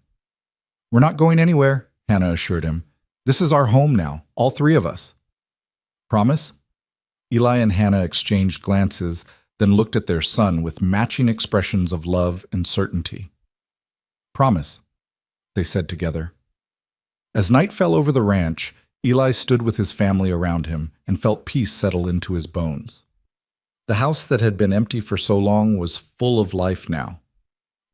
"We're not going anywhere," Hannah assured him. "This is our home now, all 3 of us." "Promise?" Eli and Hannah exchanged glances, then looked at their son with matching expressions of love and certainty. "Promise," they said together. As night fell over the ranch, Eli stood with his family around him and felt peace settle into his bones. The house that had been empty for so long was full of life now.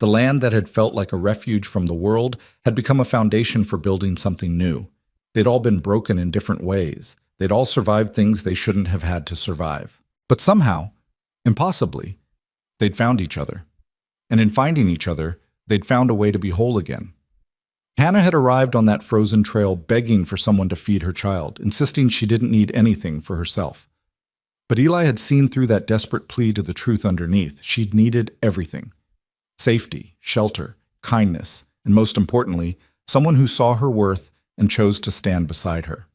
The land that had felt like a refuge from the world had become a foundation for building something new. They'd all been broken in different ways. They'd all survived things they shouldn't have had to survive. But somehow, impossibly, they'd found each other. And in finding each other, they'd found a way to be whole again. Hannah had arrived on that frozen trail begging for someone to feed her child, insisting she didn't need anything for herself. But Eli had seen through that desperate plea to the truth underneath. She'd needed everything. Safety, shelter, kindness, and most importantly, someone who saw her worth and chose to stand beside her.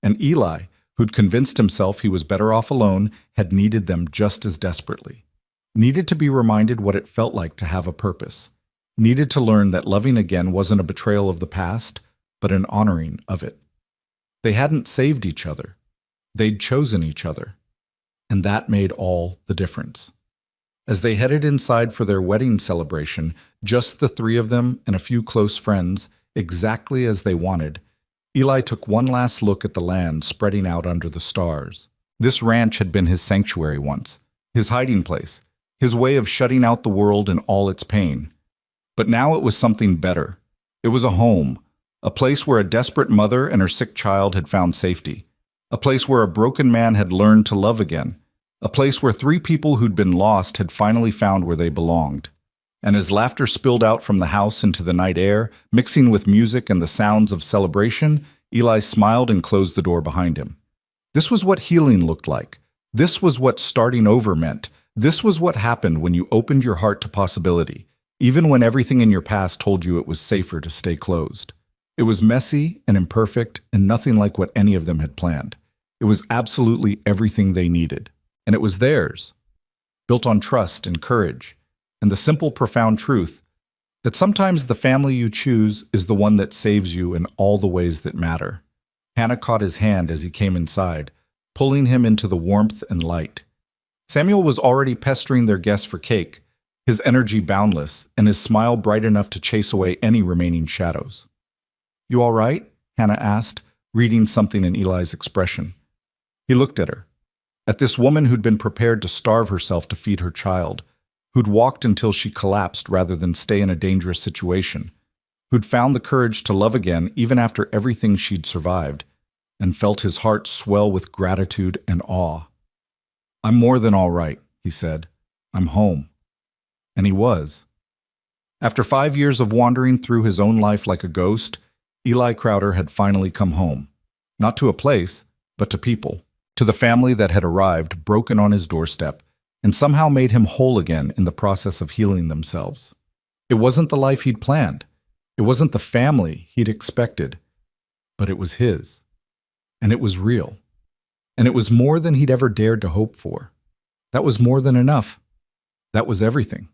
And Eli, who'd convinced himself he was better off alone, had needed them just as desperately. Needed to be reminded what it felt like to have a purpose. Needed to learn that loving again wasn't a betrayal of the past, but an honoring of it. They hadn't saved each other. They'd chosen each other. And that made all the difference. As they headed inside for their wedding celebration, just the three of them and a few close friends, exactly as they wanted, Eli took one last look at the land spreading out under the stars. This ranch had been his sanctuary once, his hiding place, his way of shutting out the world and all its pain. But now it was something better. It was a home, a place where a desperate mother and her sick child had found safety, a place where a broken man had learned to love again, a place where three people who'd been lost had finally found where they belonged. And as laughter spilled out from the house into the night air, mixing with music and the sounds of celebration, Eli smiled and closed the door behind him. This was what healing looked like. This was what starting over meant. This was what happened when you opened your heart to possibility, even when everything in your past told you it was safer to stay closed. It was messy and imperfect and nothing like what any of them had planned. It was absolutely everything they needed. And it was theirs, built on trust and courage, and the simple, profound truth that sometimes the family you choose is the one that saves you in all the ways that matter. Hannah caught his hand as he came inside, pulling him into the warmth and light. Samuel was already pestering their guests for cake, his energy boundless, and his smile bright enough to chase away any remaining shadows. "You all right?" Hannah asked, reading something in Eli's expression. He looked at her. At this woman who'd been prepared to starve herself to feed her child, who'd walked until she collapsed rather than stay in a dangerous situation, who'd found the courage to love again even after everything she'd survived, and felt his heart swell with gratitude and awe. "I'm more than all right," he said. "I'm home." And he was. After 5 years of wandering through his own life like a ghost, Eli Crowder had finally come home. Not to a place, but to people. To the family that had arrived, broken on his doorstep, and somehow made him whole again in the process of healing themselves. It wasn't the life he'd planned. It wasn't the family he'd expected. But it was his. And it was real. And it was more than he'd ever dared to hope for. That was more than enough. That was everything.